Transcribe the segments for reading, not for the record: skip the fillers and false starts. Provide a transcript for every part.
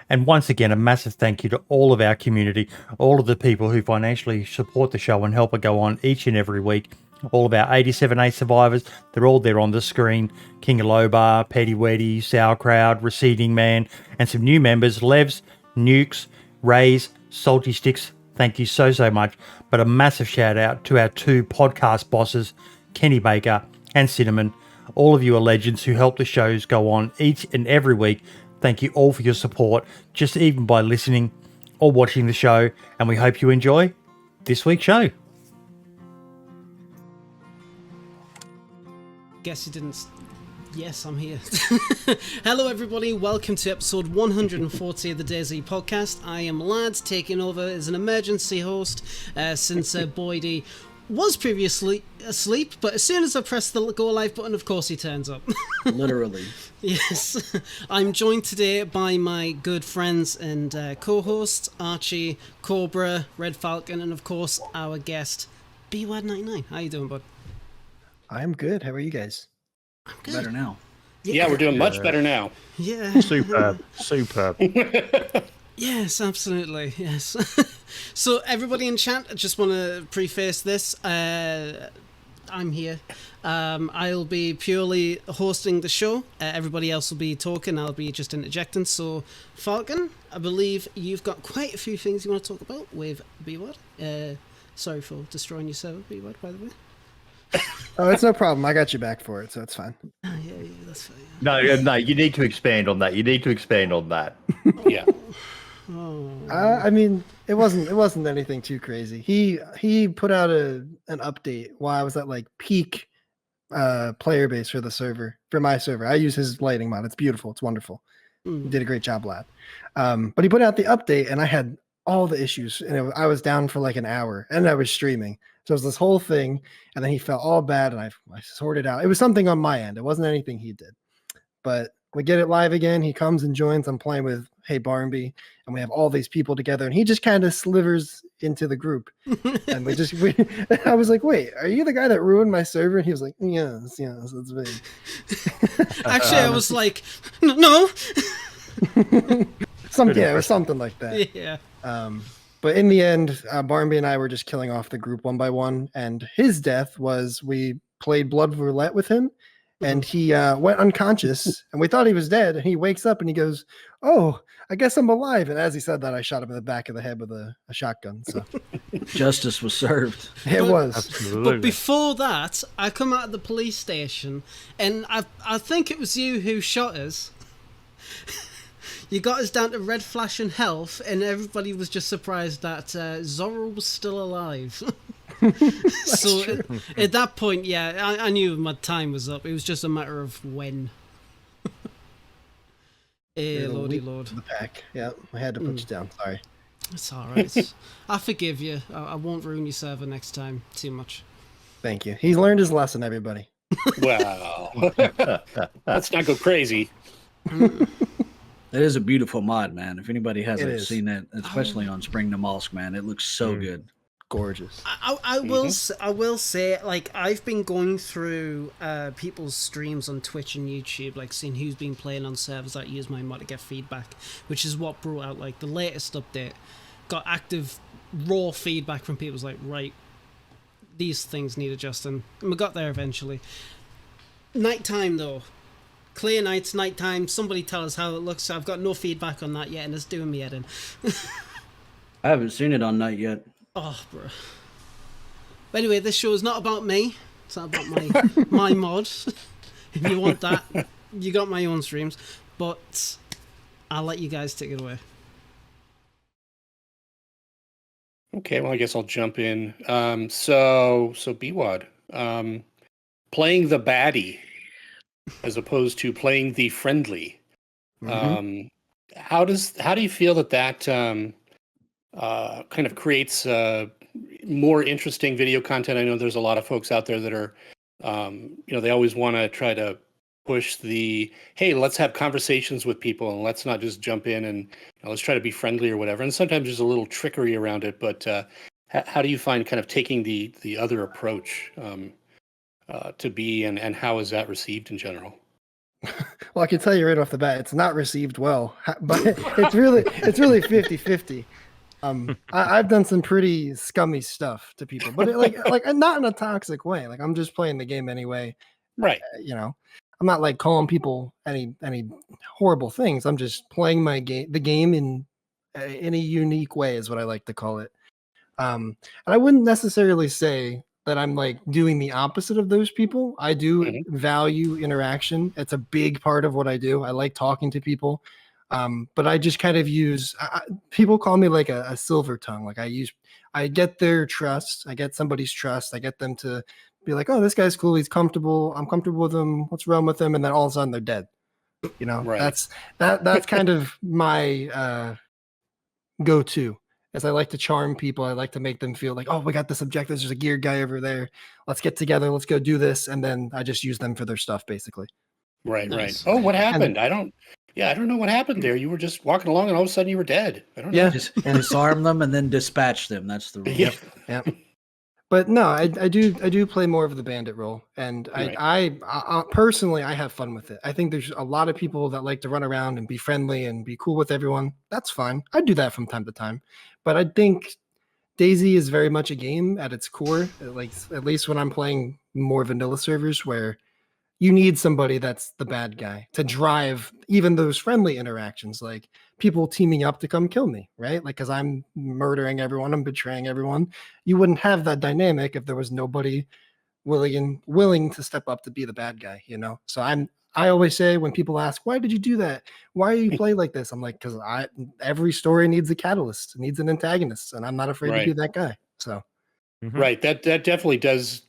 And once again, a massive thank you to all of our community, all of the people who financially support the show and help it go on each and every week. All of our 87A survivors, they're all there on the screen. King of Lobar, Petty Weddy, Sauerkraut, Receding Man, and some new members, Levs, Nukes, Rays, Salty Sticks. Thank you so much. But a massive shout out to our two podcast bosses, Kenny Baker and Cinnamon. All of you are legends who help the shows go on each and every week. Thank you all for your support, just even by listening or watching the show. And we hope you enjoy this week's show. Guess you didn't. Yes, I'm here. Hello, everybody. Welcome to episode 140 of the DayZ Podcast. I am Lads, taking over as an emergency host since Boydie was previously asleep, but as soon as I press the go live button, of course he turns up. Literally. Yes. I'm joined today by my good friends and co-hosts, Archie, Cobra, Red Falcon, and of course our guest, Bwad99. How you doing, bud? I'm good. How are you guys? I'm good. Better now. Yeah, we're doing much better now. Yeah. Superb. Yes, absolutely. Yes. So, everybody in chat, I just want to preface this. I'm here. I'll be purely hosting the show. Everybody else will be talking. I'll be just interjecting. So, Falcon, I believe you've got quite a few things you want to talk about with Bwad. Sorry for destroying your server, Bwad, by the way. Oh, it's no problem. I got you back for it, so it's fine. Yeah, that's fine. No, you need to expand on that. Yeah. Oh. I mean, it wasn't anything too crazy. He put out an update while I was at like peak player base for the server, for my server. I use his lighting mod. It's beautiful. It's wonderful. He did a great job, lad. But he put out the update, and I had all the issues, and I was down for like an hour, and I was streaming. So it was this whole thing, and then he felt all bad, and I sorted out. It was something on my end. It wasn't anything he did. But we get it live again. He comes and joins. I'm playing with Hey Barnby, and we have all these people together, and he just kind of slivers into the group. And I was like, wait, are you the guy that ruined my server? And he was like, yes, that's me. Actually, I was like, no. It was something like that. Yeah. But in the end, Barnby and I were just killing off the group one by one. And his death was we played Blood Roulette with him, and he went unconscious, and we thought he was dead. And he wakes up and he goes, "Oh, I guess I'm alive." And as he said that, I shot him in the back of the head with a shotgun. So Justice was served. it was. Absolutely. But before that, I come out of the police station, and I think it was you who shot us. You got us down to red flash and health, and everybody was just surprised that Zorro was still alive. So at that point, yeah, I knew my time was up. It was just a matter of when. Lordy Lord. The pack. Yeah, I had to put you down. Sorry. It's all right. I forgive you. I won't ruin your server next time too much. Thank you. He's learned his lesson, everybody. Wow. Let's not go crazy. That is a beautiful mod, man. If anybody hasn't is. seen it, especially on Spring to Molsk, man, it looks so good. Gorgeous. I will say, like, I've been going through people's streams on Twitch and YouTube, like seeing who's been playing on servers that use my mod to get feedback, which is what brought out like the latest update. Got active raw feedback from people. It was like, right, these things need adjusting, and we got there eventually. Nighttime though. Clear nights, nighttime. Somebody tell us how it looks. I've got no feedback on that yet, and it's doing me head in. I haven't seen it on night yet. Oh, bro. But anyway, this show is not about me. It's not about my mod. If you want that, you got my own streams. But I'll let you guys take it away. Okay, well, I guess I'll jump in. So Bwad, playing the baddie as opposed to playing the friendly. How do you feel that kind of creates more interesting video content? I know there's a lot of folks out there that are, they always want to try to push the, hey, let's have conversations with people and let's not just jump in and let's try to be friendly or whatever. And sometimes there's a little trickery around it, but how do you find kind of taking the other approach to be, and how is that received in general? Well, I can tell you right off the bat, it's not received well, but it's really 50-50. I've done some pretty scummy stuff to people, but like not in a toxic way. Like I'm just playing the game anyway. Right. I'm not like calling people any horrible things. I'm just playing the game in a unique way is what I like to call it. And I wouldn't necessarily say that I'm like doing the opposite of those people. I do value interaction. It's a big part of what I do. I like talking to people. But I just kind of use people call me like a silver tongue. Like I get their trust. I get somebody's trust. I get them to be like, oh, this guy's cool. He's comfortable. I'm comfortable with him. What's wrong with him? And then all of a sudden they're dead. Right. That's kind of my go-to. As I like to charm people, I like to make them feel like, oh, we got this objective. There's a geared guy over there. Let's get together. Let's go do this. And then I just use them for their stuff, basically. Right. Nice. Right. Oh, what happened? I don't know what happened there. You were just walking along and all of a sudden you were dead. I don't know. Yeah. Just disarm them and then dispatch them. That's the rule. Yeah. But no, I do play more of the bandit role, and Right. I personally I have fun with it. I think there's a lot of people that like to run around and be friendly and be cool with everyone. That's fine. I do that from time to time, but I think DayZ is very much a game at its core. Like at least when I'm playing more vanilla servers, where you need somebody that's the bad guy to drive even those friendly interactions, like people teaming up to come kill me, right? Like, because I'm murdering everyone, I'm betraying everyone. You wouldn't have that dynamic if there was nobody willing to step up to be the bad guy, So I always say when people ask, why did you do that? Why do you play like this? I'm like, because every story needs a catalyst, needs an antagonist, and I'm not afraid to be that guy. So Right. That definitely does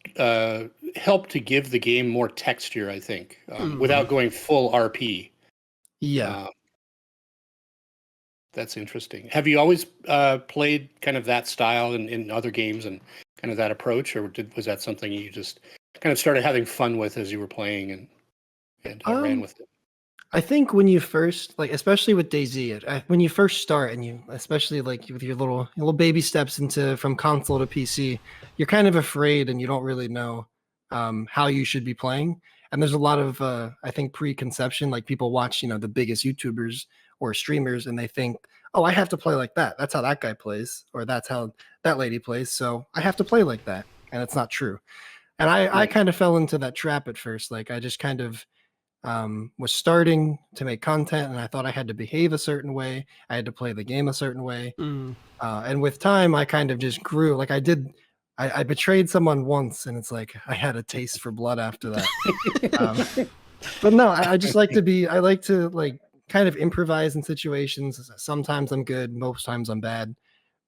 help to give the game more texture, I think, without going full RP. yeah. That's interesting. Have you always played kind of that style in other games and kind of that approach, or was that something you just kind of started having fun with as you were playing and ran with it? I think when you first, like, especially with DayZ, when you first start and you, especially like with your little baby steps from console to PC, you're kind of afraid and you don't really know how you should be playing. And there's a lot of, I think, preconception. Like people watch, the biggest YouTubers or streamers, and they think, oh, I have to play like that. That's how that guy plays, or that's how that lady plays. So I have to play like that, and it's not true. And I kind of fell into that trap at first. Like I just kind of was starting to make content, and I thought I had to behave a certain way. I had to play the game a certain way. And with time, I kind of just grew. Like I betrayed someone once, and it's like I had a taste for blood after that. But no, I just like to like kind of improvise in situations. Sometimes I'm good, most times I'm bad.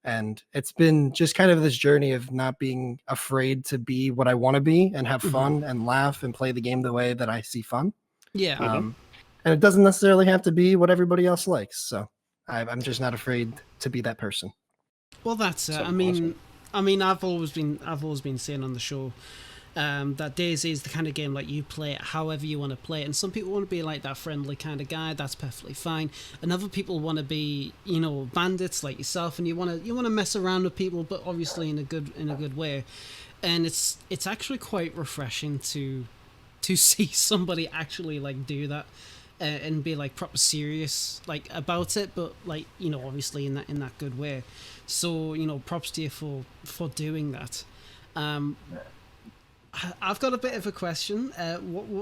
And it's been just kind of this journey of not being afraid to be what I want to be and have fun and laugh and play the game the way that I see fun. Yeah. And it doesn't necessarily have to be what everybody else likes. So I'm just not afraid to be that person. Well, that's it. So I mean, I've always been saying on the show that DayZ is the kind of game like you play it however you want to play it, and some people want to be like that friendly kind of guy. That's perfectly fine. And other people want to be, bandits like yourself, and you want to mess around with people, but obviously in a good way. And it's actually quite refreshing to see somebody actually like do that and be like proper serious like about it, but like obviously in that good way. So props to you for doing that. I've got a bit of a question.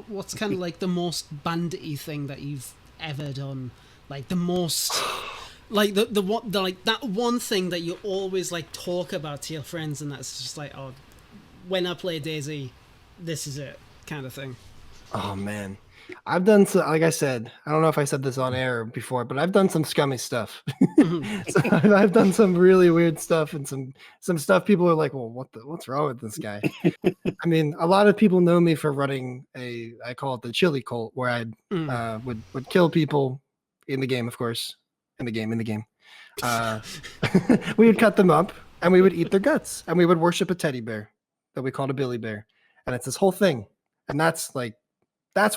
What's kind of like the most bandity thing that you've ever done? Like the most, like that one thing that you always like talk about to your friends, and that's just like, oh, when I play DayZ, this is it, kind of thing. Oh man, I've done so. Like I said, I don't know if I said this on air before, but I've done some scummy stuff. So I've done some really weird stuff, and some stuff people are like, "Well, what's wrong with this guy?" I mean, a lot of people know me for running I call it the chili cult, where I would kill people in the game, of course, in the game. We would cut them up and we would eat their guts, and we would worship a teddy bear that we called a Billy Bear, and it's this whole thing, and that's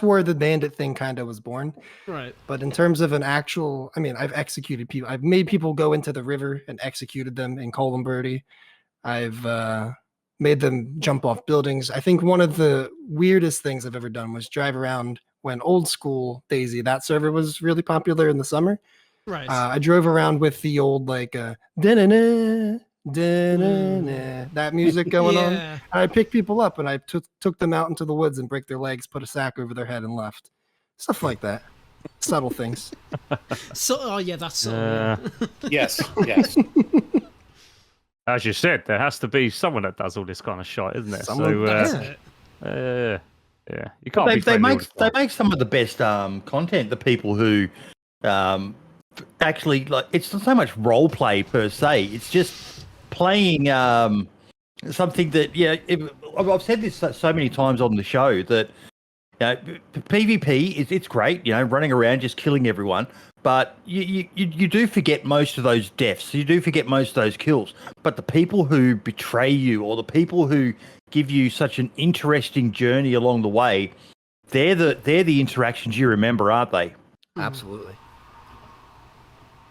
where the bandit thing kind of was born. Right. But in terms of an actual, I mean, I've executed people. I've made people go into the river and executed them in Columbirdie. I've made them jump off buildings. I think one of the weirdest things I've ever done was drive around when old school DayZ, that server was really popular in the summer. Right. I drove around with the old like da-na-na, da-na-na, that music going on. Yeah. I'd pick people up and I took them out into the woods and break their legs, put a sack over their head and left. Stuff like that. Subtle things. So, oh yeah, that's so. Yes, yes. As you said, there has to be someone that does all this kind of shit, isn't there? Someone- That's So, it. yeah, you can't be They friendly all make the time. they make some of the best content. The people who actually like it's not so much role play per se. It's just playing something that I've said this so many times on the show that PvP it's great. Running around just killing everyone. But you do forget most of those deaths. You do forget most of those kills. But the people who betray you or the people who give you such an interesting journey along the way, they're the interactions you remember, aren't they? Absolutely.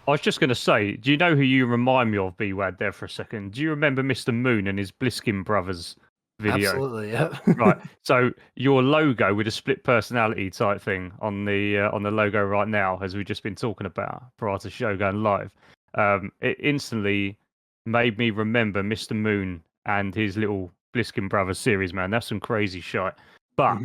I was just going to say, do you know who you remind me of, Bwad, there for a second? Do you remember Mr. Moon and his Bliskin Brothers video? Absolutely, yeah. Right. So your logo with a split personality type thing on the logo right now, as we've just been talking about prior to the show going live, it instantly made me remember Mr. Moon and his little Bliskin Brothers series. Man, that's some crazy shit. But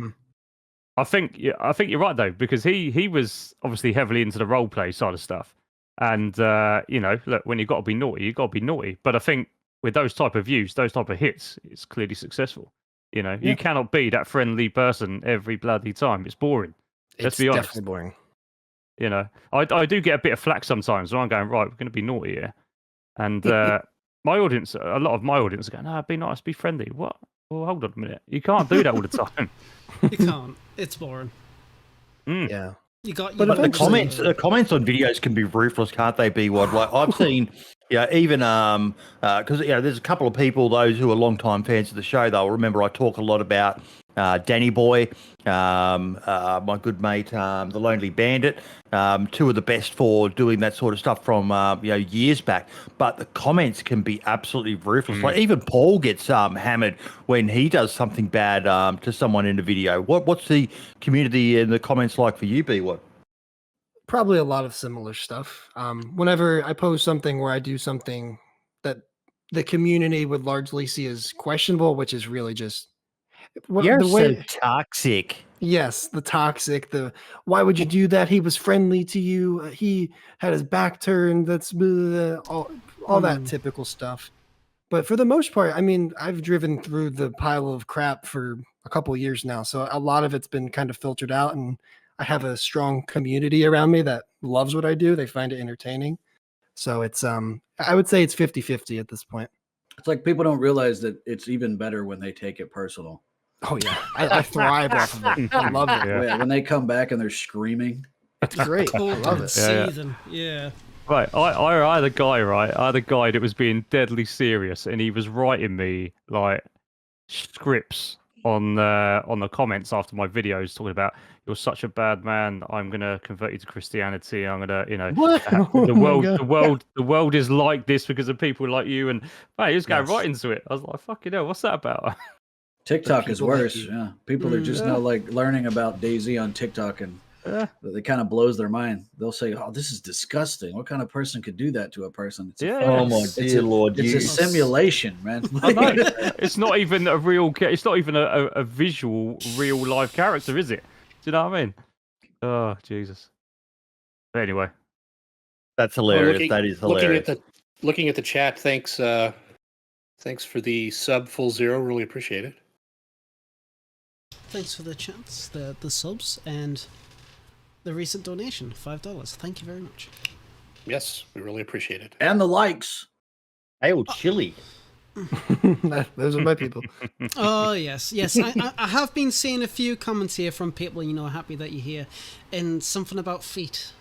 I think you're right though, because he was obviously heavily into the role play side of stuff, and look, when you've got to be naughty, you've got to be naughty. But I think with those type of views, those type of hits, it's clearly successful. You cannot be that friendly person every bloody time. It's boring. Let's be honest. Definitely boring. I do get a bit of flack sometimes when I'm going, right, we're going to be naughty here. And my audience, a lot of my audience are going, no, be nice, be friendly. What? Well, hold on a minute. You can't do that all the time. You can't. It's boring. Yeah. But But the comments on videos can be ruthless, can't they? Bwad? Like I've seen, even because there's a couple of people, those who are long-time fans of the show, they'll remember I talk a lot about Danny Boy, my good mate, the Lonely Bandit, two of the best for doing that sort of stuff from years back. But the comments can be absolutely ruthless. Like even Paul gets hammered when he does something bad to someone in a video. What's the community in the comments like for you, Bwad? Probably a lot of similar stuff. Whenever I post something where I do something that the community would largely see as questionable, which is really just You're the way. so toxic. Yes, the toxic. Why would you do that? He was friendly to you. He had his back turned. That's all that typical stuff. But for the most part, I mean, I've driven through the pile of crap for a couple of years now, so a lot of it's been kind of filtered out, and I have a strong community around me that loves what I do. They find it entertaining. So it's I would say it's 50-50 at this point. It's like people don't realize that it's even better when they take it personal. Oh yeah, I thrive off of it. I love it. Yeah. When they come back and they're screaming. It's great. I love it. Seething. Yeah. Right, I had a guy, that was being deadly serious, and he was writing me like scripts on the comments after my videos talking about you're such a bad man. I'm gonna convert you to Christianity. I'm gonna, What? the world is like this because of people like you. And he was going right into it. I was like, fucking hell, what's that about? TikTok is people like worse. you. Yeah, people are just now like learning about DayZ on TikTok, and it kind of blows their mind. They'll say, "Oh, this is disgusting. What kind of person could do that to a person?" It's Oh my dear Lord! It's a simulation, man. I know. It's not even a real. It's not even a visual, real life character, is it? Do you know what I mean? Oh Jesus. But anyway, That's hilarious. That is hilarious. Looking at the chat, thanks for the sub full zero. Really appreciate it. Thanks for the chats, the subs, and the recent donation, $5. Thank you very much. Yes, we really appreciate it. And the likes. Hail chili. Those are my people. Oh yes. I have been seeing a few comments here from people, happy that you're here, and something about feet.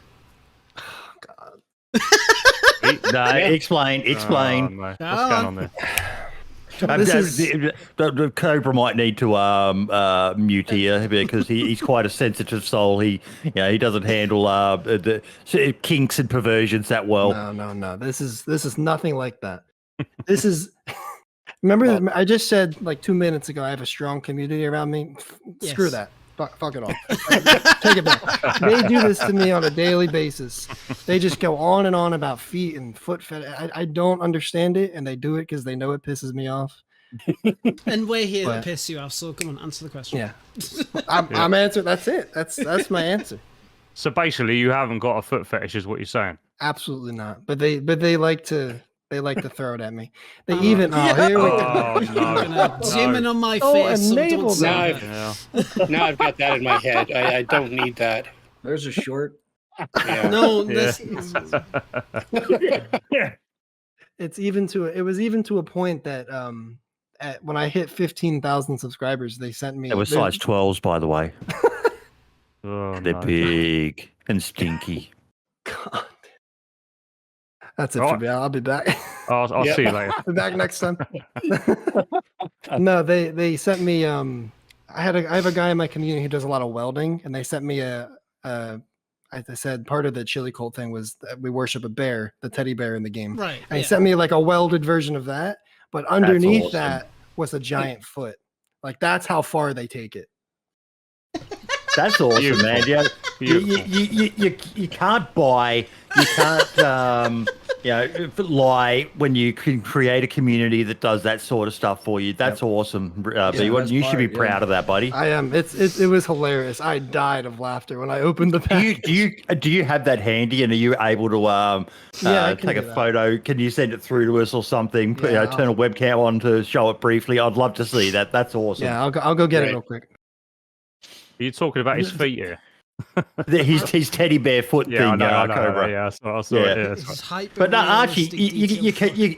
No, explain. Oh, no. What's going on there? The Cobra might need to mute here because he's quite a sensitive soul. He doesn't handle the kinks and perversions that well. No. This is nothing like that. This is. Remember, I just said like 2 minutes ago, I have a strong community around me. Screw Yes. that. Fuck it off. Take it back. They do this to me on a daily basis. They just go on and on about feet and foot fetish. I don't understand it, and they do it because they know it pisses me off. And we're here But- to piss you off, so come on, answer the question. Yeah, I'm answering. That's it. That's my answer. So basically, you haven't got a foot fetish, is what you're saying. Absolutely not. But they like to throw it at me. They Oh, even yeah. here we go. Oh, I'm gonna zoom in on my Oh, face. So enable don't say that. that. Yeah. Now I've got that in my head. I don't need that. There's a short. Yeah. No, Yeah. this, It was even to a point that when I hit 15,000 subscribers, they sent me. They were size 12s, by the way. Oh, They're no. big and stinky. God. That's it Right. for me. I'll be back. I'll Yep. see you later. I'll be back next time. No, they sent me. I have a guy in my community who does a lot of welding, and they sent me I said part of the chili cult thing was that we worship a bear, the teddy bear in the game. right. And he yeah. sent me like a welded version of that, but underneath awesome. that was a giant foot. Like that's how far they take it. That's awesome, Beautiful. man. Yeah, Beautiful. you can't buy, you can't, lie when you can create a community that does that sort of stuff for you. That's awesome, B1. best You should be part, proud of that, buddy. I am. It was hilarious. I died of laughter when I opened the package. Do you have that handy, and are you able to Yeah, I can take a do that. photo? Can you send it through to us or something? Yeah, Turn a webcam on to show it briefly. I'd love to see that. That's awesome. Yeah, I'll go get it Right. real quick. Are you talking about his feet here? His teddy bear foot Yeah, thing, I know, Cobra. yeah, I saw Yeah. it. Yeah, It's hyper But no, Archie, realistic you detail.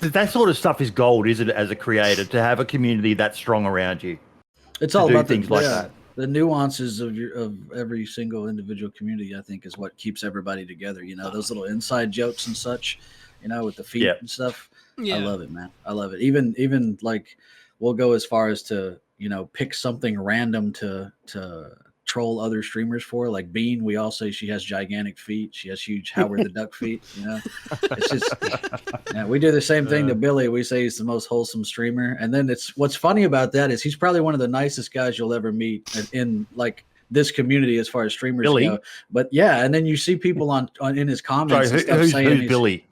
can that sort of stuff is gold, isn't it? As a creator, to have a community that strong around you. It's To all do about things like yeah, that. The nuances of every single individual community, I think, is what keeps everybody together. You know, those little inside jokes and such. You know, with the feet Yep. and stuff. Yeah. I love it, man. I love it. Even like we'll go as far as to pick something random to troll other streamers for. Like Bean, we all say she has gigantic feet. She has huge Howard the Duck feet. It's just yeah. We do the same thing to Billy. We say he's the most wholesome streamer, and then it's what's funny about that is he's probably one of the nicest guys you'll ever meet in like this community as far as streamers Billy? go. But yeah, and then you see people on in his Sorry, comments and stuff who's saying he's- Billy?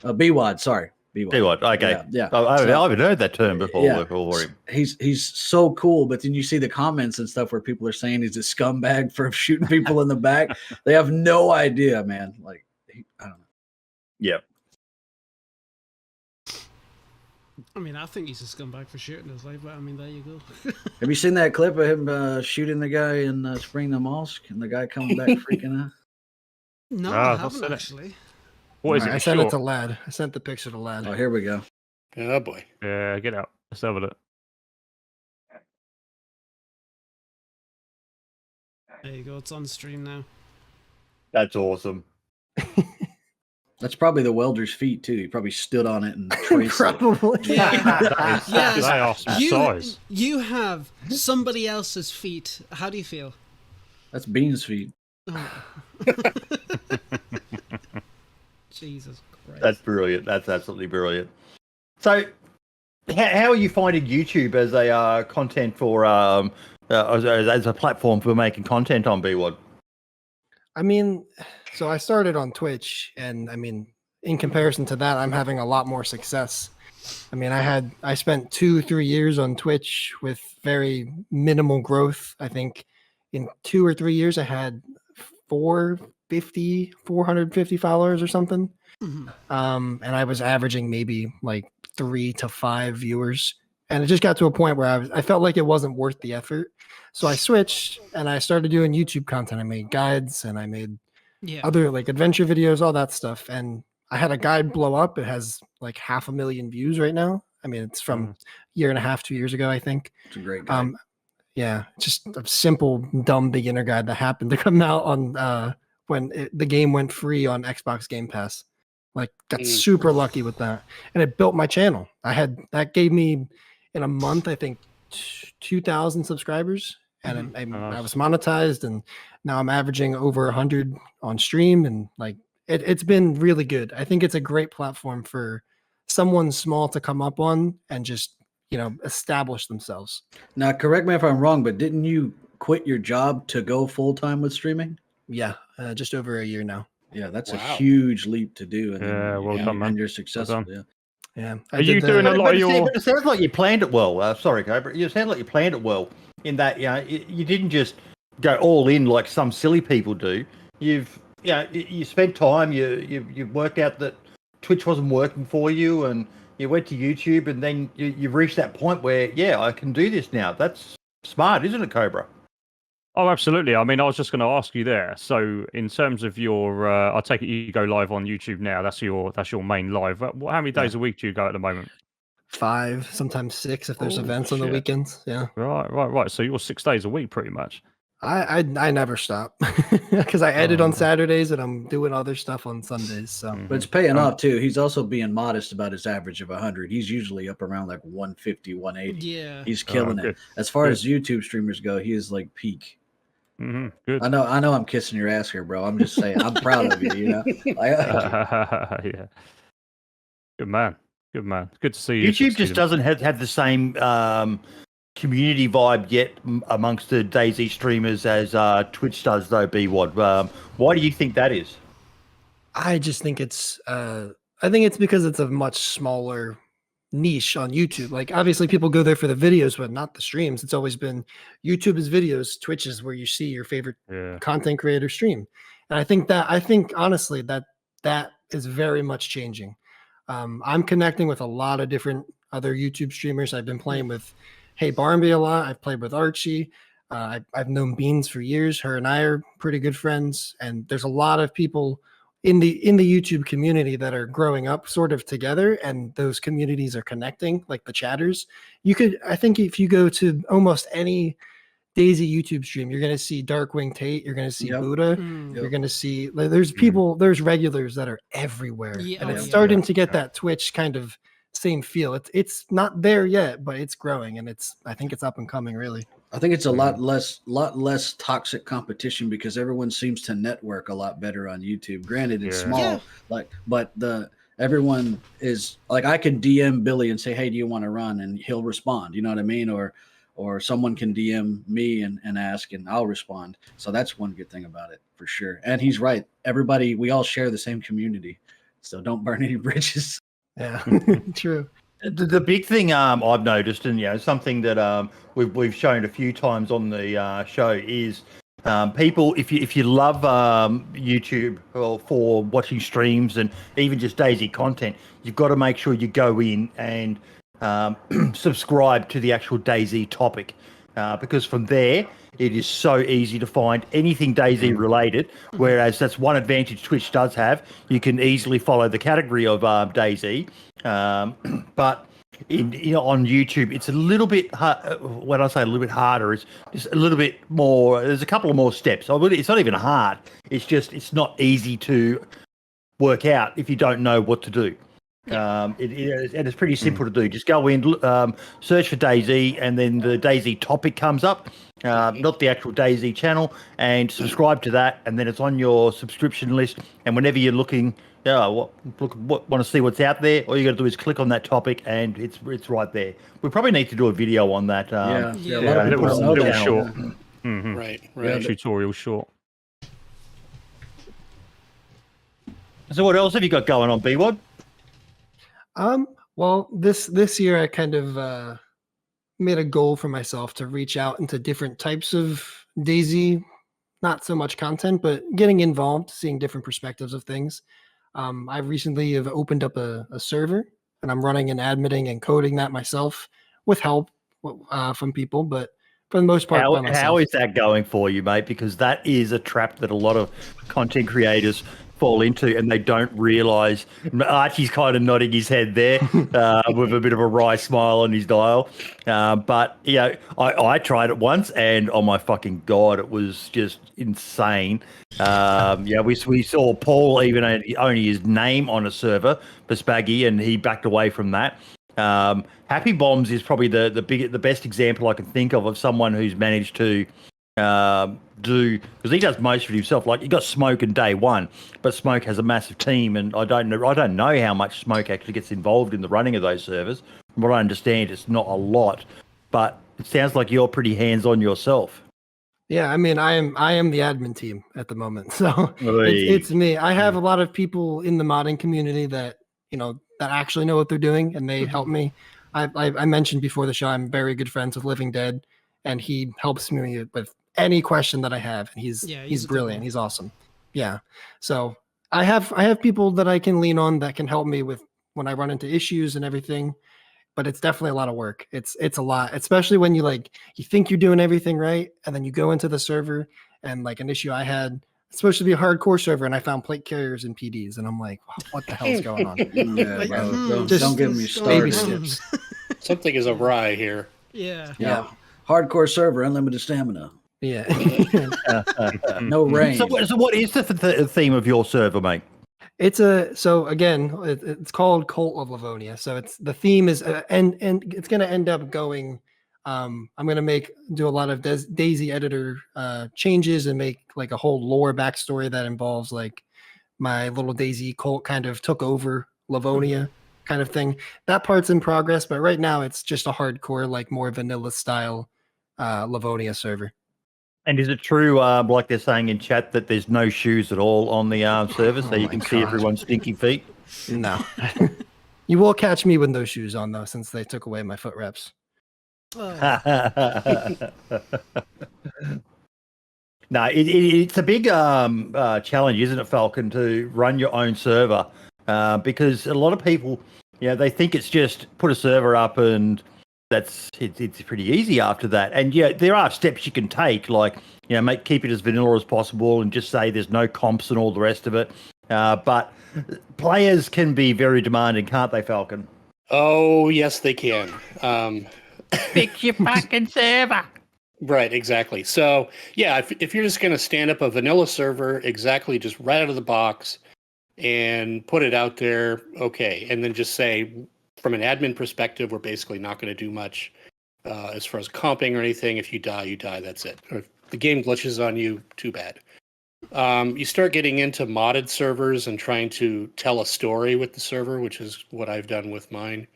Bwad, sorry. Bwad. Tell you what, okay. Yeah. I So- haven't heard that term before. Yeah. For him. He's so cool, but then you see the comments and stuff where people are saying he's a scumbag for shooting people in the back. They have no idea, man. Like I don't know. Yeah. I mean, I think he's a scumbag for shooting us, like, but I mean, there you go. Have you seen that clip of him shooting the guy in Spring the Mosque and the guy coming back freaking out? No, No, I I've haven't seen it. actually. What is I it? sent it to Short? Lad. I sent the picture to Lad. Oh, here we go. Oh boy. Yeah, get out. Let's have a look. There you go. It's on stream now. That's awesome. That's probably the welder's feet too. He probably stood on it and traced it. Probably. Yeah. They are some size. You have somebody else's feet. How do you feel? That's Bean's feet. Oh. Jesus Christ. That's brilliant. That's absolutely brilliant. So, how are you finding YouTube as a content for as a platform for making content on B1? I mean, so I started on Twitch, and I mean, in comparison to that, I'm having a lot more success. I mean, I spent 2-3 years on Twitch with very minimal growth. I think in 2 or 3 years, I had 450 followers or something. Mhm. And I was averaging maybe like 3 to 5 viewers. And it just got to a point where I felt like it wasn't worth the effort. So I switched and I started doing YouTube content. I made guides and I made Yeah. other like adventure videos, all that stuff. And I had a guide blow up. It has like 500,000 views right now. I mean, it's from a year and a half, 2 years ago, I think. It's a great guy. Yeah, just a simple, dumb beginner guide that happened to come out on when the game went free on Xbox Game Pass. Like, got super lucky with that, and it built my channel. That gave me in a month, I think, 2,000 subscribers, and I was monetized, and now I'm averaging over 100 on stream, and like it's been really good. I think it's a great platform for someone small to come up on and just establish themselves. Now, correct me if I'm wrong, but didn't you quit your job to go full time with streaming? Yeah, just over a year now. Yeah, that's a Wow. huge leap to do. And Yeah, well done, man. and you're Well successful. done. Yeah. Yeah. Are you doing a lot But of your? it sounds like you planned it well. Sorry, Cobra. You sound like you planned it well in that you didn't just go all in like some silly people do. You spent time. You worked out that Twitch wasn't working for you, and you went to YouTube, and then you've reached that point where I can do this now. That's smart, isn't it, Cobra? Oh, absolutely. I mean, I was just going to ask you there. So, in terms of your, I take it you go live on YouTube now. That's your main live. How many days a week do you go at the moment? 5, sometimes 6 if there's Oh, events on the shit. weekends. Yeah. Right. So you're 6 days a week, pretty much. I never stop because I edit on Saturdays and I'm doing other stuff on Sundays. So, But it's paying off too. He's also being modest about his average of 100. He's usually up around like 150, 180. Yeah. He's killing it. good. As far Good. as YouTube streamers go, he is like peak. Good. I know I'm kissing your ass here, bro. I'm just saying, I'm proud of you, you know. Yeah. Good man. Good to see you. YouTube just doesn't have the same community vibe yet amongst the DayZ streamers as Twitch does, though. Bwad, why do you think that is? I just think it's because it's a much smaller niche on YouTube. Like obviously people go there for the videos, but not the streams. It's always been YouTube is videos, Twitch is where you see your favorite content creator stream. And I think honestly that is very much changing. I'm connecting with a lot of different other YouTube streamers. I've been playing with Hey Barnby a lot. I've played with Archie. I've known Beans for years. Her and I are pretty good friends. And there's a lot of people in the YouTube community that are growing up sort of together, and those communities are connecting, like the chatters. I think if you go to almost any DayZ YouTube stream, you're going to see Darkwing Tate, you're going to see Buddha, you're going to see, there's regulars that are everywhere. Yeah, and it's starting to get that Twitch kind of same feel. It's not there yet, but it's growing, and I think it's up and coming, really. I think it's a lot less toxic competition because everyone seems to network a lot better on YouTube. Granted, it's small, but everyone is like, I can DM Billy and say, "Hey, do you want to run?" and he'll respond. You know what I mean? Or someone can DM me and ask, and I'll respond. So that's one good thing about it for sure. And he's right. Everybody, we all share the same community, so don't burn any bridges. Yeah, true. The big thing I've noticed, and something that we've shown a few times on the show, is people. If you love YouTube for watching streams and even just DayZ content, you've got to make sure you go in and subscribe to the actual DayZ topic, because from there it is so easy to find anything DayZ related. Whereas that's one advantage Twitch does have. You can easily follow the category of DayZ. But on YouTube, it's a little bit hard. When I say a little bit harder, it's just a little bit more. There's a couple of more steps. It's not even hard. It's not easy to work out if you don't know what to do. And it's pretty simple to do. Just go in, search for DayZ, and then the DayZ topic comes up, not the actual DayZ channel, and subscribe to that, and then it's on your subscription list. And whenever you're looking, want to see what's out there, all you got to do is click on that topic, and it's right there. We probably need to do a video on that. A lot of people don't know little that. short. Yeah, Tutorial short. So what else have you got going on, Bwad? Well, this year I kind of made a goal for myself to reach out into different types of DayZ, not so much content, but getting involved, seeing different perspectives of things. I recently have opened up a server, and I'm running and admitting and coding that myself with help from people, but for the most part, by myself. How is that going for you, mate? Because that is a trap that a lot of content creators fall into, and they don't realize. Archie's kind of nodding his head there with a bit of a wry smile on his dial. But I tried it once, and oh my fucking god, it was just insane. We saw Paul even only his name on a server for Spaggy, and he backed away from that. Happy Bombs is probably the best example I can think of someone who's managed to do, because he does most of it himself. Like, you got Smoke in Day One, but Smoke has a massive team, and I don't know how much Smoke actually gets involved in the running of those servers. From what I understand, it's not a lot, but it sounds like you're pretty hands-on yourself. Yeah, I mean, I am the admin team at the moment, so Hey. it's me. I have a lot of people in the modding community that that actually know what they're doing, and they help me. I mentioned before the show I'm very good friends with Living Dead, and he helps me with any question that I have, and he's a good brilliant. one. He's awesome. Yeah, so I have people that I can lean on that can help me with when I run into issues and everything. But it's definitely a lot of work. It's a lot, especially when you think you're doing everything right, and then you go into the server and like an issue I had. It's supposed to be a hardcore server, and I found plate carriers and PDs, and I'm like, what the hell's going on? Yeah, Like, bro. Just Don't get me baby started. steps. Something is awry here. Yeah. Yeah. Hardcore server, unlimited stamina. Yeah. No rain. So what is the theme of your server, mate? It's it's called Cult of Livonia. So it's the theme is and it's going to end up going. I'm going to do a lot of DayZ editor changes and make like a whole lore backstory that involves like my little DayZ cult kind of took over Livonia kind of thing. That part's in progress, but right now it's just a hardcore, like more vanilla style Livonia server. And is it true, like they're saying in chat, that there's no shoes at all on the server, so you my can see God. everyone's stinking feet? No. You will catch me with those shoes on though, since they took away my foot reps. No, it's a big challenge, isn't it, Falcon, to run your own server? Because a lot of people, they think it's just put a server up and it's pretty easy after that. And there are steps you can take, like keep it as vanilla as possible and just say there's no comps and all the rest of it. But players can be very demanding, can't they, Falcon? Oh, yes, they can. Fix your fucking server. Right, exactly. So, yeah, if you're just going to stand up a vanilla server, exactly, just right out of the box and put it out there, okay, and then just say, from an admin perspective, we're basically not going to do much as far as comping or anything. If you die, you die. That's it. Or if the game glitches on you, too bad. You start getting into modded servers and trying to tell a story with the server, which is what I've done with mine.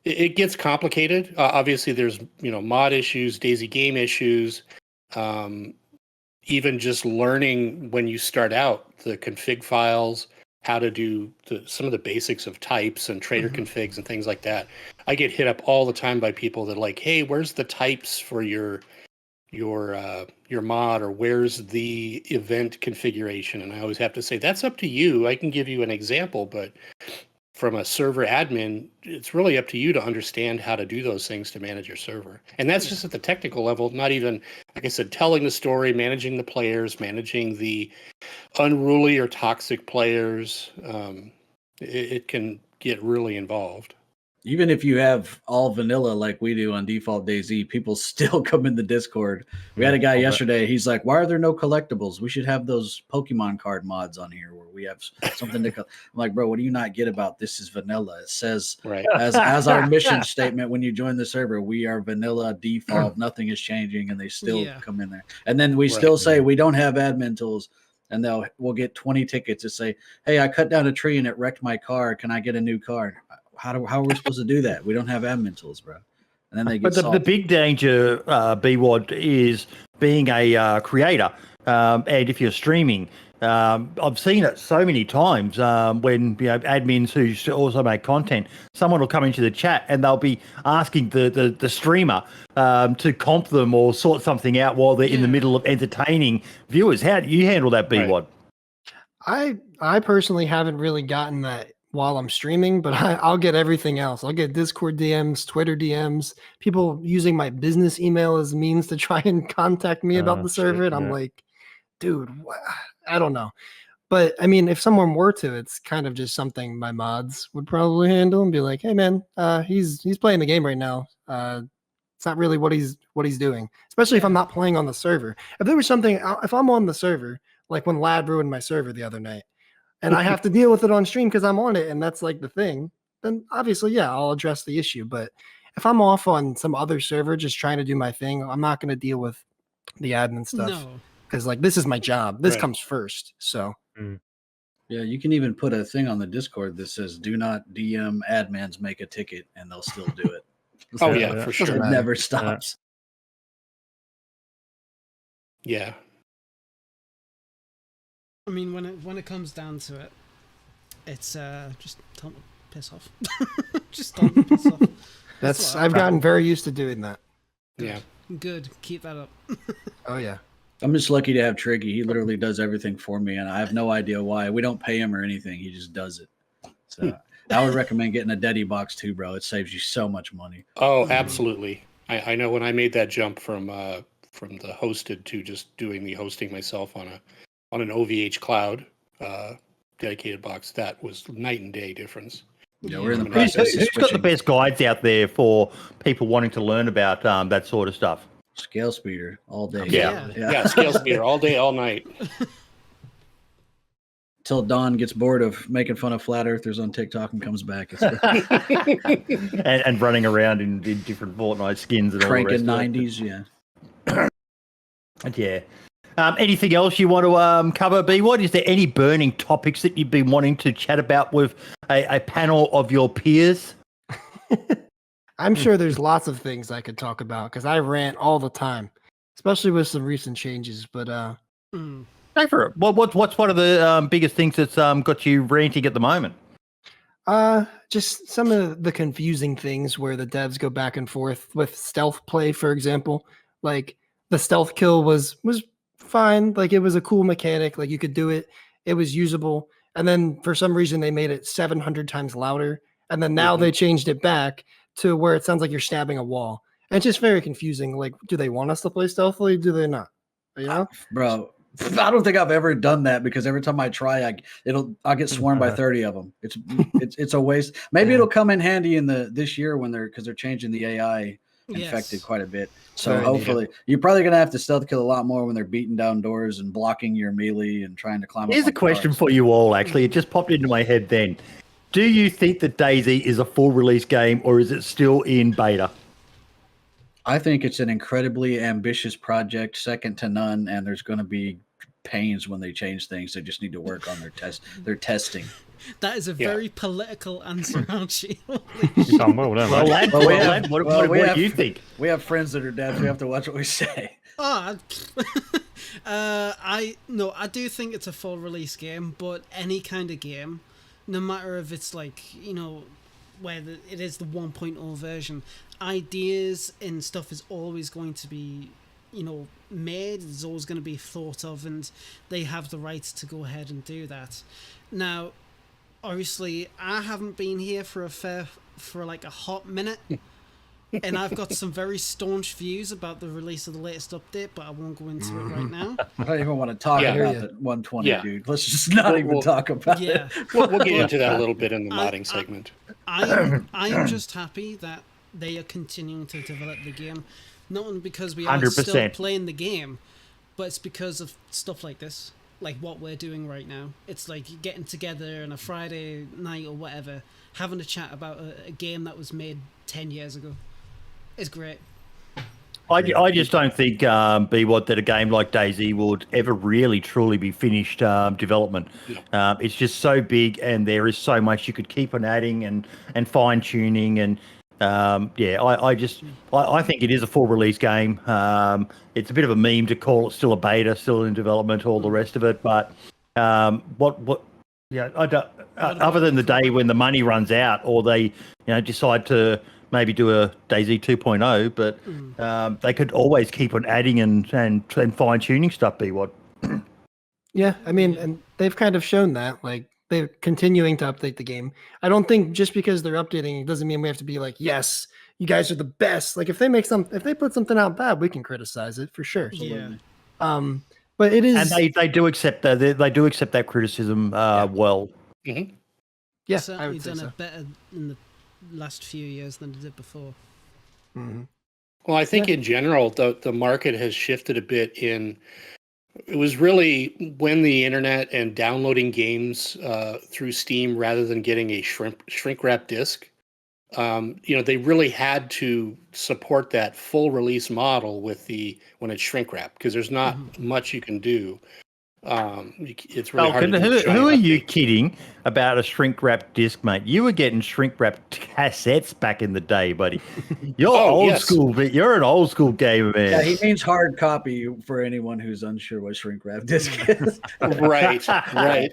It gets complicated. Obviously, there's mod issues, DayZ game issues, even just learning when you start out the config files, how to do some of the basics of types and trader configs and things like that. I get hit up all the time by people that are like, hey, where's the types for your mod, or where's the event configuration? And I always have to say, that's up to you. I can give you an example, but from a server admin, it's really up to you to understand how to do those things to manage your server. And that's just at the technical level, not even, like I said, telling the story, managing the players, managing the unruly or toxic players. It can get really involved. Even if you have all vanilla like we do on default DayZ, people still come in the Discord. We had a guy yesterday. He's like, "Why are there no collectibles? We should have those Pokemon card mods on here where we have something to." I'm like, "Bro, what do you not get about this? Is vanilla? It says Right. as our mission statement when you join the server, we are vanilla default. Nothing is changing, and they still come in there. And then we still say we don't have admin tools." And we'll get 20 tickets that say, "Hey, I cut down a tree and it wrecked my car. Can I get a new card?" How are we supposed to do that? We don't have admin tools, bro. And then they get. But the big danger, Bwad, is being a creator. And if you're streaming, I've seen it so many times when admins who also make content, someone will come into the chat and they'll be asking the streamer to comp them or sort something out while they're in the middle of entertaining viewers. How do you handle that, Bwad? I personally haven't really gotten that while I'm streaming, but I'll get everything else. I'll get Discord DMs, Twitter DMs, people using my business email as means to try and contact me about the server. And I'm like, dude, I don't know. But I mean, if someone were to, it's kind of just something my mods would probably handle and be like, hey man, he's playing the game right now. It's not really what he's doing, especially if I'm not playing on the server. If there was something, if I'm on the server, like when Lad ruined my server the other night, and I have to deal with it on stream because I'm on it, and that's like the thing, then obviously, yeah, I'll address the issue. But if I'm off on some other server just trying to do my thing, I'm not going to deal with the admin stuff because like this is my job. This comes first. So yeah, you can even put a thing on the Discord that says "Do not DM admins, make a ticket," and they'll still do it. Oh yeah, for sure. It never stops. Yeah. I mean, when it comes down to it, it's just don't piss off. Just don't piss off. That's what I've gotten very used to doing that. Yeah. Good. Keep that up. Oh yeah. I'm just lucky to have Triggy. He literally does everything for me, and I have no idea why. We don't pay him or anything. He just does it. So I would recommend getting a Deddy box too, bro. It saves you so much money. Oh, absolutely. I know when I made that jump from the hosted to just doing the hosting myself on an OVH cloud dedicated box, that was night and day difference. Yeah, we're in the Who's process of got the switching. best guides out there for people wanting to learn about that sort of stuff? Scale speeder all day. Yeah. Yeah, scale speeder all day, all night. Till Don gets bored of making fun of flat earthers on TikTok and comes back. It's and running around in different Fortnite skins and cranking all the rest 90s, of it. Yeah. Anything else you want to cover, Bwad? Is there any burning topics that you've been wanting to chat about with a panel of your peers? I'm sure there's lots of things I could talk about because I rant all the time, especially with some recent changes. But Go for it. What's one of the biggest things that's got you ranting at the moment? just some of the confusing things where the devs go back and forth with stealth play, for example. Like the stealth kill was fine. Like it was a cool mechanic. Like you could do it. It was usable. And then for some reason they made it 700 times louder. And then now they changed it back to where it sounds like you're stabbing a wall. And it's just very confusing. Like, do they want us to play stealthily? Do they not? You know, bro. I don't think I've ever done that because every time I try, I'll get swarmed by 30 of them. It's a waste. Maybe it'll come in handy in this year because they're changing the AI infected quite a bit. So hopefully you're probably gonna have to stealth kill a lot more when they're beating down doors and blocking your melee and trying to climb up. Here's a question for you all. Actually, it just popped into my head then. Do you think that DayZ is a full release game or is it still in beta? I think it's an incredibly ambitious project, second to none, and there's going to be pains when they change things. They just need to work on their testing. That is a very political answer, Archie. Well done, Well, mate. lad, what do you think? We have friends that are dads. We have to watch what we say. I do think it's a full release game, but any kind of game, no matter if it's like, where it is the 1.0 version, ideas and stuff is always going to be, made. It's always going to be thought of, and they have the rights to go ahead and do that. Now, obviously, I haven't been here for like a hot minute, and I've got some very staunch views about the release of the latest update, but I won't go into it right now. I don't even want to talk about the 120, dude. Let's just not even talk about it. We'll get into that a little bit in the modding segment. I am just happy that they are continuing to develop the game, not only because we are 100%. still playing the game, but it's because of stuff like this, like what we're doing right now. It's like getting together on a Friday night or whatever, having a chat about a game that was made 10 years ago. It's great. I just don't think, Bwad, that a game like DayZ would ever really truly be finished development. It's just so big, and there is so much you could keep on adding and fine tuning. And I think it is a full release game. It's a bit of a meme to call it still a beta, still in development, all the rest of it. But I don't. Other than the day when the money runs out, or they, decide to maybe do a DayZ 2.0, but they could always keep on adding and fine tuning stuff. Bwad. Yeah, I mean, and they've kind of shown that, like they're continuing to update the game. I don't think just because they're updating it doesn't mean we have to be like, yes, you guys are the best. Like if they put something out bad, we can criticize it for sure. Yeah. But it is, and they do accept that. They do accept that criticism well. Mm-hmm. Yeah, certainly I would say done so. it better in the last few years than it did before. Mm-hmm. Well, I think in general, the market has shifted a bit it was really when the internet and downloading games through Steam rather than getting a shrink wrap disc, they really had to support that full release model when it's shrink wrap, because there's not much you can do. It's really hard. Falcon, To do a who giant are you update. kidding about a shrink wrapped disc, mate? You were getting shrink wrapped cassettes back in the day, buddy. You're Oh, old yes. school, but you're an old school gamer, man. Yeah, he means hard copy for anyone who's unsure what shrink wrap disc is. Right, right.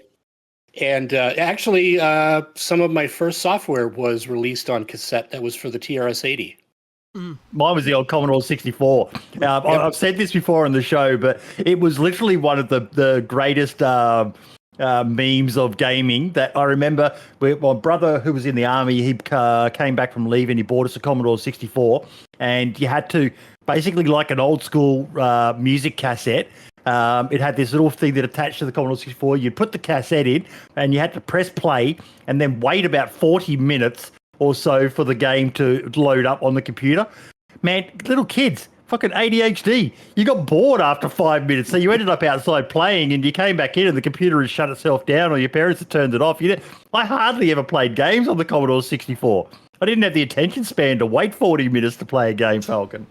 And actually, some of my first software was released on cassette that was for the TRS-80. Mine was the old Commodore 64. I've said this before on the show, but it was literally one of the greatest memes of gaming that I remember. My brother, who was in the army, he came back from leave and he bought us a Commodore 64, and you had to basically, like an old school music cassette. It had this little thing that attached to the Commodore 64. You'd put the cassette in and you had to press play and then wait about 40 minutes or so for the game to load up on the computer. Man, little kids, fucking ADHD. You got bored after 5 minutes, so you ended up outside playing and you came back in and the computer had shut itself down or your parents had turned it off. I hardly ever played games on the Commodore 64. I didn't have the attention span to wait 40 minutes to play a game, Falcon.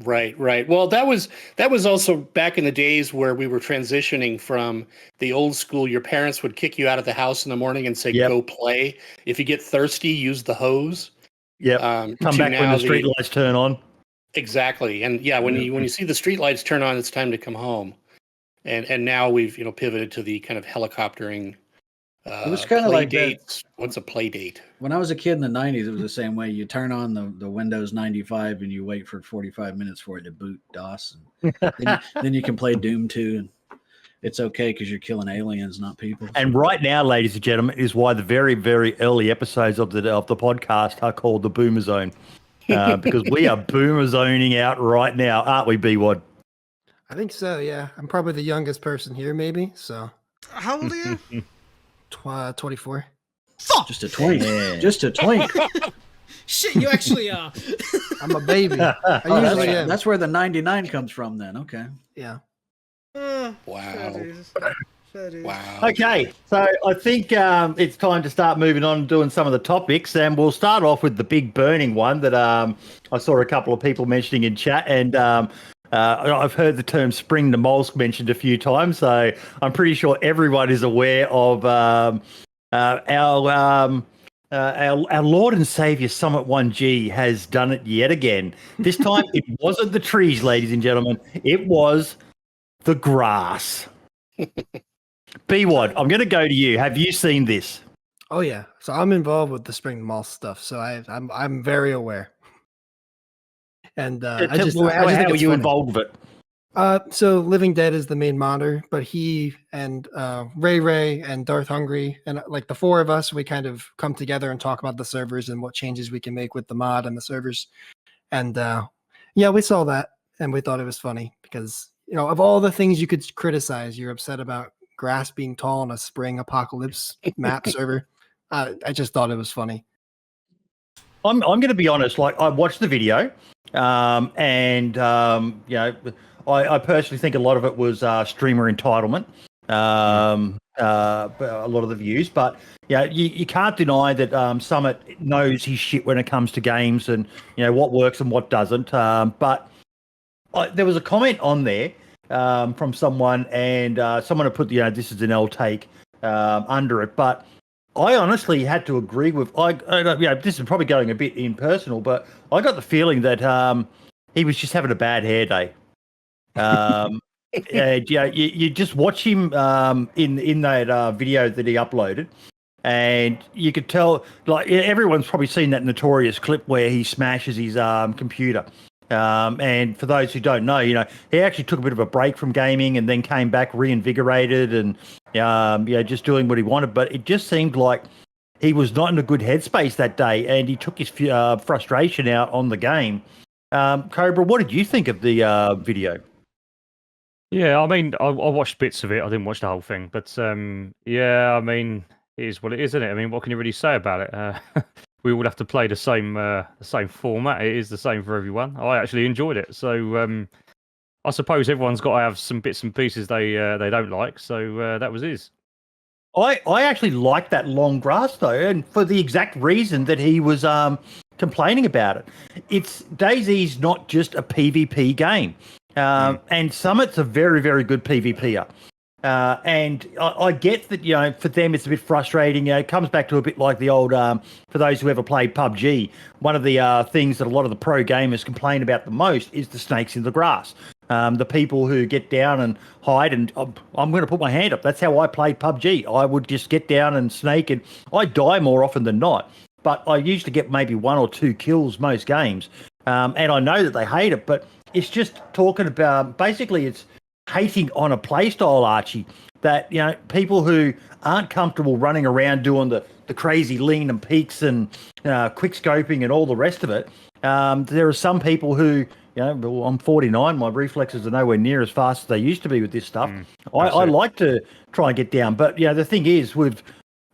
Right, right. Well, that was also back in the days where we were transitioning from the old school. Your parents would kick you out of the house in the morning and say, "Go play." If you get thirsty, use the hose. Yep. Come back when the street lights turn on. Exactly, and yeah, when you see the street lights turn on, it's time to come home. And now we've pivoted to the kind of helicoptering. It was kind of like dates. What's a play date? When I was a kid in the 90s, it was the same way. You turn on the Windows 95 and you wait for 45 minutes for it to boot DOS. And then you can play Doom 2. And it's okay because you're killing aliens, not people. And right now, ladies and gentlemen, is why the very, very early episodes of the podcast are called the Boomer Zone. Because we are Boomer Zoning out right now, aren't we, Bwad? I think so, yeah. I'm probably the youngest person here, maybe. So How old are you? 24. Fuck! Just a twink. Yeah. Just a twink. Shit, you actually are. I'm a baby. I Oh, usually am. that's where the 99 comes from then. Okay. Yeah. Wow. Fair dues. Wow. Okay, so I think it's time to start moving on and doing some of the topics, and we'll start off with the big burning one that I saw a couple of people mentioning in chat, and I've heard the term spring to molsk mentioned a few times, so I'm pretty sure everyone is aware of our Lord and Savior Summit 1G has done it yet again. This time it wasn't the trees, ladies and gentlemen, it was the grass. Bwad, I'm going to go to you. Have you seen this? Oh yeah. So I'm involved with the spring mall stuff, so I'm very aware. And How are you involved with it? So Living Dead is the main monitor, but he and Ray and Darth Hungry and like the four of us, we kind of come together and talk about the servers and what changes we can make with the mod and the servers. And yeah, we saw that and we thought it was funny because of all the things you could criticize, you're upset about grass being tall on a spring apocalypse map server. I just thought it was funny. I'm going to be honest. Like I watched the video, and I personally think a lot of it was streamer entitlement. A lot of the views, but you can't deny that Summit knows his shit when it comes to games and what works and what doesn't. But there was a comment on there from someone, and someone had put this is an L take under it, but I honestly had to agree with. This is probably going a bit impersonal, but I got the feeling that he was just having a bad hair day. And, you just watch him in that video that he uploaded, and you could tell. Like everyone's probably seen that notorious clip where he smashes his computer. And for those who don't know, he actually took a bit of a break from gaming and then came back reinvigorated and just doing what he wanted. But it just seemed like he was not in a good headspace that day, and he took his frustration out on the game. Cobra, what did you think of the video? Yeah, I mean, I watched bits of it. I didn't watch the whole thing, but yeah, I mean, it is what it is, isn't it? I mean, what can you really say about it? We all have to play the same format. It is the same for everyone. I actually enjoyed it, so I suppose everyone's got to have some bits and pieces they don't like. So that was his. I actually like that long grass though, and for the exact reason that he was complaining about it. It's DayZ's not just a PvP game. And Summit's a very, very good PvPer. And I get that, for them it's a bit frustrating. It comes back to a bit like the old, for those who ever played PUBG, one of the things that a lot of the pro gamers complain about the most is the snakes in the grass. The people who get down and hide, and I'm going to put my hand up. That's how I played PUBG. I would just get down and snake, and I die more often than not. But I used to get maybe 1 or 2 kills most games. And I know that they hate it, but it's just talking about, basically it's hating on a playstyle, Archie, that, people who aren't comfortable running around doing the crazy lean and peaks and quick scoping and all the rest of it. There are some people who, I'm 49, my reflexes are nowhere near as fast as they used to be with this stuff. I like to try and get down, but the thing is, with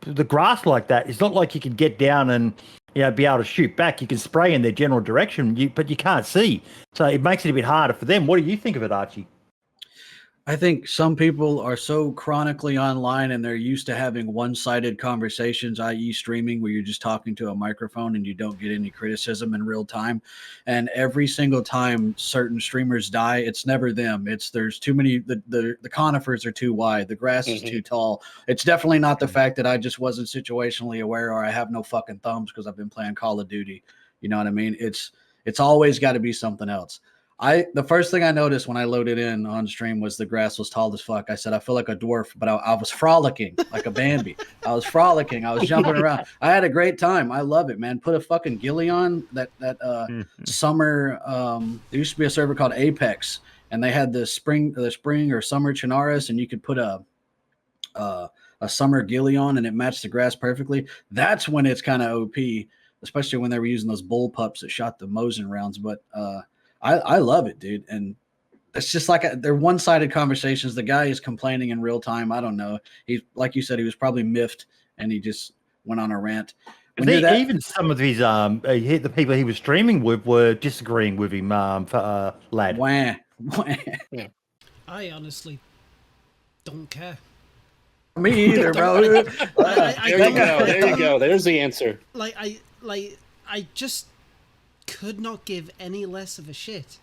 the grass like that, it's not like you can get down and be able to shoot back. You can spray in their general direction, but you can't see, so it makes it a bit harder for them. What do you think of it, Archie? I think some people are so chronically online and they're used to having one-sided conversations, i.e. streaming, where you're just talking to a microphone and you don't get any criticism in real time. And every single time certain streamers die, it's never them. There's too many, the conifers are too wide, the grass is too tall. It's definitely not the fact that I just wasn't situationally aware or I have no fucking thumbs because I've been playing Call of Duty. You know what I mean? It's always got to be something else. The first thing I noticed when I loaded in on stream was the grass was tall as fuck. I said, I feel like a dwarf, but I was frolicking like a Bambi. I was frolicking. I was jumping around. I had a great time. I love it, man. Put a fucking ghillie on that summer. There used to be a server called Apex, and they had the spring or summer Chinaris, and you could put a summer ghillie on, and it matched the grass perfectly. That's when it's kind of OP, especially when they were using those bull pups that shot the Mosin rounds. But I love it, dude. And it's just like they're one-sided conversations. The guy is complaining in real time. I don't know. He, like you said, he was probably miffed and he just went on a rant. Even some of his the people he was streaming with were disagreeing with him, lad. Wah. Yeah. I honestly don't care. Me either, bro. There you go. There's the answer. I just could not give any less of a shit.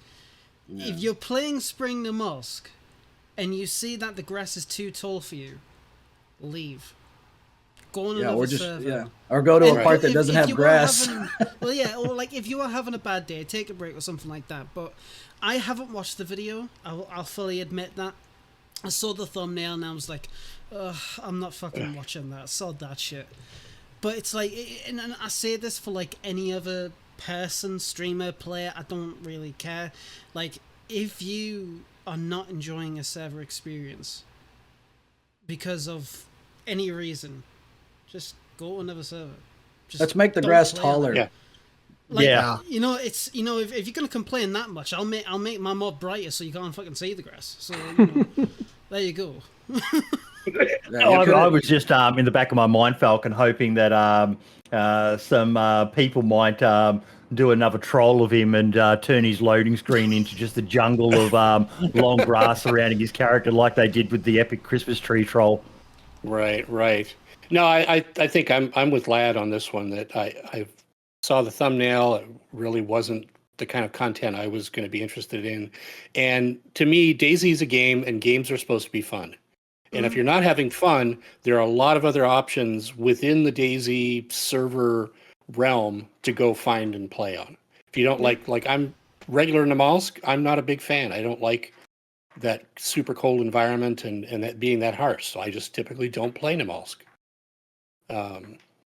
Yeah. If you're playing Spring the Mosque and you see that the grass is too tall for you, leave. Go on another server. Or go to a part that doesn't have grass. Or like if you are having a bad day, take a break or something like that. But I haven't watched the video. I'll fully admit that. I saw the thumbnail and I was like, I'm not fucking watching that. Sod that shit. But it's like, and I say this for like any other person, streamer, player, I don't really care. Like, if you are not enjoying a server experience because of any reason, just go to another server. Let's make the grass taller. Yeah. Like, it's if you're gonna complain that much, I'll make my mod brighter so you can't fucking see the grass. So there you go. I was just in the back of my mind, Falcon, hoping that some people might do another troll of him and turn his loading screen into just a jungle of long grass surrounding his character, like they did with the epic Christmas tree troll. Right. No, I think I'm with Lad on this one. That I saw the thumbnail. It really wasn't the kind of content I was going to be interested in. And to me, DayZ is a game, and games are supposed to be fun. And if you're not having fun, there are a lot of other options within the DayZ server realm to go find and play on. If you don't like I'm regular Namalsk, I'm not a big fan. I don't like that super cold environment and that being that harsh. So I just typically don't play Namalsk.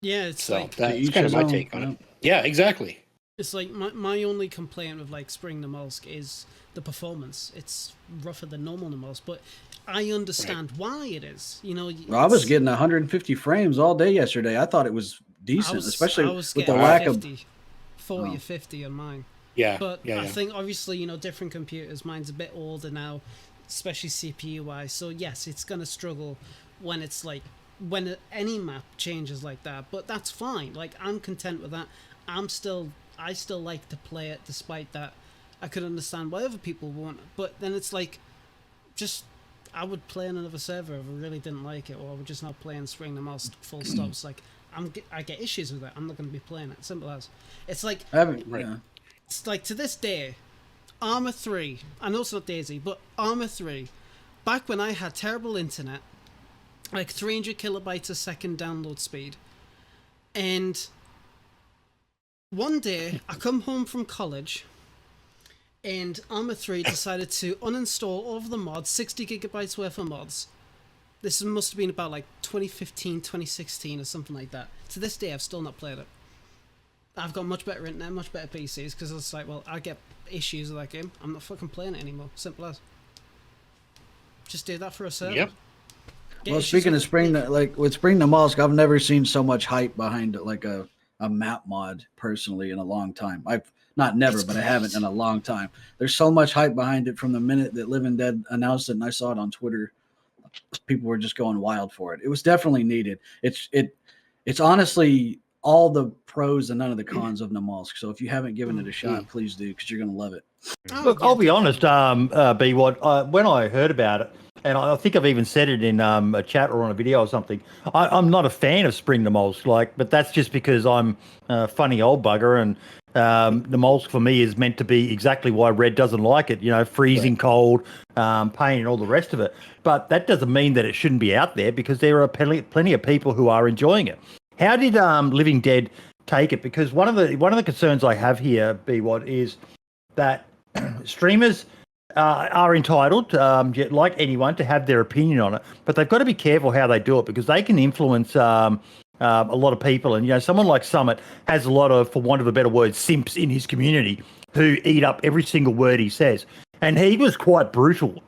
It's so like that's kind of my take on it. Yeah, exactly. It's like my only complaint with like Spring Namalsk is the performance. It's rougher than normal Namalsk, but I understand why it is. I was getting 150 frames all day yesterday. I thought it was decent, especially with the lack 50, of 40 or 50 on mine. Yeah, but I think obviously different computers. Mine's a bit older now, especially CPU wise. So yes, it's gonna struggle when it's like when any map changes like that. But that's fine. Like I'm content with that. I still like to play it, despite that. I could understand why other people want it, but then it's like, just I would play on another server if I really didn't like it, or I would just not play and Spring them all full stops. Like I get issues with it. I'm not going to be playing it. Simple as. It's like it's like to this day, Arma 3. I know it's not DayZ, but Arma 3. back when I had terrible internet, like 300 kilobytes a second download speed, and one day I come home from college, and Arma 3 decided to uninstall all of the mods, 60 gigabytes worth of mods. This must have been about like 2015, 2016 or something like that. To this day, I've still not played it. I've got much better internet, much better PCs, because it's like, well, I get issues with that game. I'm not fucking playing it anymore. Simple as. Just do that for a server. Yep. Well, speaking of Spring, like with Spring the Mollusk, I've never seen so much hype behind it, like a map mod personally in a long time. I've not never, but I haven't in a long time. There's so much hype behind it from the minute that Living Dead announced it, and I saw it on Twitter. People were just going wild for it. It was definitely needed. It's honestly all the pros and none of the cons of Namalsk. So if you haven't given it a shot, please do, because you're going to love it. Look, I'll be honest, Bwad, when I heard about it, and I think I've even said it in a chat or on a video or something, I'm not a fan of Spring Namalsk, but that's just because I'm a funny old bugger, and Namalsk for me is meant to be exactly why Red doesn't like it, freezing cold, pain and all the rest of it. But that doesn't mean that it shouldn't be out there, because there are plenty of people who are enjoying it. How did Living Dead take it? Because one of the concerns I have here, Bwad, is that streamers are entitled, like anyone, to have their opinion on it, but they've got to be careful how they do it, because they can influence a lot of people. And someone like Summit has a lot of, for want of a better word, simps in his community who eat up every single word he says. And he was quite brutal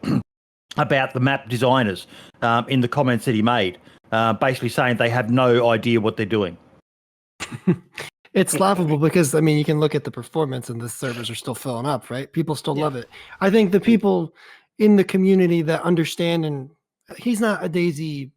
about the map designers in the comments that he made, basically saying they have no idea what they're doing. It's laughable because, you can look at the performance and the servers are still filling up, right? People still love it. I think the people in the community that understand, and he's not a DayZ,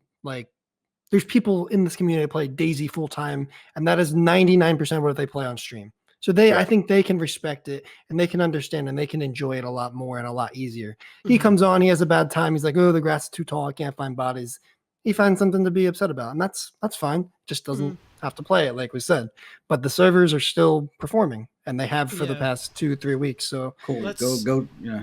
there's people in this community that play DayZ full time, and that is 99% of what they play on stream. So I think they can respect it, and they can understand, and they can enjoy it a lot more and a lot easier. He comes on, he has a bad time. He's like, oh, the grass is too tall. I can't find bodies. He finds something to be upset about, and that's fine. Just doesn't have to play it, like we said. But the servers are still performing, and they have for the past 2-3 weeks. So cool.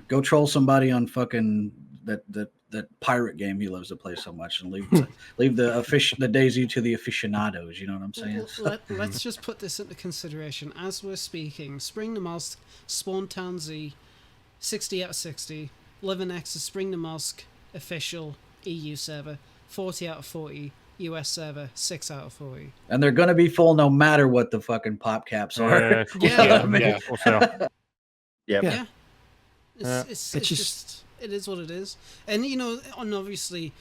Go troll somebody on fucking that pirate game he loves to play so much, and leave the DayZ to the aficionados. You know what I'm saying? Let's just put this into consideration as we're speaking. Spring Namalsk, Spawn Town Z, 60 out of 60. Living X is Spring Namalsk official EU server, 40 out of 40. US server, 6 out of 40. And they're going to be full no matter what the fucking pop caps are. It's just it is what it is. And and obviously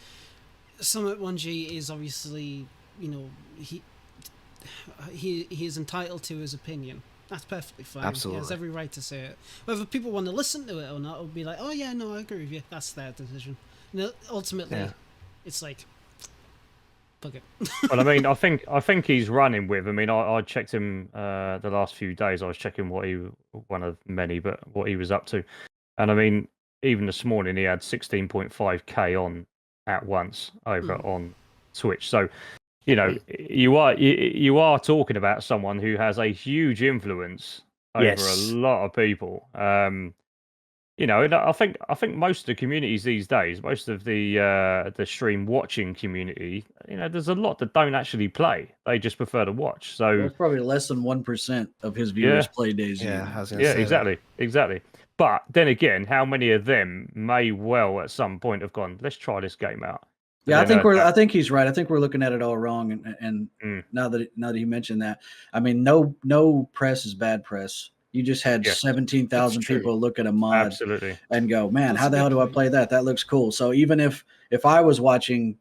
Summit 1G is obviously, he is entitled to his opinion. That's perfectly fine. Absolutely. He has every right to say it. Whether people want to listen to it or not, it'll be like, oh yeah, no, I agree with you. That's their decision. Ultimately, it's like, fuck it. Well, I think he's running with. I checked him the last few days. I was checking one of many, but what he was up to. And even this morning he had 16.5k on at once over on Twitch. So, you are talking about someone who has a huge influence over a lot of people. And I think most of the communities these days, most of the stream watching community, there's a lot that don't actually play. They just prefer to watch. So there's probably less than 1% of his viewers play DayZ. Yeah, I was gonna say exactly. But then again, how many of them may well at some point have gone, let's try this game out? Yeah, I think he's right. I think we're looking at it all wrong. And now that he mentioned that, no press is bad press. You just had 17,000 people look at a mod and go, man, how the hell do I play that? That looks cool. So even if I was watching,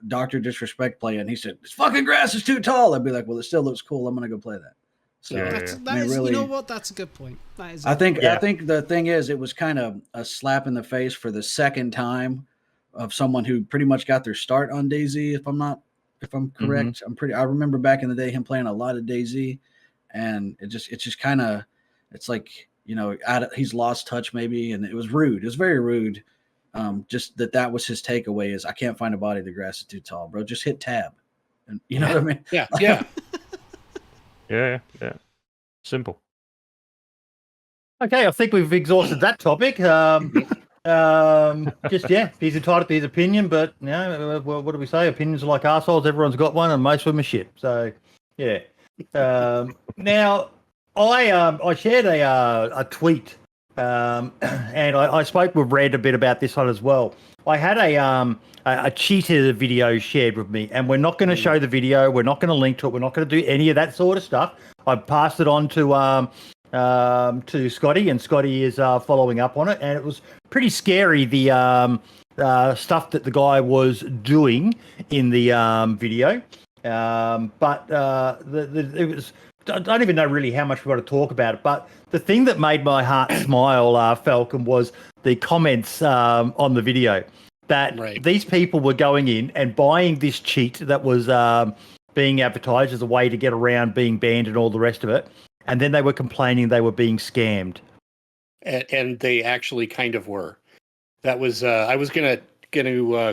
Dr. Disrespect play and he said, this fucking grass is too tall, I'd be like, well, it still looks cool. I'm going to go play that. So really, you know what? That's a good point. I think the thing is, it was kind of a slap in the face for the second time of someone who pretty much got their start on DayZ. If I'm correct, I remember back in the day him playing a lot of DayZ. And it's just kind of, it's like, he's lost touch maybe. And it was rude. It was very rude. Just that was his takeaway is I can't find a body. The grass is too tall, bro. Just hit tab. And you know what I mean? Yeah. Yeah. Simple. Okay, I think we've exhausted that topic. Just he's entitled to his opinion, but what do we say? Opinions are like arseholes. Everyone's got one, and most of them are shit. So, yeah. Now, I shared a tweet, and I spoke with Red a bit about this one as well. I had a cheater video shared with me, and we're not going to show the video. We're not going to link to it. We're not going to do any of that sort of stuff. I passed it on to Scotty, and Scotty is following up on it, and it was pretty scary, the stuff that the guy was doing in the video. But it was, I don't even know really how much we've got to talk about it, but the thing that made my heart smile, Falcon, was the comments on the video that these people were going in and buying this cheat that was being advertised as a way to get around being banned and all the rest of it. And then they were complaining they were being scammed. And they actually kind of were. That was I was gonna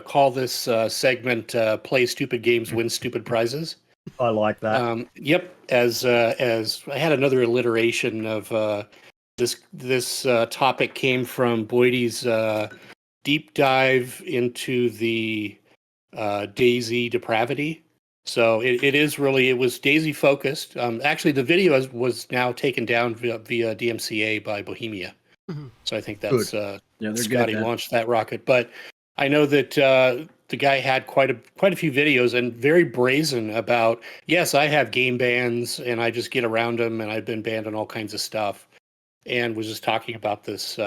call this segment "Play Stupid Games, Win Stupid Prizes." I like that. Yep. As I had another alliteration of this topic came from Bwad99's deep dive into the DayZ depravity. So it was DayZ focused. Actually, the video was now taken down via DMCA by Bohemia. Mhm. So I think that's Scotty good, launched that rocket. But I know that the guy had quite a few videos and very brazen about, yes, I have game bans and I just get around them and I've been banned on all kinds of stuff, and was just talking about this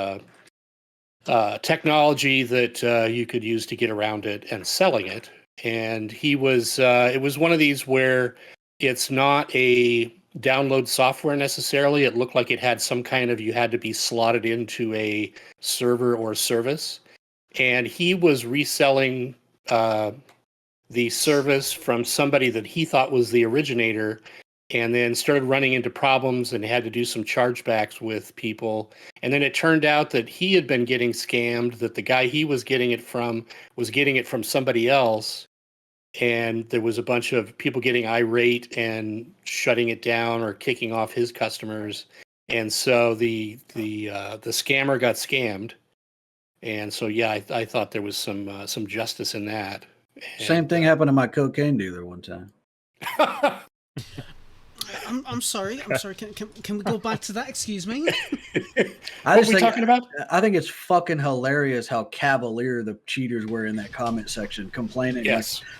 technology that you could use to get around it and selling it. And he was, it was one of these where it's not a download software necessarily. It looked like it had some kind of, you had to be slotted into a server or service. And he was reselling the service from somebody that he thought was the originator, and then started running into problems and had to do some chargebacks with people. And then it turned out that he had been getting scammed, that the guy he was getting it from was getting it from somebody else. And there was a bunch of people getting irate and shutting it down or kicking off his customers. And so the scammer got scammed. And so, yeah, I thought there was some justice in that. Same thing happened to my cocaine dealer one time. I'm sorry. Can we go back to that? Excuse me. What are we talking about? I think it's fucking hilarious how cavalier the cheaters were in that comment section, complaining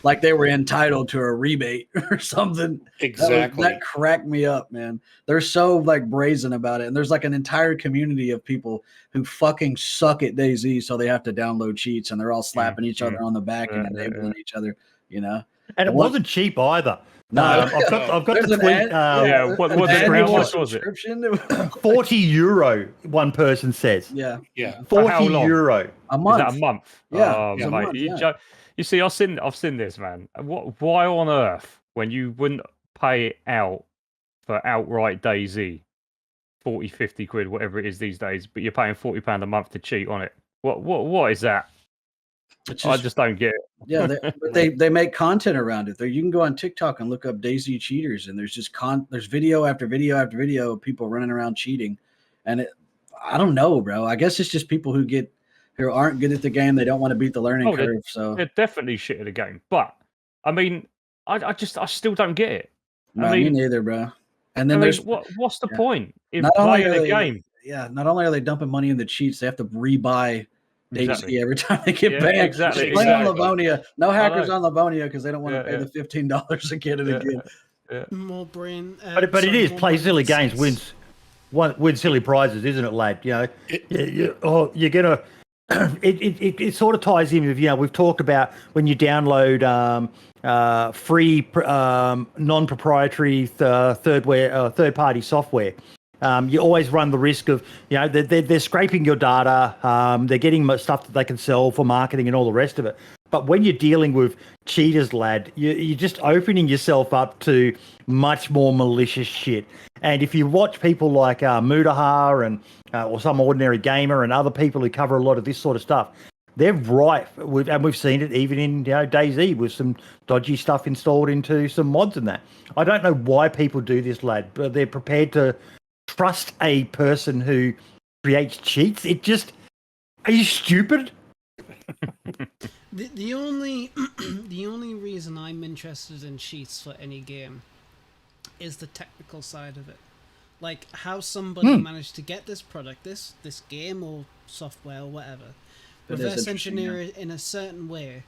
like they were entitled to a rebate or something. Exactly. That cracked me up, man. They're so like brazen about it, and there's like an entire community of people who fucking suck at DayZ, so they have to download cheats, and they're all slapping each other on the back and enabling each other. You know, and it wasn't cheap either. No, I've got the tweet. What was it? 40 euro, one person says. Yeah. 40 euro. A month. Is that a month? Yeah. Oh, a mate. month, yeah. You see, I've seen this, man. Why on earth, when you wouldn't pay it out for outright DayZ, 40, 50 quid, whatever it is these days, but you're paying £40 a month to cheat on it? What is that? I just don't get it. Yeah, they make content around it. You can go on TikTok and look up DayZ cheaters, and there's just there's video after video after video of people running around cheating. And I don't know, bro. I guess it's just people who aren't good at the game. They don't want to beat the learning curve. So they're definitely shit at the game. But I mean, I still don't get it. No, me neither, bro. And then what's the point in not playing the game? Yeah, not only are they dumping money in the cheats, they have to rebuy Exactly. every time they get banned. Exactly. Play on Livonia. No hackers on Livonia because they don't want to pay the $15 to get it again. Yeah. More brain. But it is play silly games wins silly prizes, isn't it, lad? You know, you're gonna. It sort of ties in with, we've talked about when you download free non-proprietary third-party software. You always run the risk of, they're scraping your data, they're getting stuff that they can sell for marketing and all the rest of it. But when you're dealing with cheaters, lad, you're just opening yourself up to much more malicious shit. And if you watch people like Mudaha and or some ordinary gamer and other people who cover a lot of this sort of stuff, they're rife with, and we've seen it even in DayZ with some dodgy stuff installed into some mods and that. I don't know why people do this, lad, but they're prepared to trust a person who creates cheats. It just, Are you stupid? The only the only reason I'm interested in cheats for any game is the technical side of it. Like how somebody managed to get this product, this game or software or whatever, reverse engineer it in a certain way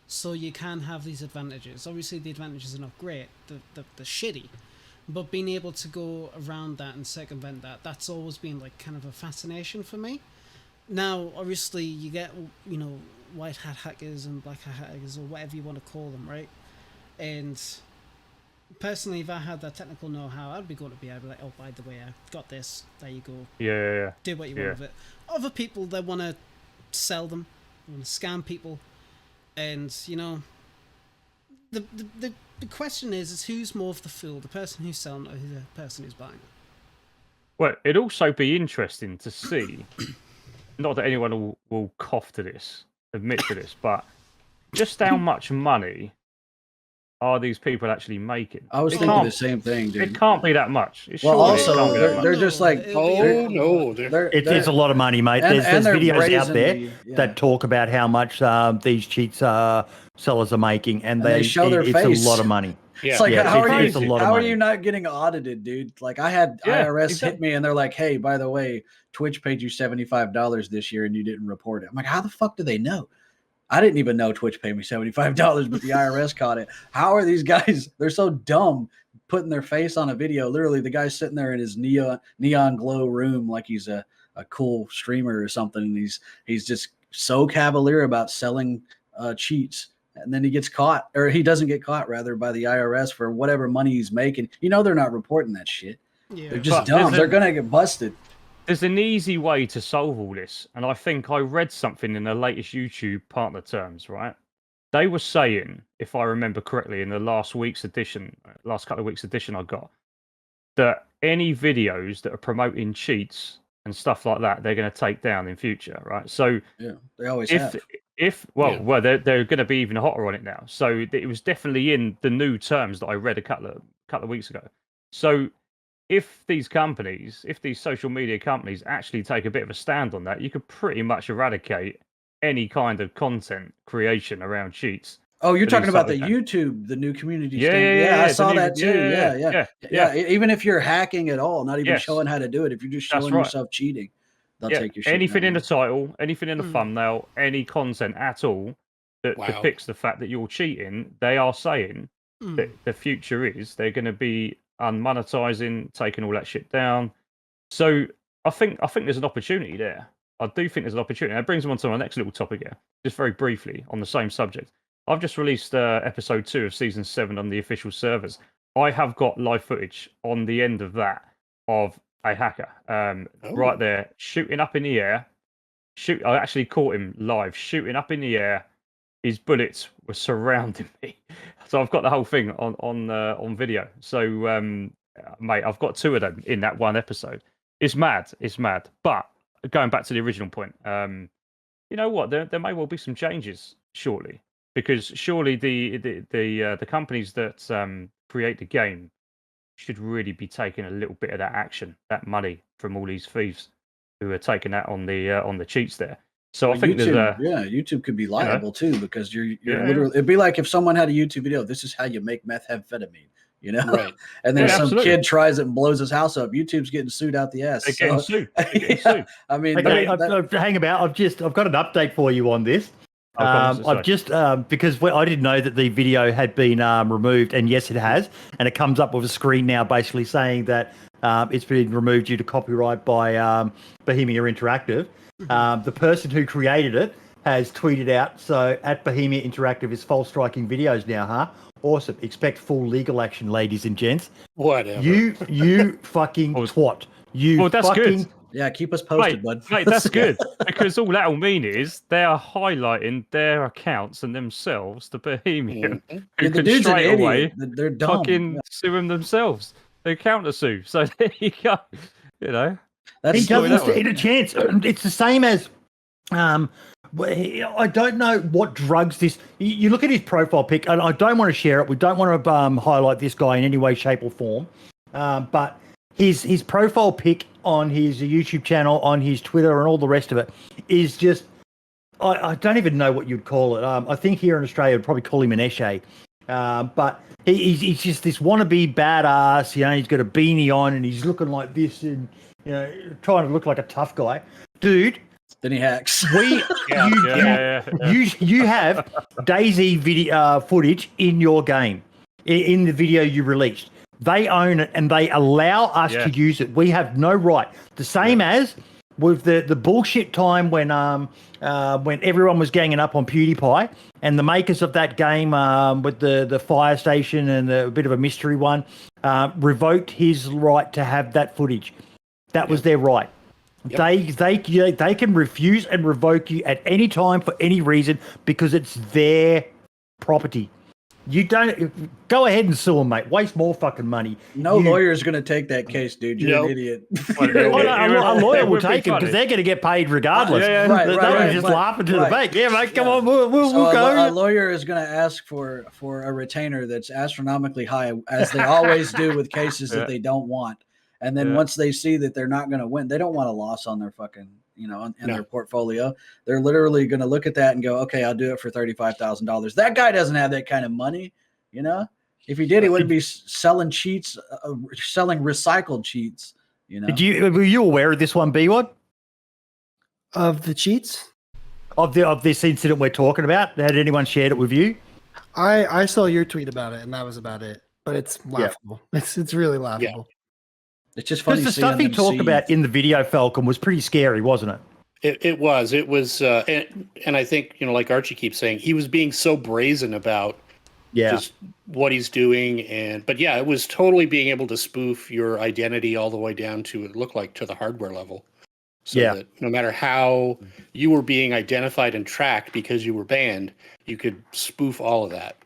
so you can have these advantages. Obviously the advantages are not great, they're shitty. But being able to go around that and circumvent that, that's always been like kind of a fascination for me. Now, obviously, you get, you know, white hat hackers and black hat hackers or whatever you want to call them, right? And personally, if I had that technical know-how, I'd be going to be able to be like, oh, by the way, I got this. There you go. Yeah. Do what you want with it. Other people, they want to sell them, want to scam people, and you know, the question is who's more of the fool, the person who's selling or the person who's buying? Well, it'd also be interesting to see. Not that anyone will cough to this, admit to this, but just how much money are these people actually making? I was thinking the same thing, dude. It can't be that much. Well, also, they're just like, It's a lot of money, mate. There's videos out there that talk about how much these cheats sellers are making, and they show their face. It's a lot of money. Yeah. It's like, how are you not getting audited, dude? Like, I had IRS hit me, and they're like, hey, by the way, Twitch paid you $75 this year, and you didn't report it. I'm like, how the fuck do they know? I didn't even know Twitch paid me $75, but the IRS caught it. How are these guys? They're so dumb putting their face on a video. Literally, the guy's sitting there in his neon glow room like he's a cool streamer or something. And he's just so cavalier about selling cheats. And then he gets caught, or he doesn't get caught, rather, by the IRS for whatever money he's making. You know they're not reporting that shit. Yeah. They're just dumb. They're going to get busted. There's an easy way to solve all this, and I think I read something in the latest YouTube partner terms, right? They were saying, if I remember correctly, in the last couple of weeks edition I got, that any videos that are promoting cheats and stuff like that, they're going to take down in future, right? So yeah, they always have. Well, they're going to be even hotter on it now. So it was definitely in the new terms that I read a couple of weeks ago. So if these social media companies actually take a bit of a stand on that, you could pretty much eradicate any kind of content creation around cheats. Oh, you're talking about the YouTube, the new community standard. Yeah, I saw that too. Yeah. Even if you're hacking at all, not even showing how to do it, if you're just showing yourself cheating, they'll take your shit. Anything in the title, anything in the thumbnail, any content at all that depicts the fact that you're cheating, they are saying that the future is they're going to be unmonetizing, taking all that shit down. So I think there's an opportunity there. I do think there's an opportunity. That brings me on to my next little topic here, just very briefly on the same subject. I've just released episode 2 of season 7 on the official servers. I have got live footage on the end of that of a hacker right there shooting up in the air. I actually caught him live shooting up in the air. His bullets were surrounding me. So I've got the whole thing on video. So, mate, I've got 2 of them in that one episode. It's mad. But going back to the original point, you know what? There may well be some changes shortly, because surely the companies that create the game should really be taking a little bit of that action, that money from all these thieves who are taking that on the cheats there. So I think YouTube, YouTube could be liable too, because you're literally, it'd be like if someone had a YouTube video, this is how you make methamphetamine, you know? Right. And then some kid tries it and blows his house up. YouTube's getting sued out the ass. They're getting sued. I mean, hang about. I've got an update for you on this. I've just because I didn't know that the video had been removed, and yes, it has, and it comes up with a screen now, basically saying that it's been removed due to copyright by Bohemia Interactive. The person who created it has tweeted out, so at Bohemia Interactive is false striking videos now, huh? Awesome. Expect full legal action, ladies and gents. Whatever. You fucking twat. Well, that's good. Yeah, keep us posted, bud. Mate, that's good, because all that'll mean is they are highlighting their accounts and themselves to Bohemia, who can straight away they're dumb. Fucking sue them themselves. They counter sue. So there you go. You know, he doesn't stand a chance. It's the same as I don't know what drugs this. You look at his profile pic, and I don't want to share it. We don't want to highlight this guy in any way, shape, or form. But his profile pic on his YouTube channel, on his Twitter, and all the rest of it is just, I don't even know what you'd call it. I think here in Australia, would probably call him an esche. But he's just this wannabe badass. You know, he's got a beanie on and he's looking like this and, you know, trying to look like a tough guy. Dude. Then he hacks. You have DayZ video footage in your game, in the video you released. They own it and they allow us to use it. We have no right. The same as with the bullshit time when everyone was ganging up on PewDiePie and the makers of that game with the fire station and a bit of a mystery one revoked his right to have that footage. That was their right. Yep. They can refuse and revoke you at any time for any reason because it's their property. You don't go ahead and sue them, mate. Waste more fucking money. No lawyer is going to take that case, dude. You're an idiot. A lawyer will take it because they're going to get paid regardless. They're just laughing to the bank. Yeah, mate, come on, we'll go. A lawyer is going to ask for a retainer that's astronomically high, as they always do with cases that they don't want. And then once they see that they're not going to win, they don't want a loss on their fucking, in their portfolio. They're literally going to look at that and go, okay, I'll do it for $35,000. That guy doesn't have that kind of money, If he did, he wouldn't be selling cheats, selling recycled cheats, Were you aware of this one, Bwad? Of the cheats? Of this incident we're talking about? Had anyone shared it with you? I saw your tweet about it, and that was about it. But it's laughable. It's really laughable. Yeah. It's just funny. Because the stuff he talked about in the video, Falcon, was pretty scary, wasn't it? It was, and I think, like Archie keeps saying, he was being so brazen about just what he's doing. But it was totally being able to spoof your identity all the way down to, it looked like, to the hardware level. So that no matter how you were being identified and tracked because you were banned, you could spoof all of that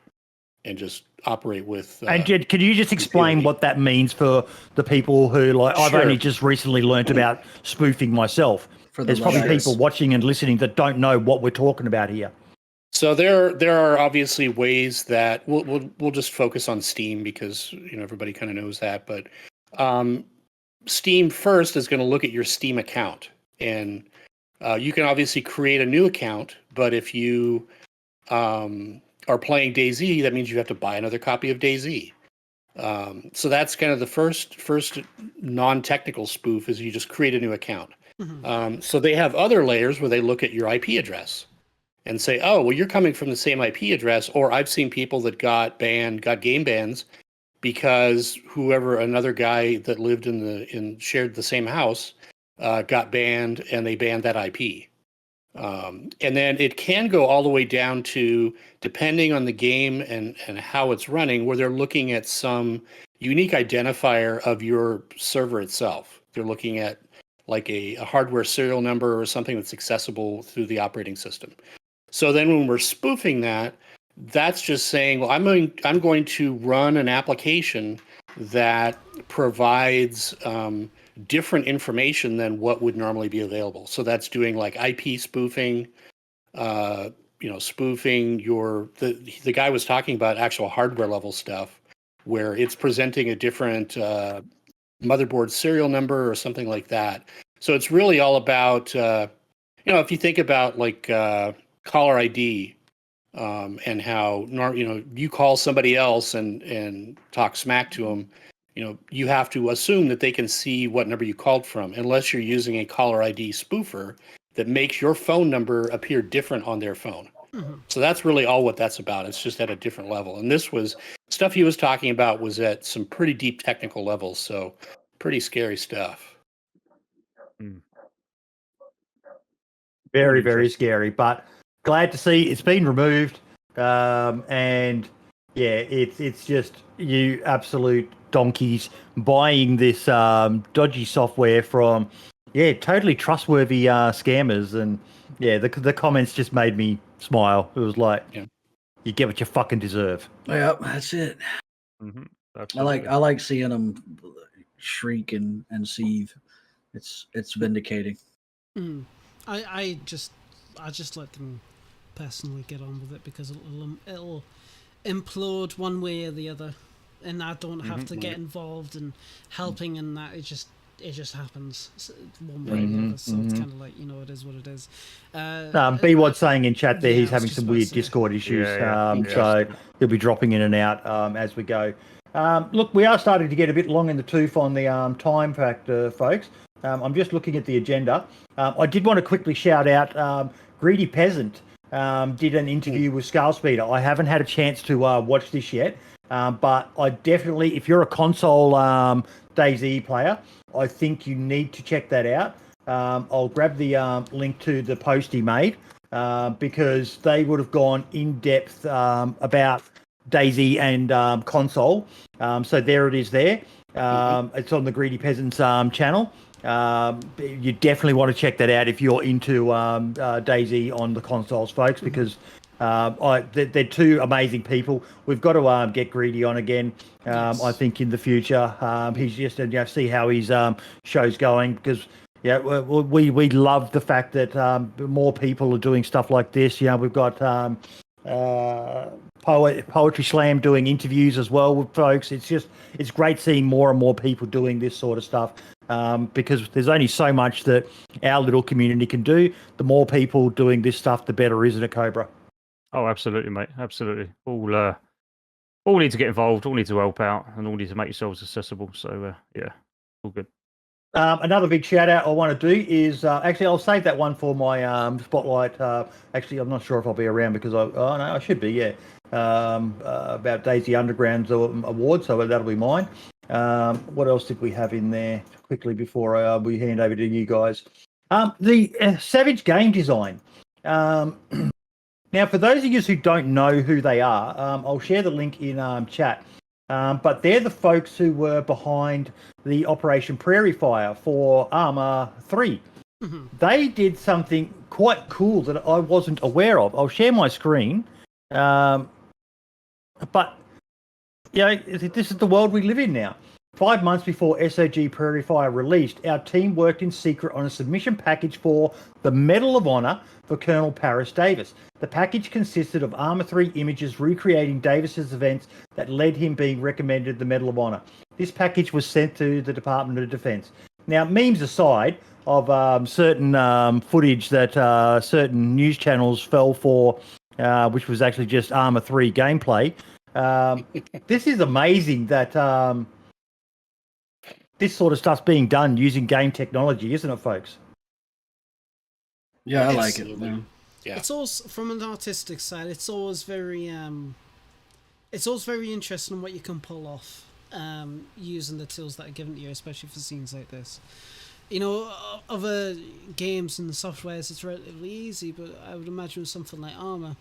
and just operate with. And Jed, can you just explain what that means for the people who, I've only just recently learnt about spoofing myself. There's probably people watching and listening that don't know what we're talking about here. So there are obviously ways that we'll just focus on Steam because everybody kind of knows that. But Steam first is going to look at your Steam account, and you can obviously create a new account. But if you are playing DayZ, that means you have to buy another copy of DayZ. So that's kind of the first non-technical spoof is you just create a new account. Mm-hmm. So they have other layers where they look at your IP address and say, oh, well, you're coming from the same IP address. Or I've seen people that got game bans because another guy that lived shared the same house got banned, and they banned that IP. And then it can go all the way down to, depending on the game and how it's running, where they're looking at some unique identifier of your server itself. They're looking at like a hardware serial number or something that's accessible through the operating system. So then when we're spoofing that, that's just saying, well, I'm going to run an application that provides different information than what would normally be available. So that's doing like IP spoofing, spoofing the guy was talking about actual hardware level stuff where it's presenting a different motherboard serial number or something like that. So it's really all about, if you think about like caller ID and how, you call somebody else and talk smack to them, you have to assume that they can see what number you called from, unless you're using a caller ID spoofer that makes your phone number appear different on their phone. Mm-hmm. So that's really all what that's about. It's just at a different level. And this was stuff he was talking about was at some pretty deep technical levels. So pretty scary stuff. Very, very scary, but glad to see it's been removed. And it's just you absolute donkeys buying this dodgy software from totally trustworthy scammers. And the comments just made me smile. It was like, you get what you fucking deserve. Yeah, that's it. Mm-hmm. I like seeing them shriek and seethe. It's vindicating. I just let them personally get on with it because it'll implode one way or the other, and I don't have to get involved in helping in that. It just it just happens one way or the other. So it's kind of like, it is what it is. Bwad saying in chat there yeah, he's I was having just some about to weird say. Discord issues, Yeah. so he'll be dropping in and out as we go. Look, we are starting to get a bit long in the tooth on the time factor, folks. I'm just looking at the agenda. I did want to quickly shout out Greedy Peasant did an interview with Scalespeeder. I haven't had a chance to watch this yet, but I definitely, if you're a console DayZ player, I think you need to check that out. I'll grab the link to the post he made because they would have gone in depth about DayZ and console. So there it is there. It's on the Greedy Peasants channel. You definitely want to check that out if you're into DayZ on the consoles, folks, because they're two amazing people. We've got to get Greedy on again. Yes. I think in the future. He's just see how his show's going, because we love the fact that more people are doing stuff like this. We've got Poetry Slam doing interviews as well with folks. It's great seeing more and more people doing this sort of stuff, because there's only so much that our little community can do. The more people doing this stuff, the better, isn't it, Cobra? Oh, absolutely, mate. Absolutely. All need to get involved. All need to help out, and all need to make yourselves accessible. So yeah, all good. Another big shout out I want to do is actually I'll save that one for my spotlight. Actually, I'm not sure if I'll be around because I should be, yeah. About DayZ Underground's award, so that'll be mine. What else did we have in there quickly before we hand over to you guys? The Savage Game Design. Now, for those of you who don't know who they are, I'll share the link in chat. But they're the folks who were behind the Operation Prairie Fire for Arma 3. Mhm. They did something quite cool that I wasn't aware of. I'll share my screen. But, this is the world we live in now. 5 months before SOG Prairie Fire released, our team worked in secret on a submission package for the Medal of Honor for Colonel Paris Davis. The package consisted of Arma 3 images recreating Davis's events that led him being recommended the Medal of Honor. This package was sent to the Department of Defense. Now, memes aside of certain footage that certain news channels fell for, which was actually just Arma 3 gameplay, this is amazing that this sort of stuff's being done using game technology, isn't it, folks? Yeah, I like it. Absolutely. Man. Yeah. It's also, from an artistic side, it's always very interesting what you can pull off using the tools that are given to you, especially for scenes like this. Other games and softwares, it's relatively easy, but I would imagine with something like Arma,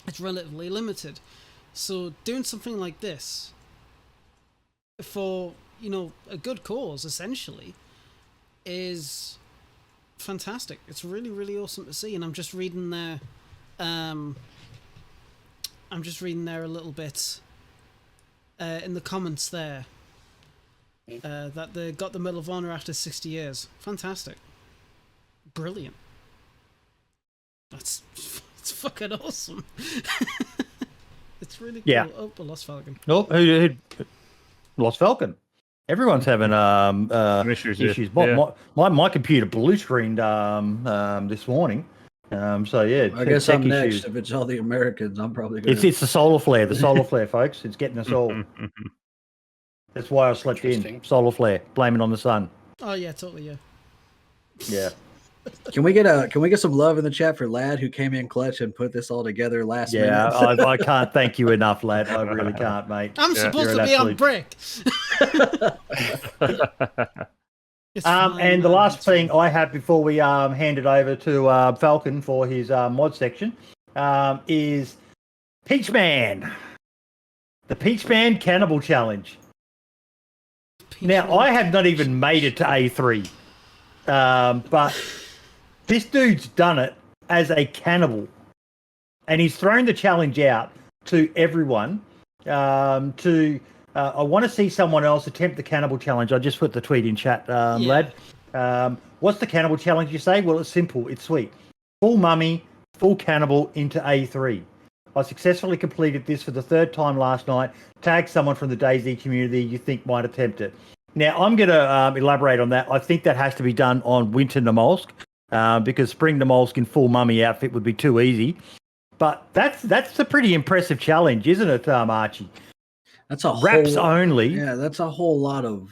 it's relatively limited. So doing something like this for, a good cause, essentially, is fantastic. It's really, really awesome to see. And I'm just reading there a little bit in the comments there that they got the Medal of Honor after 60 years. Fantastic. Brilliant. It's fucking awesome. It's really cool. Yeah. Oh, I lost Falcon. No, who Lost Falcon? Everyone's having Issues. issues. Yeah. My computer blue screened this morning. So yeah, I guess tech I'm next. issues. If it's all the Americans, I'm probably going It's the solar flare. The solar flare, folks. It's getting us all. That's why I slept in. Interesting. Solar flare. Blame it on the sun. Oh yeah, totally, yeah. Yeah. Can we get some love in the chat for Lad, who came in clutch and put this all together last Yeah, minute? I can't thank you enough, lad. I really can't, mate. I'm supposed You're to an be absolute- on break. It's fine, And the man, last it's thing fine. I have before we hand it over to Falcon for his mod section is Peach Man. The Peach Man Cannibal Challenge. Now, I have not even made it to A3, but this dude's done it as a cannibal, and he's thrown the challenge out to everyone I want to see someone else attempt the cannibal challenge. I just put the tweet in chat, lad. What's the cannibal challenge, you say? Well, it's simple. It's sweet. Full mummy, full cannibal into A3. I successfully completed this for the third time last night. Tag someone from the DayZ community you think might attempt it. Now, I'm going to elaborate on that. I think that has to be done on Winter Namolsk because Spring Namolsk in full mummy outfit would be too easy. But that's a pretty impressive challenge, isn't it, Archie? That's a Wraps whole, only. Yeah, that's a whole lot of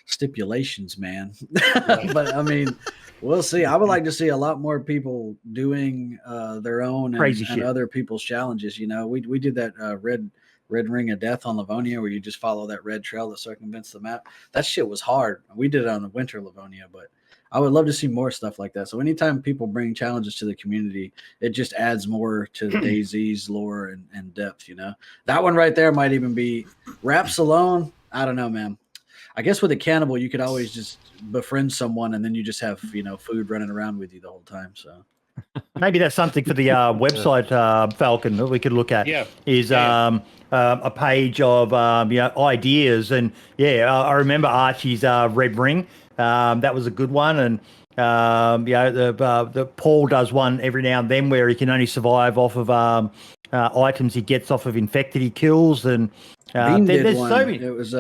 stipulations, man. But I mean, we'll see. I would like to see a lot more people doing their own Crazy and shit. other people's challenges. You know, we did that red ring of death on Livonia, where you just follow that red trail that circumvents the map. That shit was hard. We did it on the winter Livonia, but I would love to see more stuff like that. So anytime people bring challenges to the community, it just adds more to DayZ's lore and depth. You know, that one right there might even be wraps alone. I don't know, man. I guess with a cannibal, you could always just befriend someone, and then you just have food running around with you the whole time. So maybe that's something for the website, Falcon, that we could look at. Yeah. Is a page of ideas, and I remember Archie's Red Ring. That was a good one, and the Paul does one every now and then where he can only survive off of items he gets off of infected he kills, and Bean did there's one. so many. It was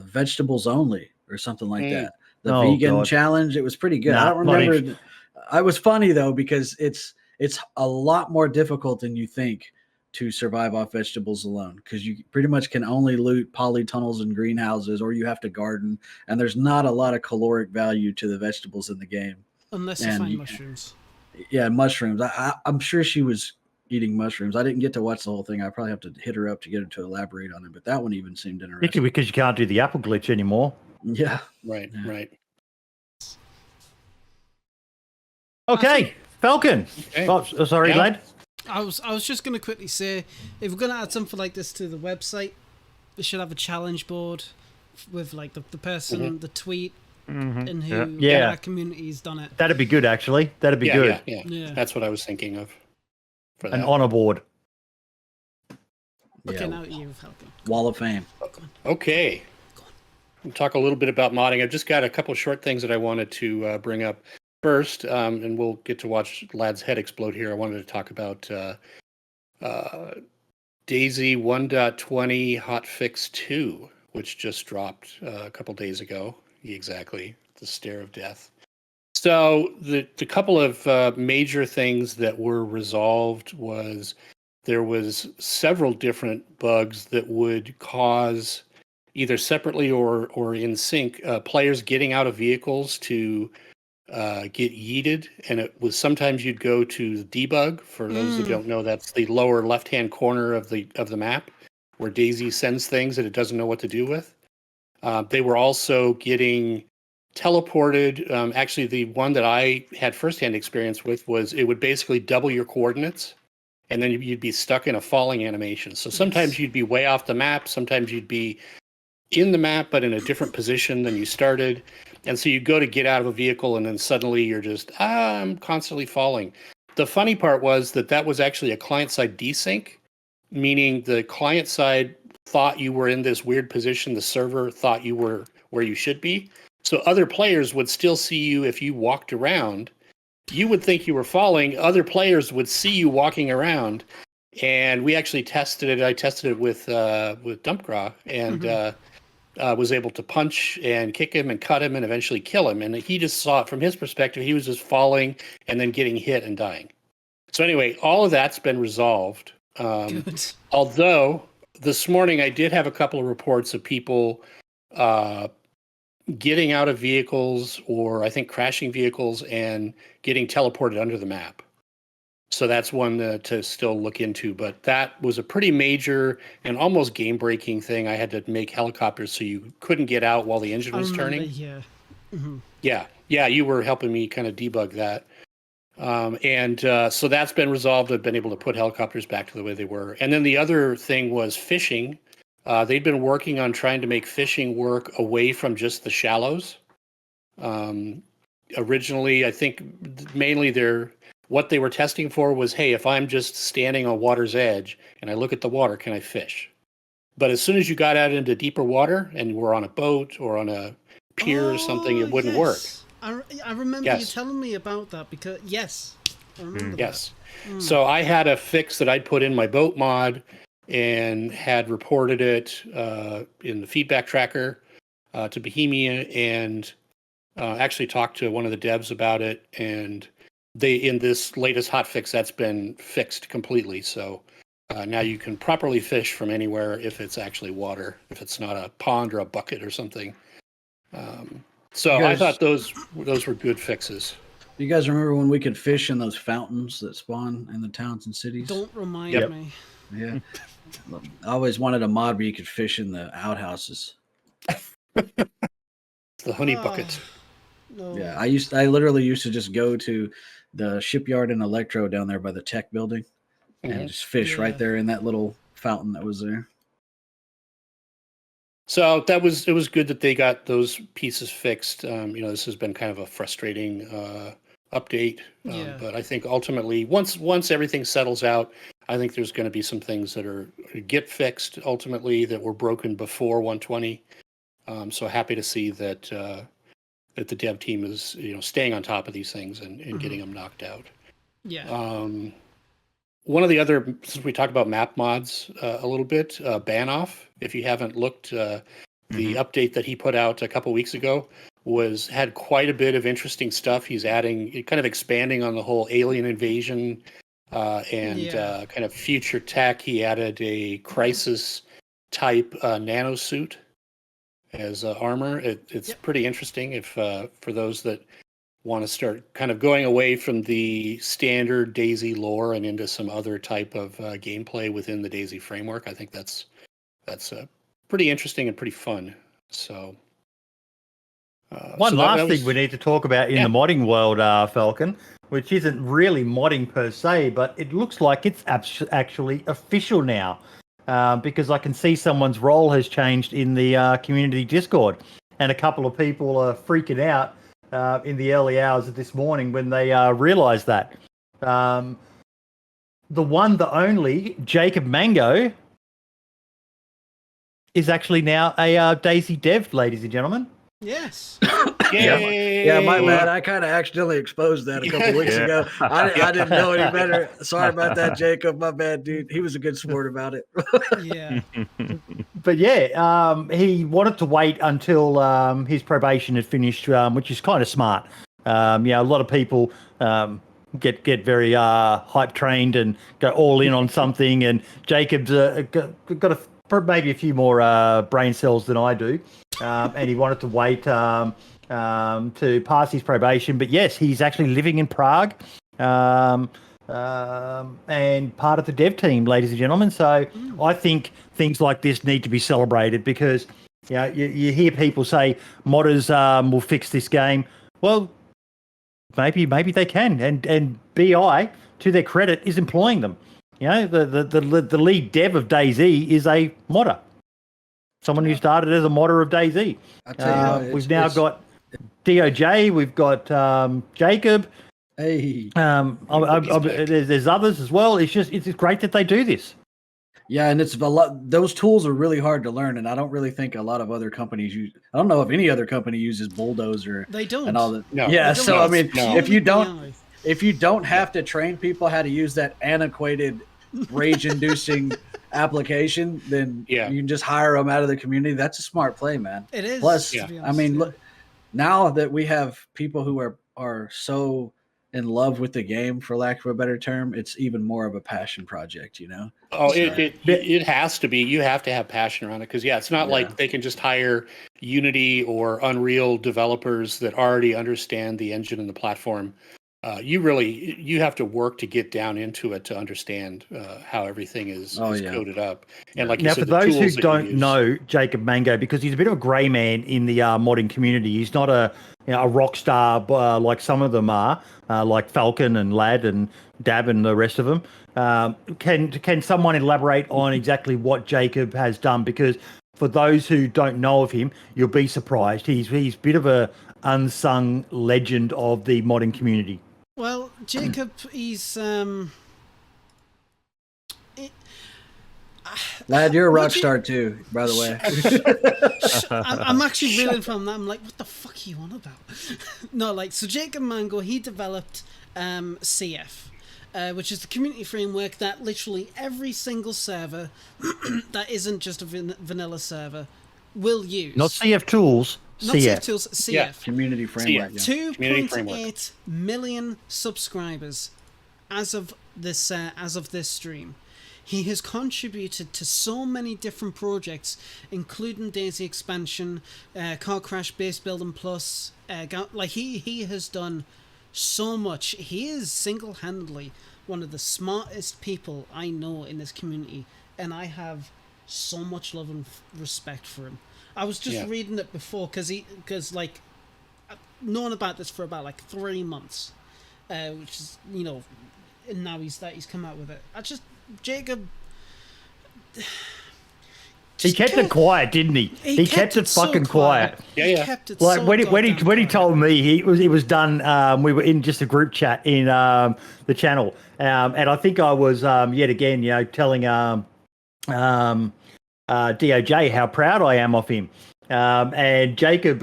vegetables only or something like that. The Oh, vegan God. challenge. It was pretty good. I Nah, don't not remember. I was funny though because it's a lot more difficult than you think to survive off vegetables alone, because you pretty much can only loot polytunnels and greenhouses, or you have to garden, and there's not a lot of caloric value to the vegetables in the game. Unless you And find you- mushrooms. Yeah, mushrooms. I'm sure she was eating mushrooms. I didn't get to watch the whole thing. I probably have to hit her up to get her to elaborate on it, but that one even seemed interesting. Particularly because you can't do the apple glitch anymore. Yeah. Right, Yeah. right. Okay, Falcon. Okay. Oh, sorry, Yeah. lad. I was just going to quickly say, if we're going to add something like this to the website, we should have a challenge board with like the person, the tweet, and who Yeah. our community's done it. That'd be good, actually. That'd be good. Yeah. Yeah. That's what I was thinking of. For An that. honor board. Okay, Yeah. now you're helping. Wall of Fame. Okay. We'll talk a little bit about modding. I've just got a couple short things that I wanted to bring up. First, and we'll get to watch Lad's head explode here. I wanted to talk about DayZ 1.20 Hotfix 2, which just dropped a couple days ago. Exactly, the stare of death. So the couple of major things that were resolved was there was several different bugs that would cause, either separately or in sync, players getting out of vehicles to get yeeted, and it was sometimes you'd go to debug. For those who don't know, that's the lower left-hand corner of the map where DayZ sends things that it doesn't know what to do with. They were also getting teleported. Actually, the one that I had firsthand experience with was it would basically double your coordinates, and then you'd be stuck in a falling animation. So sometimes you'd be way off the map, sometimes you'd be in the map but in a different position than you started. And so you go to get out of a vehicle, and then suddenly you're just, I'm constantly falling. The funny part was that was actually a client-side desync, meaning the client side thought you were in this weird position. The server thought you were where you should be. So other players would still see you if you walked around. You would think you were falling. Other players would see you walking around. And we actually tested it. I tested it with Dumpgraw, and was able to punch and kick him and cut him and eventually kill him. And he just saw it from his perspective. He was just falling and then getting hit and dying. So anyway, all of that's been resolved. Good. Although this morning I did have a couple of reports of people getting out of vehicles, or I think crashing vehicles and getting teleported under the map. So that's one to still look into. But that was a pretty major and almost game-breaking thing. I had to make helicopters so you couldn't get out while the engine was turning. Yeah. Yeah, you were helping me kind of debug that. So that's been resolved. I've been able to put helicopters back to the way they were. And then the other thing was fishing. They'd been working on trying to make fishing work away from just the shallows. Originally, I think mainly what they were testing for was, hey, if I'm just standing on water's edge and I look at the water, can I fish? But as soon as you got out into deeper water and were on a boat or on a pier or something, it wouldn't work. I remember you telling me about that, because I remember that. Yes. So I had a fix that I'd put in my boat mod and had reported it in the feedback tracker. to Bohemia and actually talked to one of the devs about it, and they in this latest hotfix that's been fixed completely. So now you can properly fish from anywhere if it's actually water, if it's not a pond or a bucket or something. So I thought those were good fixes. Do you guys remember when we could fish in those fountains that spawn in the towns and cities? Don't remind me. Yeah. I always wanted a mod where you could fish in the outhouses. The honey bucket. No. Yeah, I literally used to just go to the shipyard in Electro down there by the tech building and just fish right there in that little fountain that was there. So it was good that they got those pieces fixed. This has been kind of a frustrating update, but I think ultimately once everything settles out, I think there's going to be some things that get fixed ultimately that were broken before 120. So happy to see that the dev team is staying on top of these things and getting them knocked out. Yeah. One of the other, since we talked about map mods a little bit, Banoff, if you haven't looked, the update that he put out a couple weeks ago had quite a bit of interesting stuff. He's adding, kind of expanding on the whole alien invasion and kind of future tech. He added a crisis type nanosuit as armor. It's pretty interesting if for those that want to start kind of going away from the standard DayZ lore and into some other type of gameplay within the DayZ framework. I think that's pretty interesting and pretty fun. So one last thing we need to talk about in the modding world, Falcon, which isn't really modding per se, but it looks like it's actually official now. Because I can see someone's role has changed in the community Discord, and a couple of people are freaking out in the early hours of this morning when they realised that. The one, the only, Jacob Mango, is actually now a DayZ dev, ladies and gentlemen. Yes. Yeah, my bad. I kind of accidentally exposed that a couple weeks ago. I didn't know any better. Sorry about that, Jacob. My bad, dude. He was a good sport about it. Yeah. But he wanted to wait until his probation had finished, which is kind of smart. A lot of people get very hype trained and go all in on something, and Jacob's got maybe a few more brain cells than I do, and he wanted to wait to pass his probation. But yes, he's actually living in Prague and part of the dev team, ladies and gentlemen. So I think things like this need to be celebrated because you hear people say modders will fix this game. Well, maybe they can, and BI, to their credit, is employing them. The lead dev of DayZ is a modder. Someone who started as a modder of DayZ. I tell you, we've now got DOJ, we've got Jacob. Hey, there's others as well. It's great that they do this. Yeah, and it's a lot. Those tools are really hard to learn, and I don't really think a lot of other companies use. I don't know if any other company uses Bulldozer. They don't. And all that. No, yeah, so I mean, if you don't have to train people how to use that antiquated, rage-inducing application, then you can just hire them out of the community. That's a smart play, man. It is. Plus, I mean, look, now that we have people who are so in love with the game, for lack of a better term, it's even more of a passion project, Oh, it has to be. You have to have passion around it because it's not like they can just hire Unity or Unreal developers that already understand the engine and the platform. You have to work to get down into it to understand how everything is coded up. And like now, you said, for those who don't know Jacob Mango, because he's a bit of a grey man in the modding community, he's not a rock star like some of them are, like Falcon and Lad and Dab and the rest of them. Can someone elaborate on exactly what Jacob has done? Because for those who don't know of him, you'll be surprised. He's a bit of a unsung legend of the modding community. Well, Jacob, he's Lad, you're a rock star too, by the way. I'm actually reeling from that. I'm like, what the fuck are you on about? No, so Jacob Mango, he developed CF, which is the community framework that literally every single server that isn't just a vanilla server will use. Not CF Tools, Not CF. Tools, CF. Yeah. Community framework. Yeah. 2.8 million subscribers as of this stream. He has contributed to so many different projects, including DayZ Expansion, Car Crash Base Building Plus. He has done so much. He is single-handedly one of the smartest people I know in this community, and I have so much love and respect for him. I was just reading it before because I've known about this for about 3 months, which is and now he's come out with it. Jacob. He kept it quiet, didn't he? He kept it fucking quiet. He kept it Like so when he quiet. told me it was done, we were in just a group chat in the channel, and I think I was yet again, telling DOJ how proud I am of him, and Jacob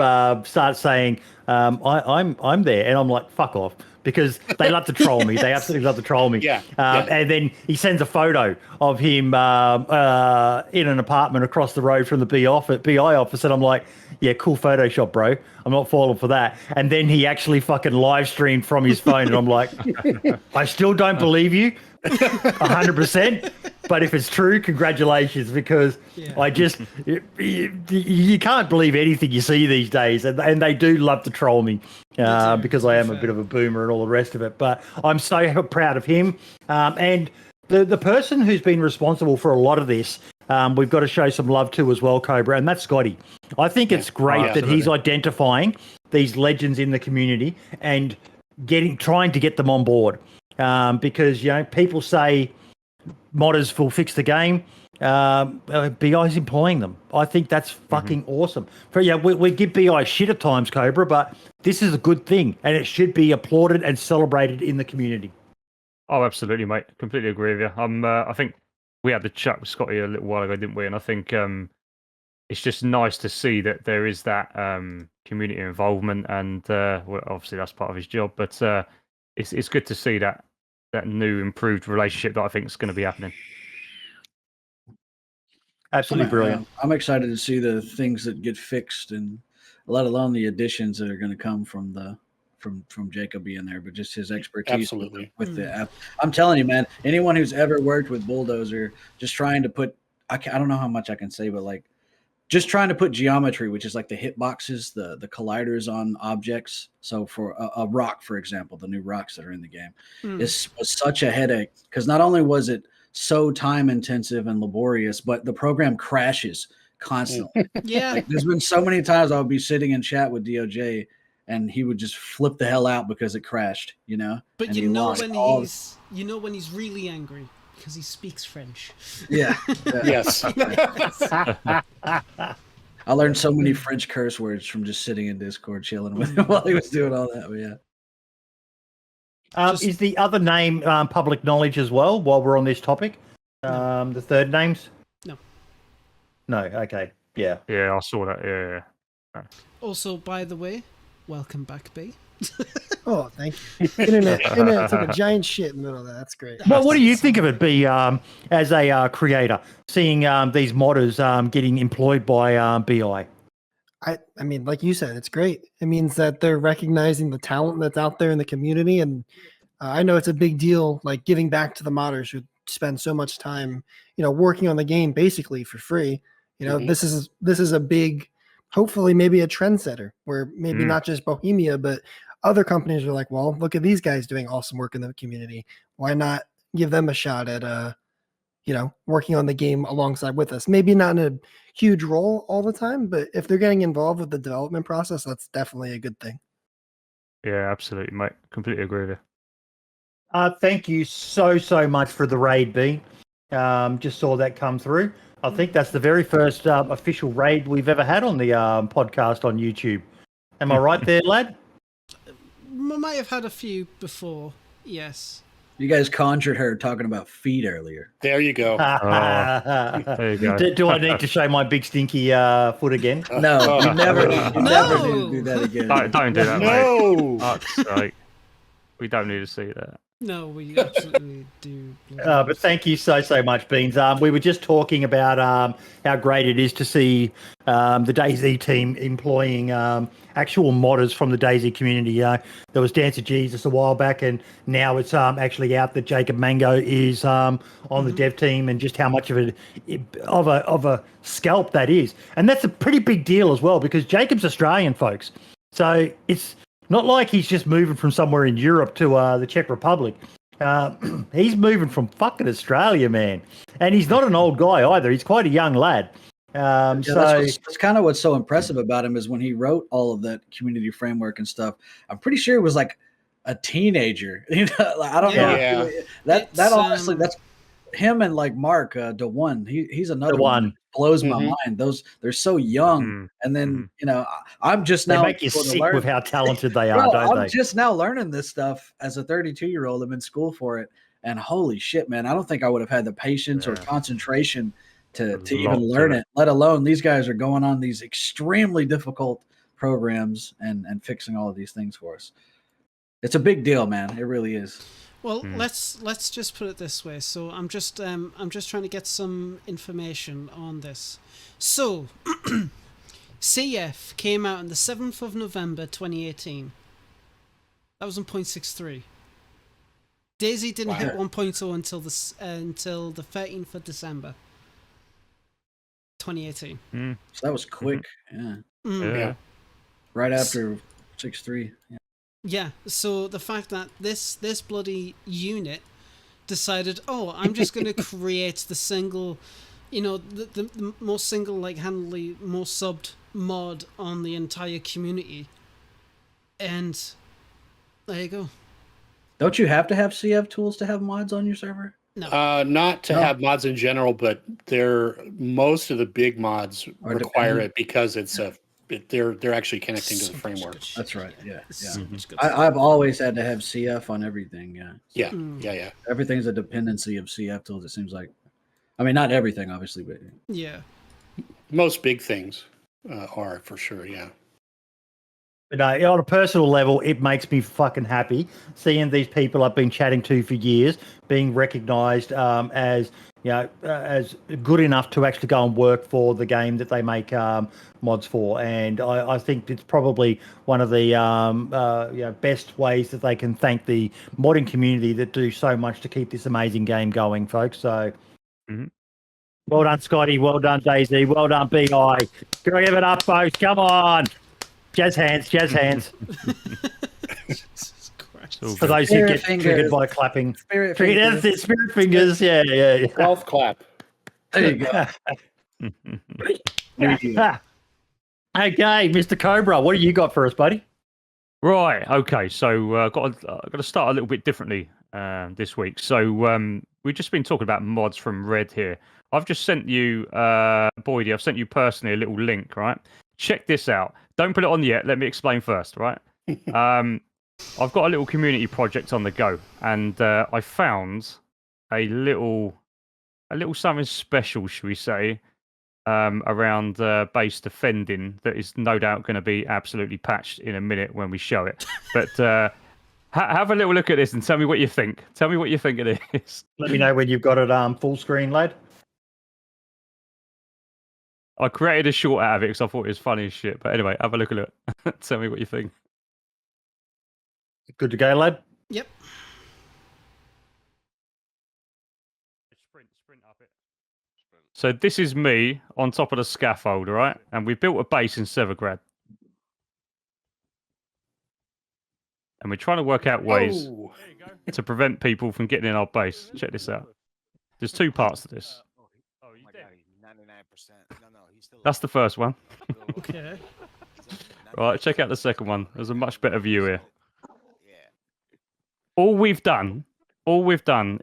starts saying, I'm there, and I'm like, fuck off. Because they love to troll me. They absolutely love to troll me. And then he sends a photo of him in an apartment across the road from the BI office. And I'm like, yeah, cool Photoshop, bro. I'm not falling for that. And then he actually fucking live streamed from his phone. And I'm like, I still don't believe you 100%. But if it's true, congratulations. Because I just, you can't believe anything you see these days. And they do love to troll me. Because I am a bit of a boomer and all the rest of it. But I'm so proud of him. And the person who's been responsible for a lot of this, we've got to show some love to as well, Cobra, and that's Scotty. I think it's great that he's identifying these legends in the community and trying to get them on board. Because, people say modders will fix the game. BI's employing them. I think that's fucking awesome. We give BI shit at times, Cobra, but this is a good thing, and it should be applauded and celebrated in the community. Oh, absolutely, mate. Completely agree with you. I think we had the chat with Scotty a little while ago, didn't we? And I think it's just nice to see that there is that community involvement, and obviously that's part of his job. But it's good to see that new improved relationship that I think is going to be happening. Absolutely brilliant. I'm excited to see the things that get fixed, and let alone the additions that are going to come from Jacob being there, but just his expertise with the app. I'm telling you, man, anyone who's ever worked with Bulldozer, just trying to put, I don't know how much I can say, but just trying to put geometry, which is like the hitboxes, the colliders on objects. So for a rock, for example, the new rocks that are in the game, was such a headache, because not only was it so time intensive and laborious, but the program crashes constantly. There's been so many times I'll be sitting in chat with DOJ and he would just flip the hell out because it crashed, But and when he's really angry, because he speaks French. Yes. I learned so many French curse words from just sitting in Discord chilling with him while he was doing all that. But is the other name public knowledge as well, while we're on this topic? The third names? No, okay. Yeah, I saw that. Yeah. Also, by the way, welcome back, B. Oh, thank you. Internet took a giant shit in the middle of that. That's great. Well, what do you think of it, B, as a creator, seeing these modders getting employed by BI? I mean, like you said, it's great. It means that they're recognizing the talent that's out there in the community, and I know it's a big deal, like giving back to the modders who spend so much time, working on the game basically for free. This is a big, hopefully maybe a trendsetter where maybe not just Bohemia, but other companies are like, well, look at these guys doing awesome work in the community. Why not give them a shot at, working on the game alongside with us? Maybe not in a huge role all the time, but if they're getting involved with the development process, that's definitely a good thing. Yeah, absolutely, mate. Completely agree with you. Thank you so much for the raid, B. Just saw that come through. I think that's the very first official raid we've ever had on the podcast on YouTube. Am I right there, lad? I might have had a few before, yes. You guys conjured her talking about feet earlier. There you go. There you go. Do I need to show my big stinky foot again? No, you never need to do that again. Don't do that, mate. Fuck's sake. We don't need to see that. No, we absolutely do. But thank you so much, Beans. We were just talking about how great it is to see the DayZ team employing actual modders from the DayZ community. There was Dancer Jesus a while back, and now it's actually out that Jacob Mango is on the dev team, and just how much of a scalp that is. And that's a pretty big deal as well, because Jacob's Australian, folks. So it's not like he's just moving from somewhere in Europe to the Czech Republic. He's moving from fucking Australia, man. And he's not an old guy either. He's quite a young lad. That's kind of what's so impressive about him is when he wrote all of that community framework and stuff, I'm pretty sure it was like a teenager. You know, I don't know. Yeah. That honestly, that's him and like Mark DeOne. He's another one that blows my mind. They're so young, and then you know, I'm just now they make you sick with how talented they are, don't they? I'm just now learning this stuff as a 32-year-old. I'm in school for it, and holy shit, man! I don't think I would have had the patience or concentration to even learn it. Let alone these guys are going on these extremely difficult programs and fixing all of these things for us. It's a big deal, man. It really is. Well, let's just put it this way. So I'm just trying to get some information on this. So CF came out on the 7th of November 2018. That was on 0.63. DayZ didn't hit 1.0 until the 13th of December 2018. So that was quick. Yeah. Right after 6.3. Yeah, so the fact that this bloody unit decided, I'm just going to create the single, the most single, like, handedly most subbed mod on the entire community. And there you go. Don't you have to have CF tools to have mods on your server? No. Not to have mods in general, but most of the big mods require it because it's they're actually connecting to the framework. That's right. Yeah. I've always had to have CF on everything. Yeah. Everything's a dependency of CF tools. It seems like. I mean, not everything, obviously, but yeah. Most big things are for sure. Yeah. But on a personal level, it makes me fucking happy seeing these people I've been chatting to for years being recognised as as good enough to actually go and work for the game that they make mods for. And I think it's probably one of the best ways that they can thank the modding community that do so much to keep this amazing game going, folks. So well done, Scotty. Well done, DayZ. Well done, BI. Give it up, folks. Come on. Jazz hands. Jesus Christ. For those who get triggered by clapping. Spirit fingers. Yeah. Golf clap. There you go. Okay, Mr. Cobra, what do you got for us, buddy? Right. Okay. So I've got to start a little bit differently this week. So we've just been talking about mods from Red here. I've just sent you, Boydie, I've sent you personally a little link, right? Check this out. Don't put it on yet. Let me explain first, right? I've got a little community project on the go, and I found a little something special, should we say, around base defending that is no doubt going to be absolutely patched in a minute when we show it. But have a little look at this and tell me what you think. Tell me what you think it is. Let me know when you've got it full screen, lad. I created a short out of it because I thought it was funny as shit. But anyway, have a look at it. Tell me what you think. Good to go, lad? Yep. Sprint up it. So this is me on top of the scaffold, right? And we built a base in Severgrad. And we're trying to work out ways to prevent people from getting in our base. Check this out. There's two parts to this. That's the first one. Okay. Right, check out the second one. There's a much better view here. All we've done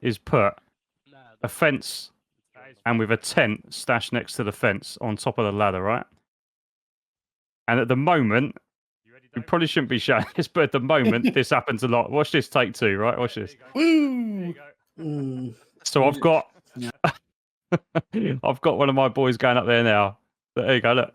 is put a fence and with a tent stashed next to the fence on top of the ladder, right? And at the moment, we probably shouldn't be showing this, but at the moment, this happens a lot. Watch this, take two, right? Watch this. Woo! So I've got one of my boys going up there now. There you go, look.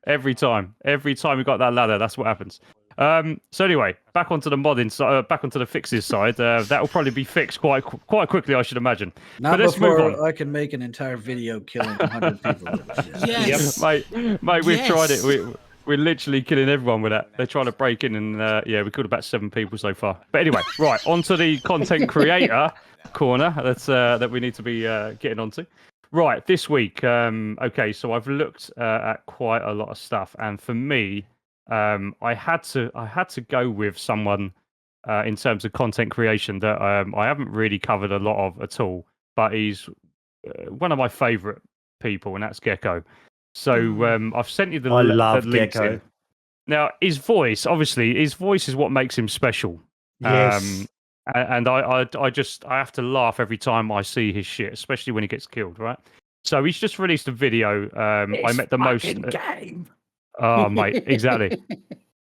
Every time we got that ladder, that's what happens. So anyway, back onto the modding side, back onto the fixes side. That will probably be fixed quite quickly, I should imagine. Not but let's move on. before I can make an entire video killing 100 people. Yes. Yep, mate, we've tried Yes. it. We're literally killing everyone with that. They're trying to break in, and we killed about 7 people so far. But anyway, right, onto the content creator corner that we need to be getting onto. Right, this week. Okay, so I've looked at quite a lot of stuff, and for me, I had to go with someone in terms of content creation that I haven't really covered a lot of at all, but he's one of my favourite people, and that's Gecko. So I've sent you the I love links Gecko. in. Now his voice is what makes him special. Yes. And I have to laugh every time I see his shit, especially when he gets killed, right? So he's just released a video. I met the most game. Oh mate, exactly.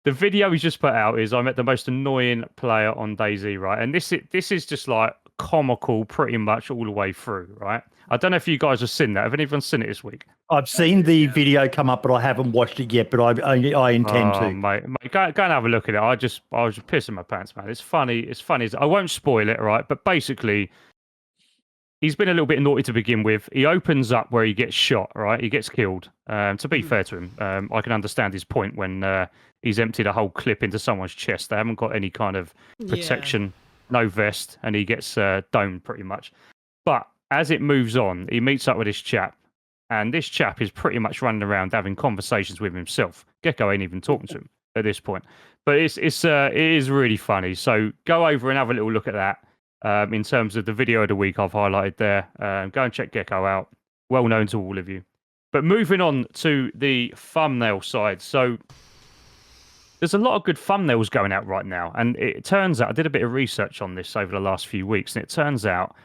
The video he's just put out is I met the most annoying player on DayZ, right? And this is just like comical pretty much all the way through, right? I don't know if you guys have seen that. Have anyone seen it this week? I've seen the video come up, but I haven't watched it yet. But I intend to. Mate, go and have a look at it. I was just pissing my pants, man. It's funny. I won't spoil it, right? But basically, he's been a little bit naughty to begin with. He opens up where he gets shot, right? He gets killed. To be fair to him, I can understand his point when he's emptied a whole clip into someone's chest. They haven't got any kind of protection, no vest, and he gets domed pretty much. But as it moves on, he meets up with this chap, and this chap is pretty much running around having conversations with himself. Gecko ain't even talking to him at this point. But it is really funny. So go over and have a little look at that. In terms of the video of the week I've highlighted there. Go and check Gecko out. Well known to all of you. But moving on to the thumbnail side. So there's a lot of good thumbnails going out right now. And it turns out, I did a bit of research on this over the last few weeks, and it turns out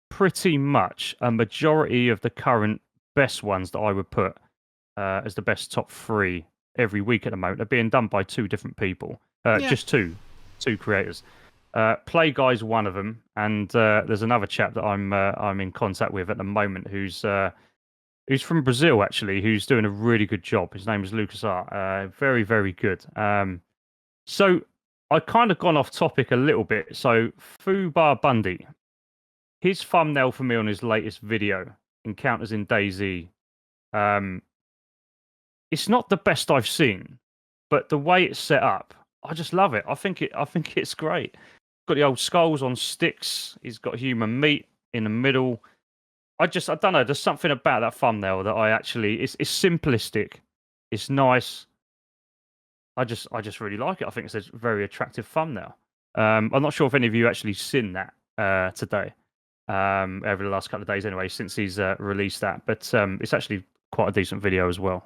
pretty much a majority of the current best ones that I would put as the best top 3 every week at the moment are being done by 2 different people. Just two creators. Play Guy's one of them, and there's another chap that I'm in contact with at the moment who's from Brazil actually, who's doing a really good job. His name is Lucas Art. Very, very good. So I kind of gone off topic a little bit. So Fubar Bundy, his thumbnail for me on his latest video, Encounters in DayZ, it's not the best I've seen, but the way it's set up, I just love it. I think it's great. Got the old skulls on sticks. He's got human meat in the middle. I don't know. There's something about that thumbnail that it's simplistic. It's nice. I just really like it. I think it's a very attractive thumbnail. I'm not sure if any of you actually seen that today, over the last couple of days anyway, since he's released that. But it's actually quite a decent video as well.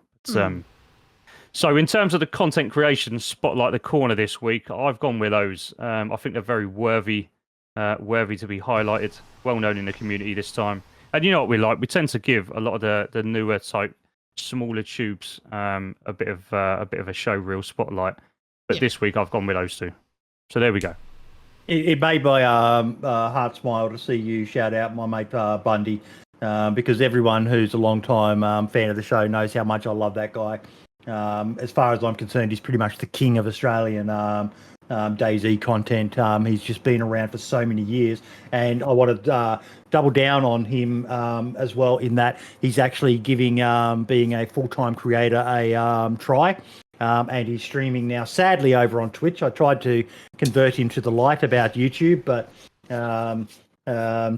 So in terms of the content creation spotlight, the corner this week, I've gone with those. I think they're very worthy to be highlighted. Well known in the community this time. And you know what we like? We tend to give a lot of the newer type, smaller tubes a bit of a show reel spotlight. But this week I've gone with those 2. So there we go. It made my heart smile to see you shout out my mate Bundy, because everyone who's a long time fan of the show knows how much I love that guy. As far as I'm concerned, he's pretty much the king of Australian DayZ content. He's just been around for so many years, and I want to double down on him as well, in that he's actually giving being a full-time creator a try, and he's streaming now, sadly, over on Twitch. I tried to convert him to the light about YouTube, but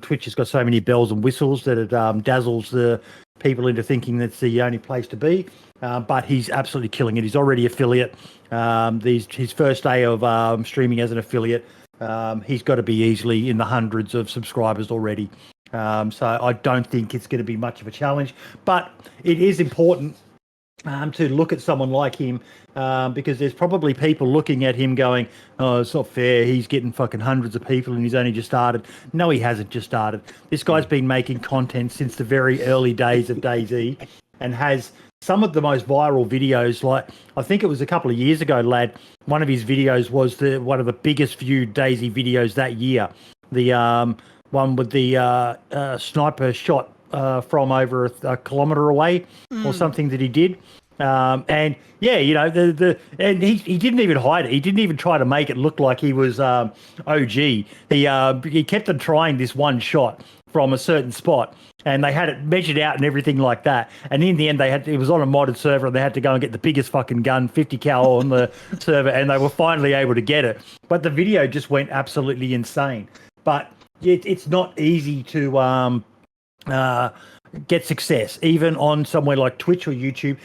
Twitch has got so many bells and whistles that it dazzles the people into thinking that's the only place to be. But he's absolutely killing it. He's already affiliate. His first day of streaming as an affiliate, he's got to be easily in the hundreds of subscribers already. So I don't think it's going to be much of a challenge. But it is important to look at someone like him, because there's probably people looking at him going, oh, it's not fair. He's getting fucking hundreds of people and he's only just started. No, he hasn't just started. This guy's been making content since the very early days of DayZ and has some of the most viral videos. Like, I think it was a couple of years ago, lad, one of his videos was one of the biggest viewed DayZ videos that year. The one with the sniper shot from over a kilometre away or something that he did. And yeah, you know, and he didn't even hide it. He didn't even try to make it look like he was OG. He kept on trying this one shot from a certain spot, and they had it measured out and everything like that. And in the end, it was on a modded server, and they had to go and get the biggest fucking gun, 50 cal on the server, and they were finally able to get it. But the video just went absolutely insane. But it's not easy to get success, even on somewhere like Twitch or YouTube.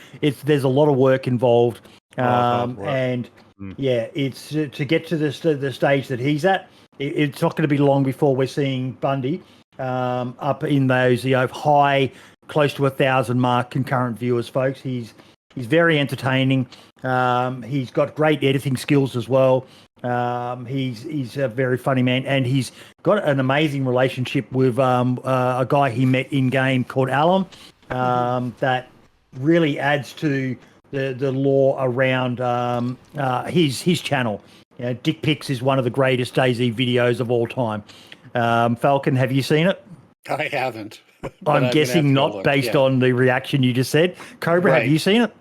There's a lot of work involved, and it's to get to the stage that he's at. It's not going to be long before we're seeing Bundy up in those high, close to 1,000 mark concurrent viewers, folks. He's very entertaining. He's got great editing skills as well. He's a very funny man, and he's got an amazing relationship with a guy he met in game called Alan, that really adds to the lore around his channel. Dick Pics is one of the greatest DayZ videos of all time. Falcon, have you seen it? I haven't. I'm guessing not, based on the reaction you just said. Cobra, have you seen it?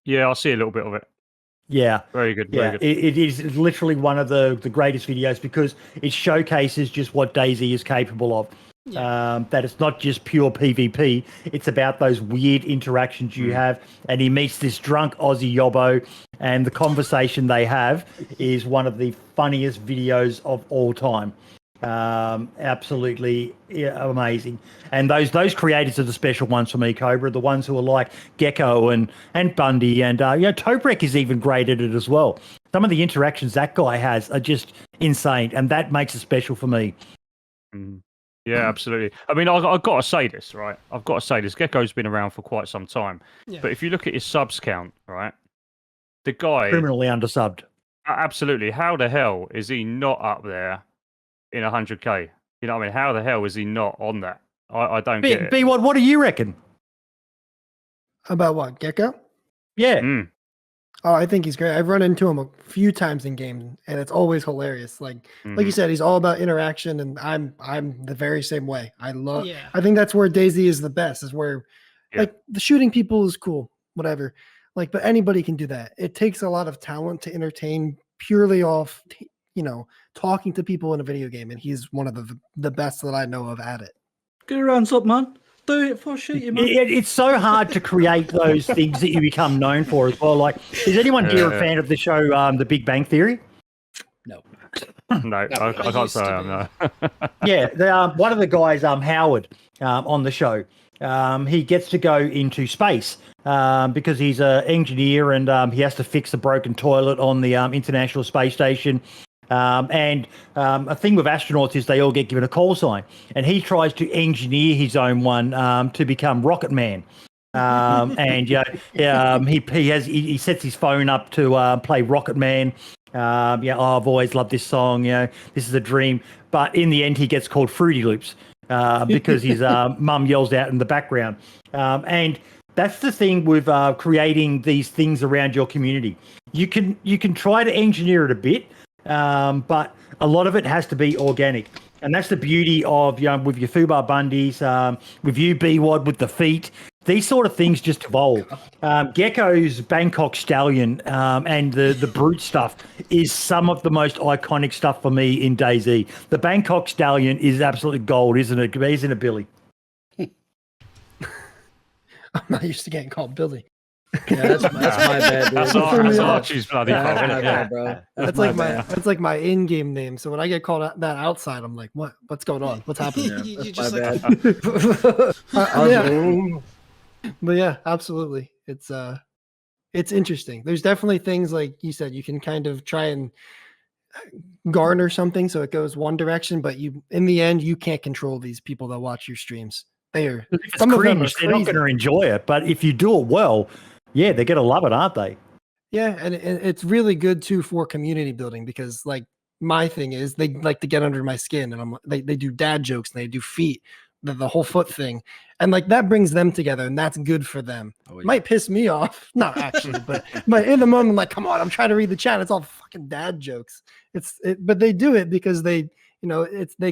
Yeah, I'll see a little bit of it. Yeah. Very good. Yeah, Very good. it is literally one of the greatest videos because it showcases just what DayZ is capable of. Yeah. That it's not just pure PvP. It's about those weird interactions you have. And he meets this drunk Aussie yobbo, and the conversation they have is one of the funniest videos of all time. Absolutely amazing. And those creators are the special ones for me, Cobra, the ones who are like Gecko and Bundy, and Tobrek is even great at it as well. Some of the interactions that guy has are just insane, and that makes it special for me. Yeah, absolutely. I mean, I've got to say this, right? I've got to say this. Gecko's been around for quite some time, but if you look at his subs count, right, the guy criminally undersubbed. Absolutely. How the hell is he not up there in 100k? You know what I mean? How the hell is he not on that? I don't get it. Bwad, what do you reckon? About what, Gecko? Yeah. Oh, I think he's great. I've run into him a few times in games, and it's always hilarious. Like you said, he's all about interaction, and I'm the very same way. I think that's where DayZ is the best. Is where like the shooting people is cool, whatever. Like, but anybody can do that. It takes a lot of talent to entertain purely off, talking to people in a video game, and he's one of the best that I know of at it. Get your hands up, man. Do it for shoot you, man. It's so hard to create those things that you become known for as well. Like, is anyone here a fan of the show, The Big Bang Theory? No. No, I can't say I am. No. Yeah, one of the guys, Howard, on the show, he gets to go into space because he's an engineer, and he has to fix a broken toilet on the International Space Station. And a thing with astronauts is they all get given a call sign, and he tries to engineer his own one to become Rocket Man. And he sets his phone up to play Rocket Man. I've always loved this song. This is a dream. But in the end, he gets called Fruity Loops because his mum yells out in the background. And that's the thing with creating these things around your community. You can try to engineer it a bit. But a lot of it has to be organic, and that's the beauty of with your Fubar Bundys, with you Bwad with the feet. These sort of things just evolve. Gecko's Bangkok Stallion and the brute stuff is some of the most iconic stuff for me in DayZ. The Bangkok Stallion is absolutely gold, isn't it? Isn't it, Billy? I'm not used to getting called Billy. Yeah, that's my bad, dude. That's Archie's bloody fault, That's my isn't it? bad, bro. That's like my in-game name. So when I get called that outside, I'm like, what's going on? What's happening? Yeah, You that's just my bad. But yeah, absolutely. It's interesting. There's definitely things like you said, you can kind of try and garner something so it goes one direction, but in the end, you can't control these people that watch your streams. Some of them are cringe, they're not going to enjoy it, but if you do it well, they're going to love it, aren't they? Yeah, and it's really good too for community building because like my thing is they like to get under my skin, and they do dad jokes and they do feet, the whole foot thing, and like that brings them together, and that's good for them. Might piss me off, not actually, but in the moment, I'm like, come on, I'm trying to read the chat. It's all fucking dad jokes. But they do it because they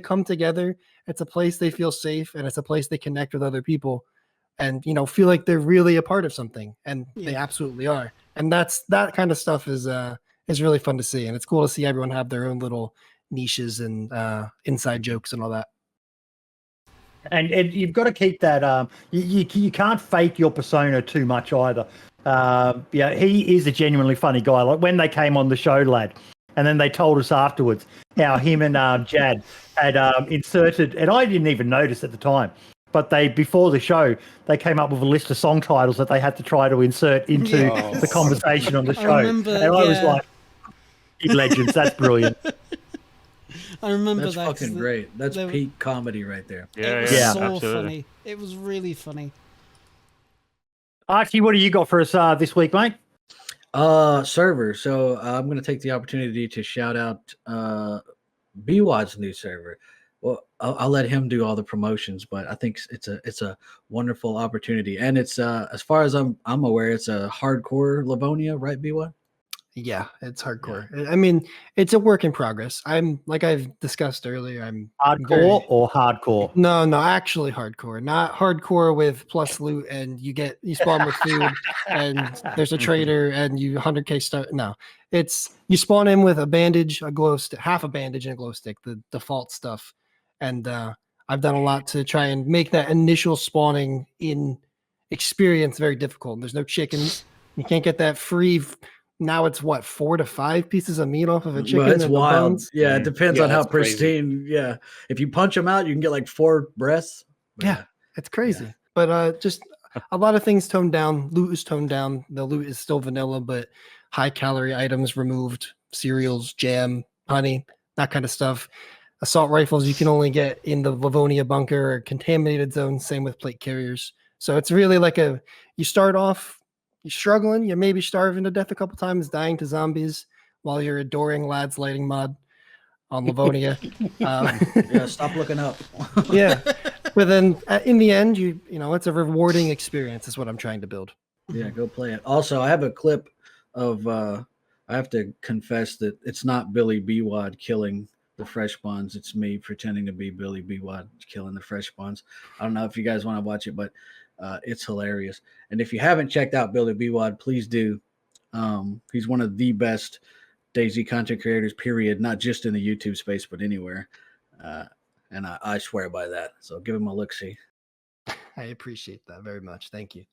come together. It's a place they feel safe, and it's a place they connect with other people. and feel like they're really a part of something, and they Yeah. absolutely are. And that kind of stuff is really fun to see, and it's cool to see everyone have their own little niches and inside jokes and all that. And you've got to keep that. You can't fake your persona too much either. Yeah, he is a genuinely funny guy. Like when they came on the show, lad, and then they told us afterwards how him and Jad had inserted, and I didn't even notice at the time, but before the show they came up with a list of song titles that they had to try to insert into Yes. the conversation on the I show, remember, and I was yeah. like, legends, that's brilliant. I remember That's that. 'cause fucking great. That's they- peak comedy right there. It Yeah, was yeah, so absolutely. funny. It was really funny. Archie, what do you got for us this week, mate? Server. So I'm going to take the opportunity to shout out Bwad's new server. Well, I'll let him do all the promotions, but I think it's a wonderful opportunity, and it's as far as I'm aware, it's a hardcore Livonia, right, Bwad? Yeah, it's hardcore. I mean, it's a work in progress. I'm like I've discussed earlier. I'm Hardcore or hardcore? No, actually hardcore. Not hardcore with plus loot and you spawn with food and there's a trader and you 100k start. No, it's you spawn in with a bandage, a glow stick, half a bandage and a glow stick, the default stuff. And I've done a lot to try and make that initial spawning in experience very difficult. There's no chickens. You can't get that free. Now it's what 4 to 5 pieces of meat off of a chicken. Well, it's and the wild. bones? Yeah, it depends Yeah, on how that's crazy. pristine. Yeah, if you punch them out, you can get like 4 breaths. But Yeah, it's crazy. But just a lot of things toned down. Loot is toned down. The loot is still vanilla, but high calorie items removed, cereals, jam, honey, that kind of stuff. Assault rifles you can only get in the Livonia bunker or contaminated zone. Same with plate carriers. So it's really like you start off, you're struggling, you're maybe starving to death a couple times, dying to zombies while you're adoring lads lighting mod on Livonia. yeah, stop looking up. Yeah, but then in the end, you know, it's a rewarding experience. Is what I'm trying to build. Yeah, go play it. Also, I have a clip of. I have to confess that it's not Billy Bwad killing the fresh buns. It's me pretending to be Billy Bwad killing the fresh buns. I don't know if you guys want to watch it, but it's hilarious. And if you haven't checked out Billy Bwad, please do. He's one of the best DayZ content creators, period, not just in the YouTube space, but anywhere. And I swear by that. So give him a look-see. I appreciate that very much. Thank you.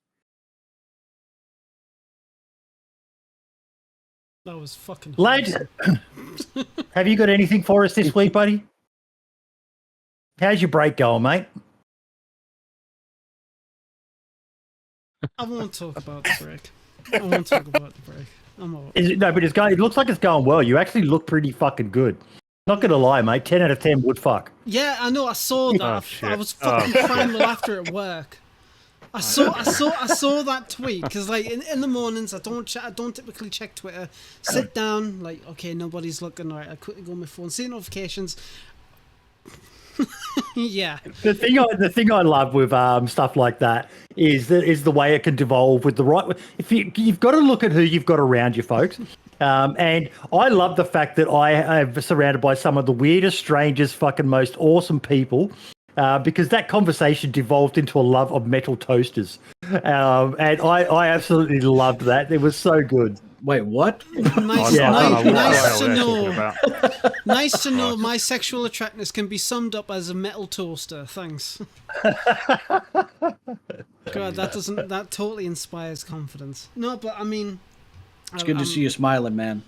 That was fucking Lad, awesome. have you got anything for us this week, buddy? How's your break going, mate? I won't talk about the break. I won't talk about the break. I'm all... No, but it looks like it's going well. You actually look pretty fucking good. Not gonna lie, mate. 10 out of 10 would fuck. Yeah, I know. I saw that. Oh, I shit. was fucking crying with laughter at work. I saw that tweet because, like, in the mornings, I don't typically check Twitter. Sit down, like, okay, nobody's looking. All right, I quickly go on my phone, see notifications. Yeah. The thing I love with stuff like that is the way it can devolve with the right. If you've got to look at who you've got around you, folks. And I love the fact that I am surrounded by some of the weirdest, strangest, fucking most awesome people. Because that conversation devolved into a love of metal toasters. And I absolutely loved that. It was so good. Wait, what? Nice, Yeah, nice to what know. they're talking about. Nice to know my sexual attractiveness can be summed up as a metal toaster. Thanks. God, that totally inspires confidence. No, but I mean, It's good to see you smiling, man.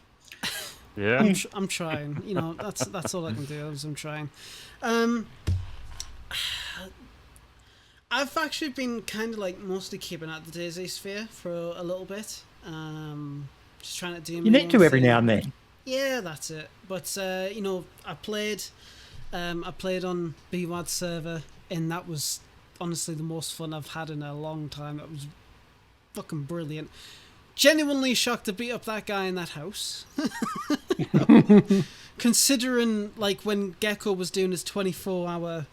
Yeah. I'm trying. You know, that's all I can do. I'm trying. I've actually been kind of like mostly keeping at the DayZ sphere for a little bit. Just trying to do. You need to every now and then. Yeah, that's it. But you know, I played on Bwad's server, and that was honestly the most fun I've had in a long time. That was fucking brilliant. Genuinely shocked to beat up that guy in that house. Considering, like, when Gecko was doing his 24-hour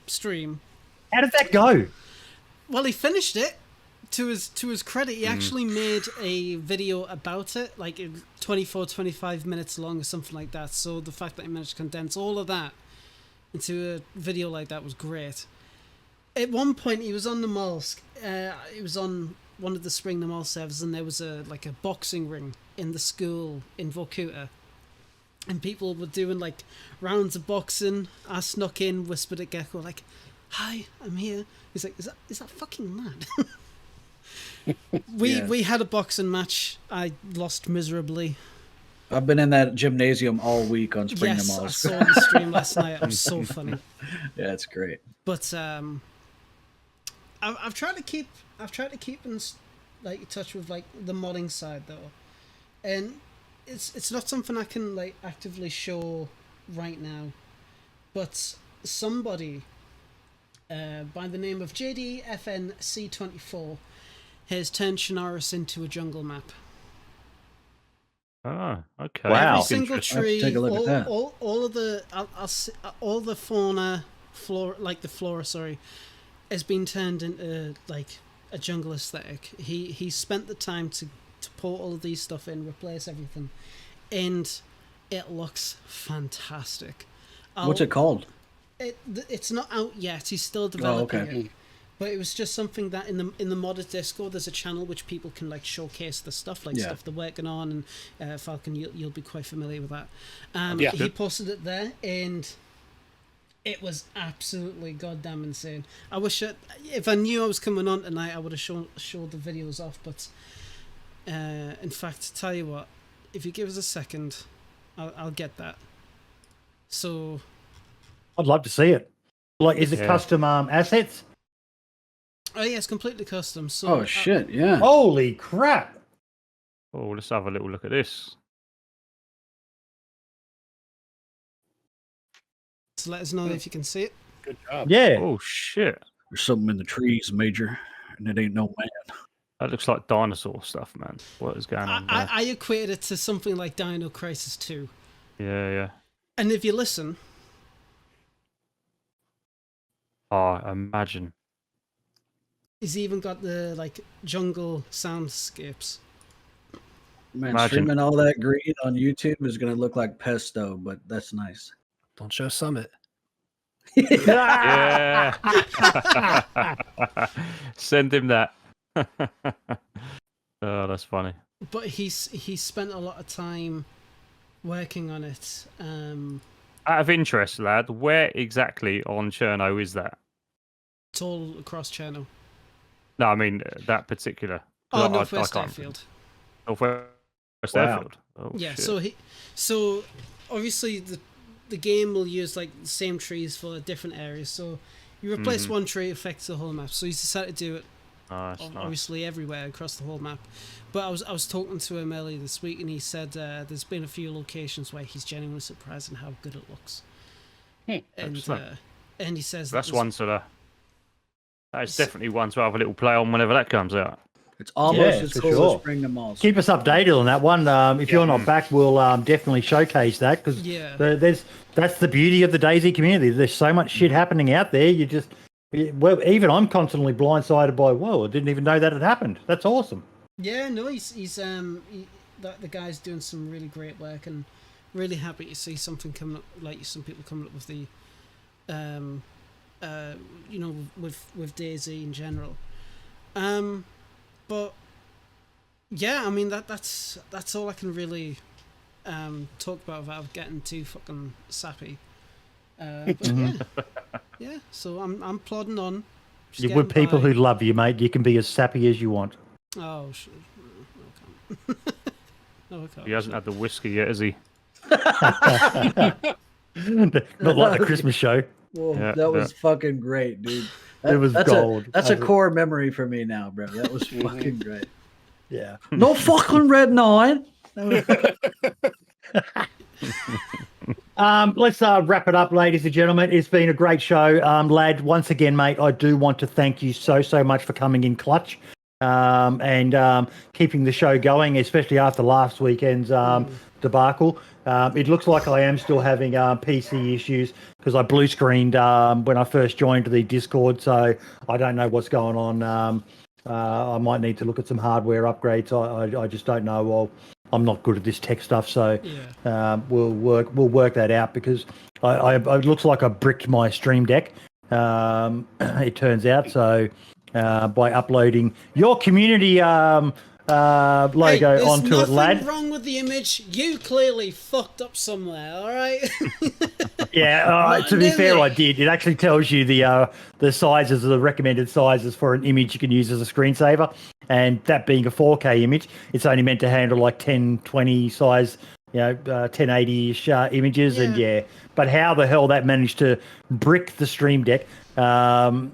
stream. How did that go? Well, he finished it. To his credit, he actually made a video about it, like 25 minutes long or something like that. So the fact that he managed to condense all of that into a video like that was great. At one point, he was on the Mollusk. He was on one of the Spring the Mall servers, and there was a boxing ring in the school in Vorkuta, and people were doing like rounds of boxing. I snuck in, whispered at Gecko like, "Hi, I'm here." He's like, "Is that fucking mad?" We had a boxing match. I lost miserably. I've been in that gymnasium all week on Spring the Yes, Mall. I saw the stream last night. It was so funny. Yeah, it's great. But I've tried to keep in like touch with like the modding side though, and it's not something I can like actively show right now, but somebody by the name of JDFNC24 has turned Shinaris into a jungle map. Oh, okay. Wow. Every single tree, take a look at that. all of the all the flora, like the flora, sorry, has been turned into like a jungle aesthetic. He spent the time to pull all of these stuff in, replace everything, and it looks fantastic. What's it called? It's not out yet. He's still developing okay. it. But it was just something that in the modded Discord, there's a channel which people can like showcase the stuff, like stuff they're working on, and Falcon, you'll be quite familiar with that. He posted it there, and it was absolutely goddamn insane. I wish if I knew I was coming on tonight, I would have showed the videos off. But in fact, tell you what, if you give us a second, I'll get that. So I'd love to see it. Like, is it custom assets? oh yeah, it's completely custom. So Oh shit! Yeah. Holy crap! Oh, let's have a little look at this. So let us know if you can see it. Good job. Yeah. Oh shit, There's something in the trees, Major, and it ain't no man. that looks like dinosaur stuff, man. What is going on there? I equated it to something like Dino Crisis 2. Yeah. And if you listen, Oh, imagine. he's even got the like jungle soundscapes. Man, Imagine. streaming all that green on YouTube is gonna look like pesto, but that's nice. Don't show Summit. Yeah. Send him that. Oh, that's funny. But he's spent a lot of time working on it. Out of interest, lad, where exactly on Cherno is that? It's all across Cherno. No, I mean that particular. Oh, I Northwest can't- Airfield. Northwest Wow. Airfield. Oh, Yeah. shit. So obviously the game will use like the same trees for different areas. So you replace one tree, it affects the whole map. So he's decided to do it Nice. obviously everywhere across the whole map. But I was talking to him earlier this week, and he said there's been a few locations where he's genuinely surprised at how good it looks. And Excellent. and he says That's that one to that is definitely one to have a little play on whenever that comes out. It's almost Yeah, as for cool sure. as Spring the Malls. Keep us updated on that one. If you're not back, we'll definitely showcase that because Yeah. that's the beauty of the DayZ community. There's so much shit happening out there. Well, even I'm constantly blindsided by, whoa, I didn't even know that had happened. That's awesome. Yeah, no, he's the guy's doing some really great work, and really happy to see something coming up, like some people coming up with the, with DayZ in general. But yeah, I mean that's all I can really talk about without getting too fucking sappy. But yeah. So I'm plodding on. just You're with getting people by. who love you, mate. You can be as sappy as you want. Oh, no, I can't. No, I can't. He hasn't had the whiskey yet, has he? Not like the Christmas show. Whoa, Yeah, that was fucking great, dude. It was that's gold. That's a core memory for me now, bro. That was fucking great. Yeah. No fucking red nine. Let's wrap it up, ladies and gentlemen. It's been a great show. Lad, once again, mate, I do want to thank you so much for coming in clutch and keeping the show going, especially after last weekend's debacle. It looks like I am still having PC issues because I blue screened when I first joined the Discord, so I don't know what's going on. I might need to look at some hardware upgrades. I just don't know. Well, I'm not good at this tech stuff, so we'll work that out because it looks like I bricked my Stream Deck it turns out. So by uploading your community logo onto it, lad. Nothing wrong with the image. You clearly fucked up somewhere. All right. Yeah, to be fair, I did. It actually tells you the sizes, the recommended sizes for an image you can use as a screensaver. And that being a 4K image, it's only meant to handle like 1020 size, 1080-ish images. Yeah. And but how the hell that managed to brick the Stream Deck, only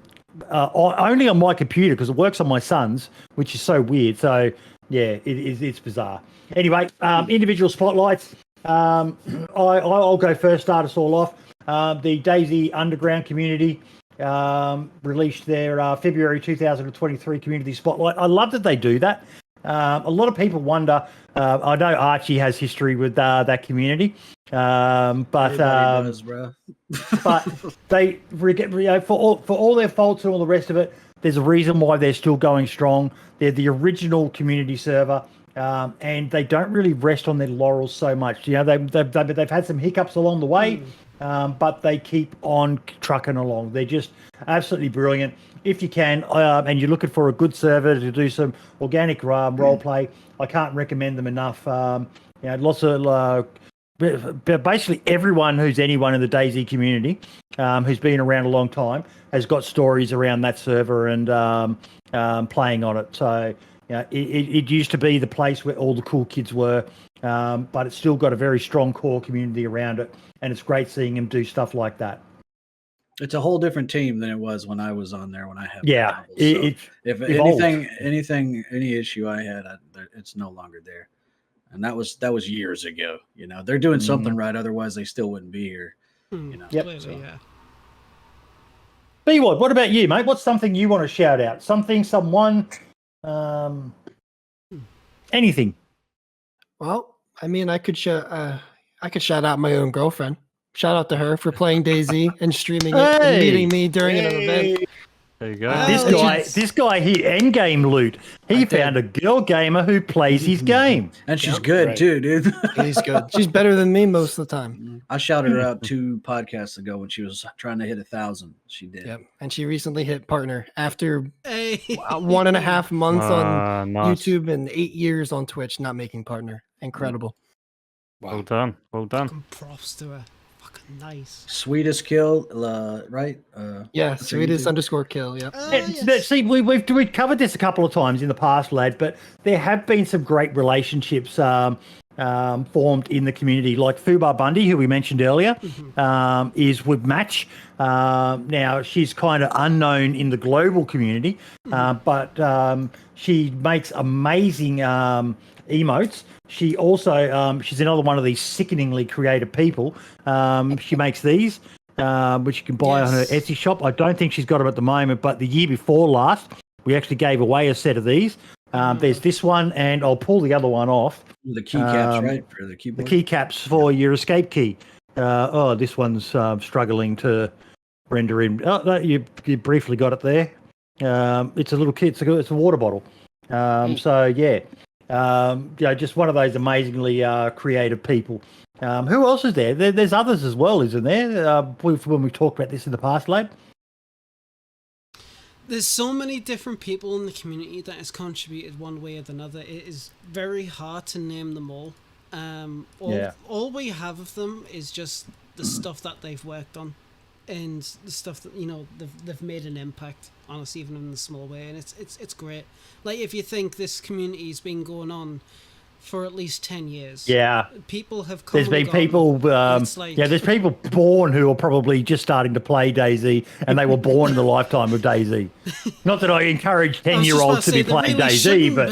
on my computer because it works on my son's, which is so weird. So, it's bizarre. Anyway, individual spotlights. I'll go first, start us all off. The DayZ Underground community released their February 2023 community spotlight. I love that they do that. A lot of people wonder. I know Archie has history with that community, but does, bro. but they for all their faults and all the rest of it, there's a reason why they're still going strong. They're the original community server. And they don't really rest on their laurels so much. They've had some hiccups along the way, but they keep on trucking along. They're just absolutely brilliant. If you can, and you're looking for a good server to do some organic role play, I can't recommend them enough. Lots of basically everyone who's anyone in the DayZ community who's been around a long time has got stories around that server and playing on it. So. It used to be the place where all the cool kids were, but it's still got a very strong core community around it, and it's great seeing them do stuff like that. It's a whole different team than it was when I was on there when I had. If any issue I had, it's no longer there, and that was years ago. They're doing something right, otherwise they still wouldn't be here. Clearly, yeah. Bwad, what about you, mate? What's something you want to shout out? Something, someone. Anything. Well, I mean, I could shout out my own girlfriend. Shout out to her for playing DayZ and streaming it and meeting me during an event. There you go. This guy hit endgame loot. He found a girl gamer who plays his game. And she's good too, dude. She's good. She's better than me most of the time. I shouted her out 2 podcasts ago when she was trying to hit 1,000. She did. Yep. And she recently hit partner after 1.5 months on YouTube and 8 years on Twitch not making partner. Incredible. Well done. Props to her. Nice. Sweetest kill, right? Sweetest _kill. Yeah. See, we've covered this a couple of times in the past, lad. But there have been some great relationships formed in the community, like Fubar Bundy, who we mentioned earlier, is with Match. Now she's kind of unknown in the global community, but she makes amazing emotes. She also, she's another one of these sickeningly creative people. She makes these, which you can buy on her Etsy shop. I don't think she's got them at the moment, but the year before last, we actually gave away a set of these. There's this one, and I'll pull the other one off. The keycaps, right? For the keyboard. The keycaps for your escape key. This one's struggling to render in. Oh, no, you briefly got it there. It's a little kit. It's a water bottle. Just one of those amazingly creative people. Who else is there? There's others as well, isn't there? When we talked about this in the past, lad. There's so many different people in the community that has contributed one way or another. It is very hard to name them all. All we have of them is just the stuff that they've worked on, and the stuff that they've made an impact on us, even in a small way, and it's great. Like, if you think this community's been going on for at least 10 years, people have come. There's been people, there's people born who are probably just starting to play DayZ, and they were born in the lifetime of DayZ. Not that I encourage 10-year-olds to be playing DayZ, but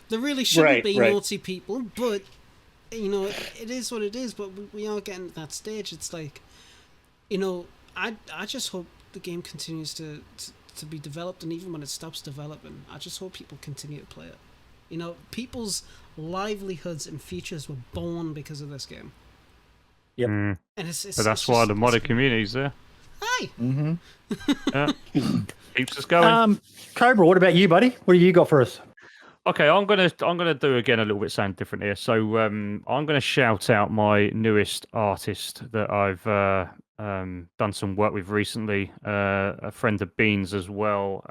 there really shouldn't be naughty people, but it is what it is. But we are getting to that stage. It's like, I just hope the game continues to be developed, and even when it stops developing, I just hope people continue to play it. People's livelihoods and futures were born because of this game. Yep. And it's but that's why the modded community's there. Hi. Yeah. Keeps us going. Cobra, what about you, buddy? What have you got for us? Okay, I'm gonna do again a little bit something different here. So I'm gonna shout out my newest artist that I've done some work with recently. A friend of Beans as well.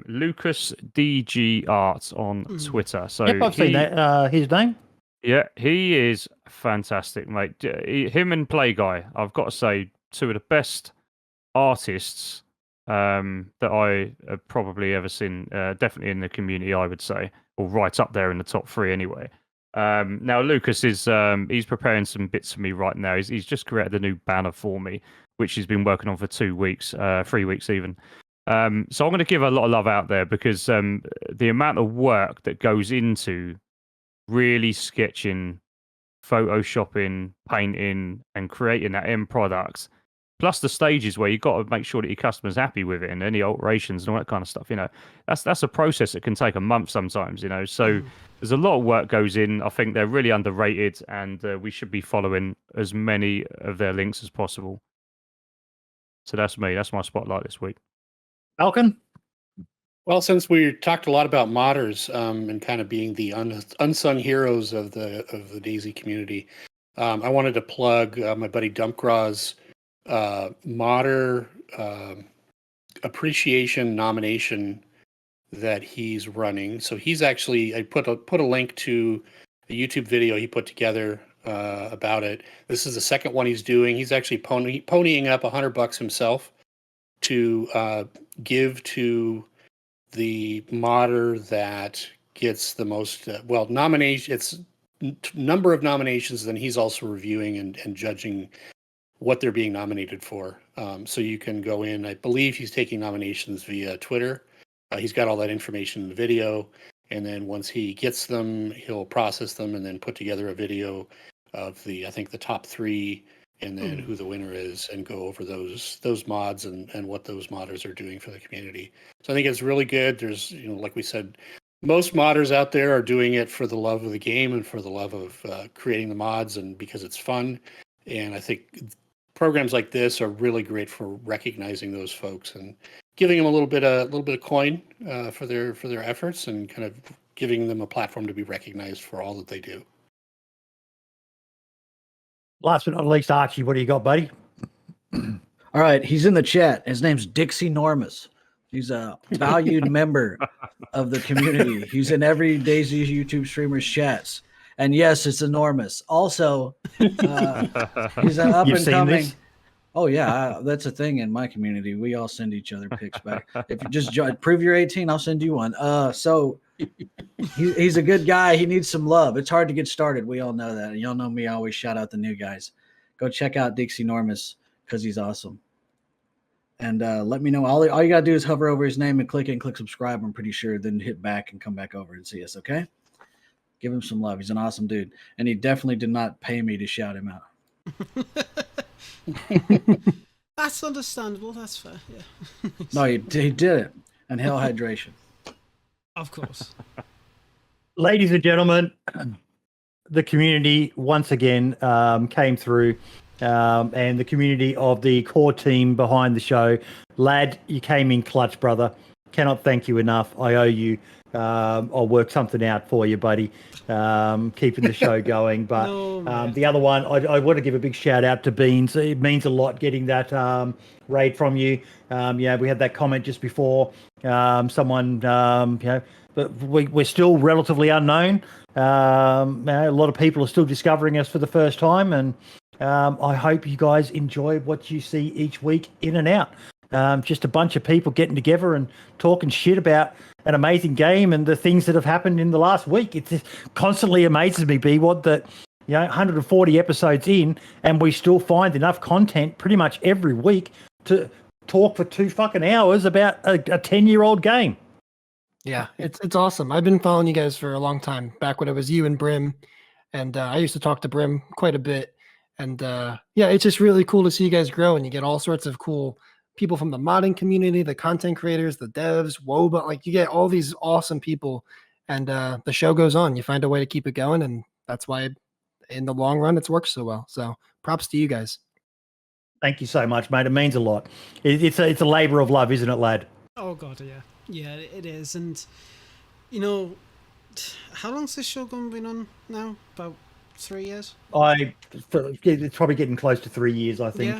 Lucas DG Art on Twitter. So Yep, I've seen that. His name. yeah, he is fantastic, mate. Him and Play Guy, I've got to say, two of the best artists that I have probably ever seen. Definitely in the community, I would say, or right up there in the top three anyway. Now Lucas is he's preparing some bits for me right now. He's just created a new banner for me, which he's been working on for 2 weeks, 3 weeks even. So I'm going to give a lot of love out there because the amount of work that goes into really sketching, photoshopping, painting, and creating that end product, plus the stages where you've got to make sure that your customer's happy with it and any alterations and all that kind of stuff. That's a process that can take a month sometimes. So there's a lot of work goes in. I think they're really underrated, and we should be following as many of their links as possible. So that's me. That's my spotlight this week. Falcon. Well, since we talked a lot about modders and kind of being the unsung heroes of the DayZ community, I wanted to plug my buddy Dumpgraw's modder appreciation nomination that he's running. So he's actually, I put a link to a YouTube video he put together about it. This is the second one he's doing. He's actually ponying up $100 himself to give to the modder that gets the most nomination. It's number of nominations. Then he's also reviewing and judging what they're being nominated for. So you can go in. I believe he's taking nominations via Twitter. He's got all that information in the video, and then once he gets them, he'll process them and then put together a video of the top 3, and then who the winner is, and go over those mods and what those modders are doing for the community. So I think it's really good. There's, like we said, most modders out there are doing it for the love of the game and for the love of creating the mods and because it's fun. And I think programs like this are really great for recognizing those folks and giving them a little bit of coin for their efforts and kind of giving them a platform to be recognized for all that they do. Last but not least, Archie, what do you got, buddy? All right, he's in the chat. His name's Dixie Normus. He's a valued member of the community. He's in every DayZ YouTube streamer's chats. And yes, it's enormous. Also, he's an up and coming. Oh yeah, that's a thing in my community. We all send each other pics back. If you just prove you're 18, I'll send you one. So he's a good guy. He needs some love. It's hard to get started. We all know that. And y'all know me. I always shout out the new guys. Go check out Dixie Normus because he's awesome. And let me know. All you got to do is hover over his name and click subscribe, I'm pretty sure. Then hit back and come back over and see us, okay? Give him some love. He's an awesome dude. And he definitely did not pay me to shout him out. That's understandable. That's fair. Yeah. No, he did it. And hell hydration. Of course. Ladies and gentlemen, the community once again came through, and the community of the core team behind the show. Lad, you came in clutch, brother. Cannot thank you enough. I owe you. I'll work something out for you, buddy. Keeping the show going. But the other one, I want to give a big shout out to Beans. It means a lot getting that raid from you. We had that comment just before. Someone, but we're still relatively unknown. A lot of people are still discovering us for the first time, and I hope you guys enjoy what you see each week in and out. Just a bunch of people getting together and talking shit about an amazing game and the things that have happened in the last week. It just constantly amazes me, Bwad, that 140 episodes in, and we still find enough content pretty much every week to talk for 2 fucking hours about a 10-year-old game. Yeah, it's awesome. I've been following you guys for a long time, back when it was you and Brim, and I used to talk to Brim quite a bit. And it's just really cool to see you guys grow, and you get all sorts of cool people from the modding community, the content creators, the devs, WOBA, like you get all these awesome people, and the show goes on. You find a way to keep it going, and that's why in the long run it's worked so well. So props to you guys. Thank you so much, mate. It means a lot. It's a labor of love, isn't it, lad? Oh god, yeah, it is. And How long's this show been on now? About 3 years? It's probably getting close to 3 years, I think.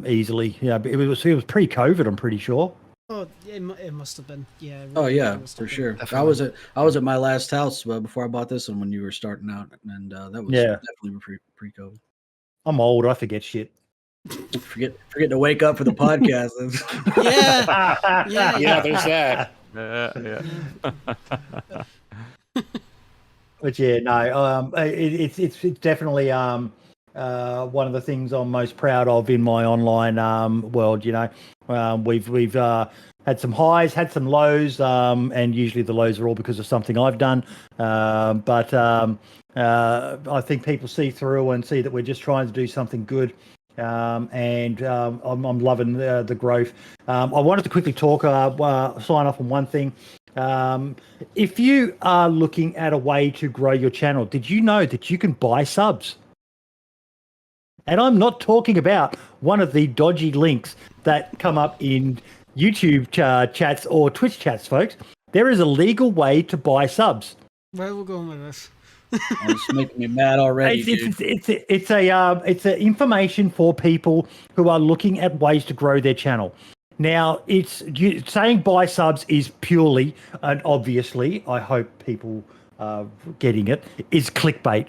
Easily. Yeah, but it was pre-COVID, I'm pretty sure. Oh, it must have been. Yeah. Oh yeah, must for have been. sure. Definitely. I was at my last house before I bought this one when you were starting out, and that was definitely pre-COVID. I'm old. I forget shit. Forget to wake up for the podcast. Yeah. Yeah, there's that. But yeah, no, it's definitely one of the things I'm most proud of in my online world. You know, we've had some highs, had some lows, and usually the lows are all because of something I've done. But I think people see through and see that we're just trying to do something good. And I'm loving the growth. I wanted to quickly talk, sign off on one thing. If you are looking at a way to grow your channel, did you know that you can buy subs? And I'm not talking about one of the dodgy links that come up in YouTube chats or Twitch chats, folks. There is a legal way to buy subs. Where are we going with this? It's making me mad already. It's a information for people who are looking at ways to grow their channel. Now, saying buy subs is purely and obviously, I hope people are getting it, is clickbait.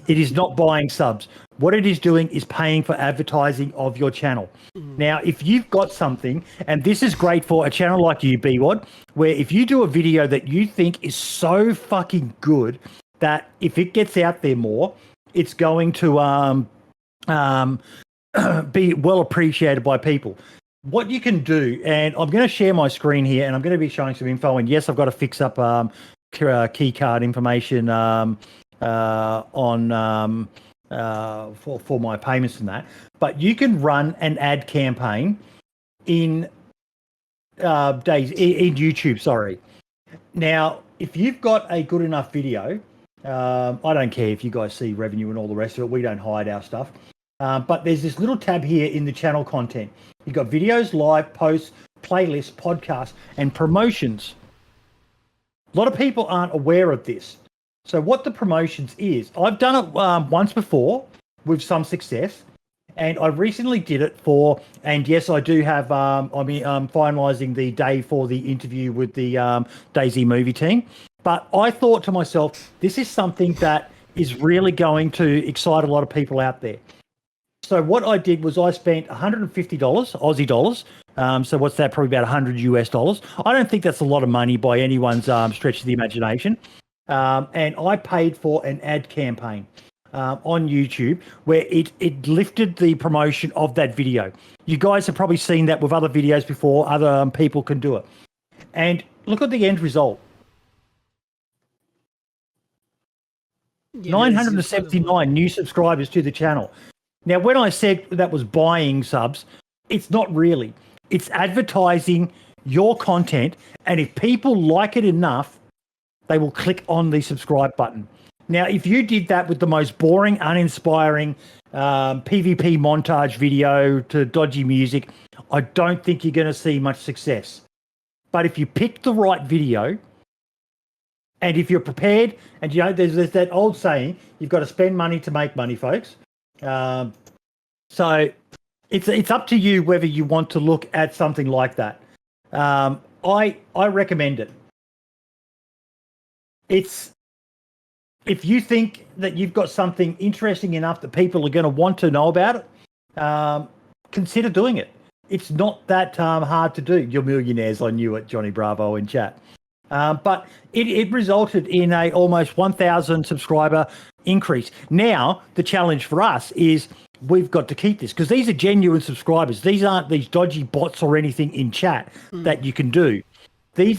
It is not buying subs. What it is doing is paying for advertising of your channel. Now, if you've got something, and this is great for a channel like you, Bwad, where if you do a video that you think is so fucking good that if it gets out there more, it's going to be well appreciated by people. What you can do, and I'm going to share my screen here, and I'm going to be showing some info. And yes, I've got to fix up key card information for my payments and that. But you can run an ad campaign in YouTube. Sorry. Now, if you've got a good enough video, I don't care if you guys see revenue and all the rest of it. We don't hide our stuff. But there's this little tab here in the channel content. You've got videos, live, posts, playlists, podcasts, and promotions. A lot of people aren't aware of this. So what the promotions is, I've done it once before with some success. And I recently did it and yes, I do have, I'm finalising the day for the interview with the DayZ movie team. But I thought to myself, this is something that is really going to excite a lot of people out there. So what I did was I spent $150 Aussie dollars. So what's that? Probably about $100 US. I don't think that's a lot of money by anyone's stretch of the imagination. And I paid for an ad campaign on YouTube where it lifted the promotion of that video. You guys have probably seen that with other videos before. Other people can do it. And look at the end result. Yeah, 979 new subscribers to the channel. Now, when I said that was buying subs, it's not really. It's advertising your content, and if people like it enough, they will click on the subscribe button. Now, if you did that with the most boring, uninspiring PvP montage video to dodgy music, I don't think you're going to see much success. But if you pick the right video, and if you're prepared, and you know, there's that old saying, you've got to spend money to make money, folks. So it's up to you whether you want to look at something like that. I recommend it. If you think that you've got something interesting enough that people are going to want to know about it, consider doing it. It's not that hard to do. You're millionaires, I knew it, Johnny Bravo in chat. But it resulted in a almost 1,000 subscriber increase. Now, the challenge for us is we've got to keep this because these are genuine subscribers. These aren't these dodgy bots or anything in chat that you can do. We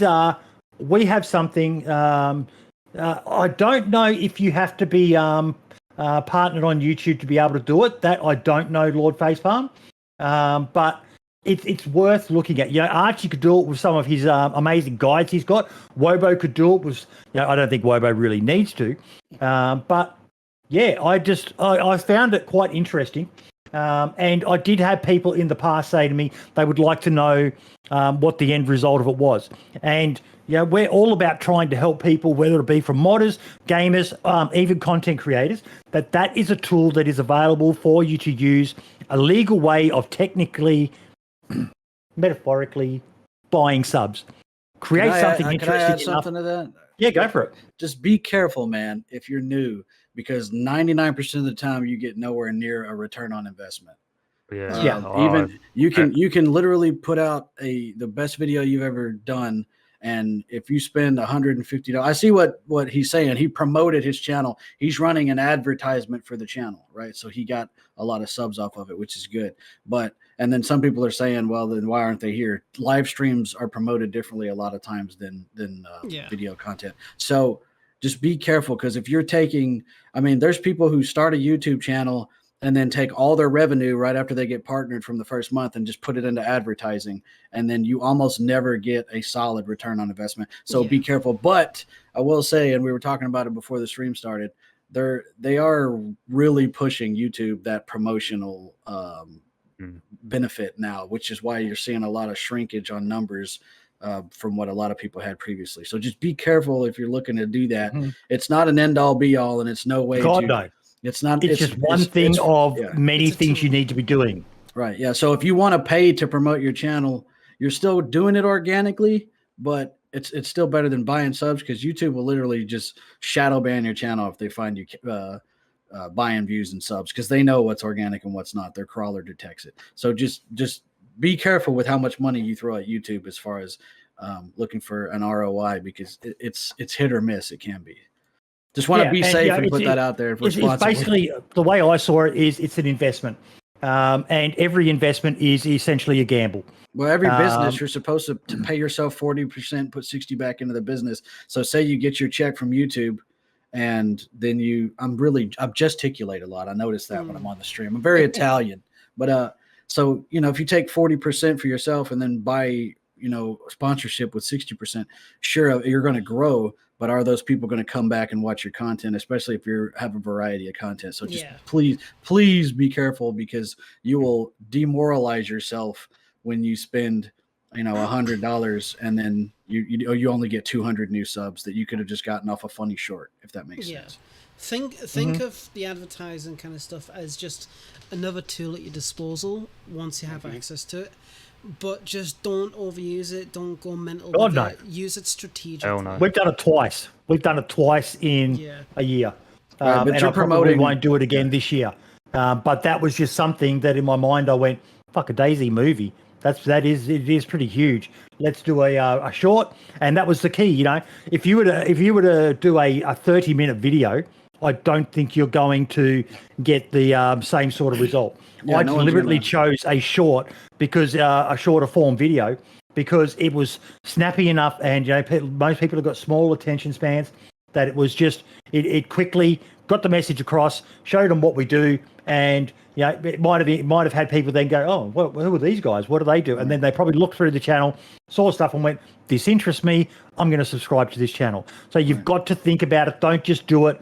have something, I don't know if you have to be partnered on YouTube to be able to do it. That I don't know, Lord Facepalm. But it's worth looking at. You know, Archie could do it with some of his amazing guides he's got. Wobo could do it with, you know, I don't think Wobo really needs to. But yeah, I found it quite interesting. And I did have people in the past say to me they would like to know what the end result of it was. And we're all about trying to help people, whether it be from modders, gamers, even content creators, that is a tool that is available for you to use, a legal way of technically, metaphorically, buying subs. Create something interesting. Can I add something to that? Yeah, go for it. Just be careful, man, if you're new, because 99% of the time you get nowhere near a return on investment. Even you can literally put out the best video you've ever done, and if you spend $150, I see what he's saying. He promoted his channel. He's running an advertisement for the channel, right? So he got a lot of subs off of it, which is good. And then some people are saying, well, then why aren't they here? Live streams are promoted differently a lot of times than video content. So just be careful, because if you're there's people who start a YouTube channel and then take all their revenue right after they get partnered from the first month and just put it into advertising. And then you almost never get a solid return on investment. So be careful. But I will say, and we were talking about it before the stream started, they are really pushing YouTube that promotional benefit now, which is why you're seeing a lot of shrinkage on numbers from what a lot of people had previously. So just be careful if you're looking to do that. It's not an end all be all, and it's no way no. It's not. It's just one thing of many things you need to be doing. Right. Yeah. So if you want to pay to promote your channel, you're still doing it organically, but it's still better than buying subs, because YouTube will literally just shadow ban your channel if they find you buying views and subs, because they know what's organic and what's not. Their crawler detects it. So just be careful with how much money you throw at YouTube as far as looking for an ROI, because it's hit or miss. It can be. Just want to be safe and put that out there. It's basically, the way I saw it is it's an investment. And every investment is essentially a gamble. Well, every business, you're supposed to pay yourself 40%, put 60 back into the business. So say you get your check from YouTube, and then I gesticulate a lot. I notice that when I'm on the stream. I'm very Italian. But so, if you take 40% for yourself and then buy, sponsorship with 60%, sure, you're going to grow. But are those people going to come back and watch your content, especially if you have a variety of content? So just please be careful, because you will demoralize yourself when you spend, $100 and then you only get 200 new subs that you could have just gotten off a funny short, if that makes sense. Think of the advertising kind of stuff as just another tool at your disposal once you have access to it. But just don't overuse it. Don't go mental with it. Use it strategically. Hell no. We've done it twice. In a year. But and I probably won't do it again this year. But that was just something that in my mind I went, fuck, a DayZ movie. It is pretty huge. Let's do a short. And that was the key. If you were to do a 30-minute video, I don't think you're going to get the same sort of result. I deliberately chose a short, because a shorter form video, because it was snappy enough, and most people have got small attention spans, that it was just it quickly got the message across, showed them what we do, and it might have had people then go, oh, who are these guys? What do they do? And then they probably looked through the channel, saw stuff, and went, this interests me. I'm going to subscribe to this channel. So you've got to think about it. Don't just do it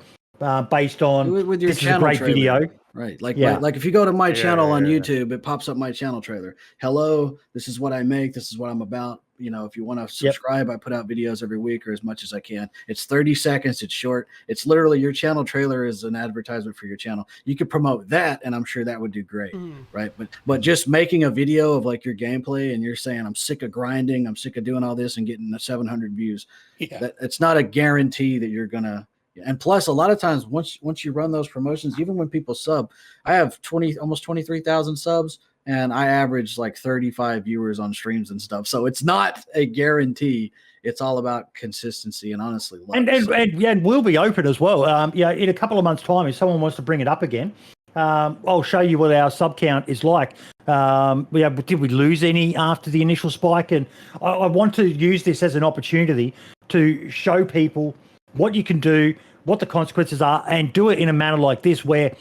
based on with your this is a great video. Right. Like if you go to my channel on YouTube, it pops up my channel trailer. Hello, this is what I make. This is what I'm about. If you want to subscribe, I put out videos every week or as much as I can. It's 30 seconds. It's short. It's literally your channel trailer is an advertisement for your channel. You could promote that, and I'm sure that would do great. Right. But just making a video of like your gameplay, and you're saying, I'm sick of grinding, I'm sick of doing all this and getting 700 views. It's not a guarantee that you're going to. And plus, a lot of times, once you run those promotions, even when people sub, I have almost 23,000 subs, and I average like 35 viewers on streams and stuff. So it's not a guarantee. It's all about consistency and honestly love. And we'll be open as well. In a couple of months' time, if someone wants to bring it up again, I'll show you what our sub count is like. Did we lose any after the initial spike? And I want to use this as an opportunity to show people what you can do, what the consequences are, and do it in a manner like this where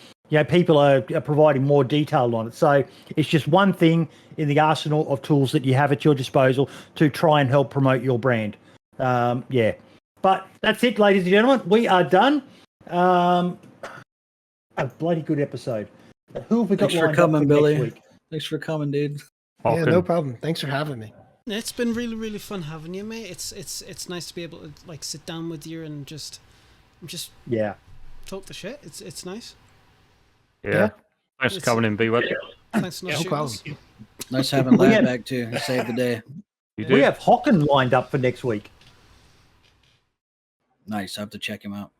people are providing more detail on it. So it's just one thing in the arsenal of tools that you have at your disposal to try and help promote your brand. But that's it, ladies and gentlemen. We are done. A bloody good episode. Who have we got Thanks for lined up coming, next Billy. week? Thanks for coming, dude. Yeah, Hocken. no problem. Thanks for having me. It's been really, really fun having you, mate. It's nice to be able to like sit down with you and just Yeah. talk the shit. It's nice. Yeah. Thanks for coming in, Bwad. Thanks for not No shooting problem. us. Nice having We Lad had- back too. He saved the day. You do? We have Hocken lined up for next week. Nice. I have to check him out.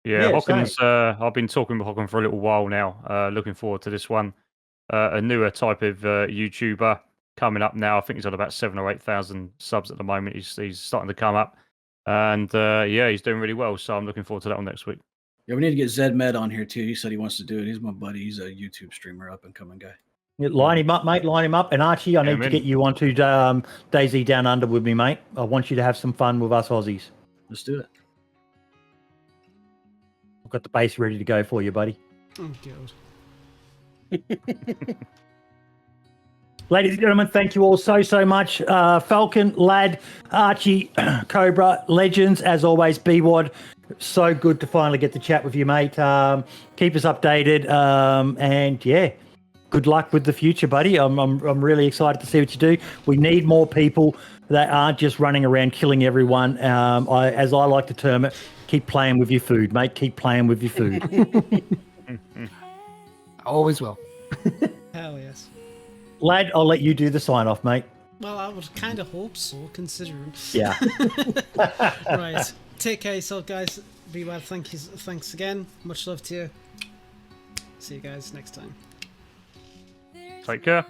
Yeah, Yeah, Hocken's. I've been talking with Hocken for a little while now. Looking forward to this one. A newer type of YouTuber coming up now. I think he's on about 7,000 or 8,000 subs at the moment. He's starting to come up, and yeah, he's doing really well. So I'm looking forward to that one next week. Yeah, we need to get Zed Med on here too. He said he wants to do it. He's my buddy. He's a YouTube streamer, up and coming guy. Yeah, line him up, mate. Line him up. And Archie, I Yeah, need I'm to in. get you onto DayZ Down Under with me, mate. I want you to have some fun with us Aussies. Let's do it. I've got the base ready to go for you, buddy. Oh god. Ladies and gentlemen, thank you all so much. Falcon, Lad, Archie, Cobra, legends, as always, Bwad. So good to finally get to chat with you, mate. Keep us updated. And yeah, good luck with the future, buddy. I'm really excited to see what you do. We need more people that aren't just running around killing everyone. As I like to term it, keep playing with your food, mate. Keep playing with your food. Always will. Hell yes. Lad, I'll let you do the sign off, mate. Well, I would kind of hope so, considering. Yeah. Right. Take care of yourself, guys. Be well. Thanks again. Much love to you. See you guys next time. Take care.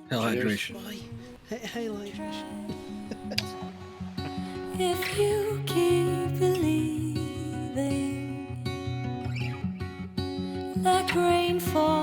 Hell Cheers. hydration. Bye. Hey, hydration. If you keep believing, like rainfall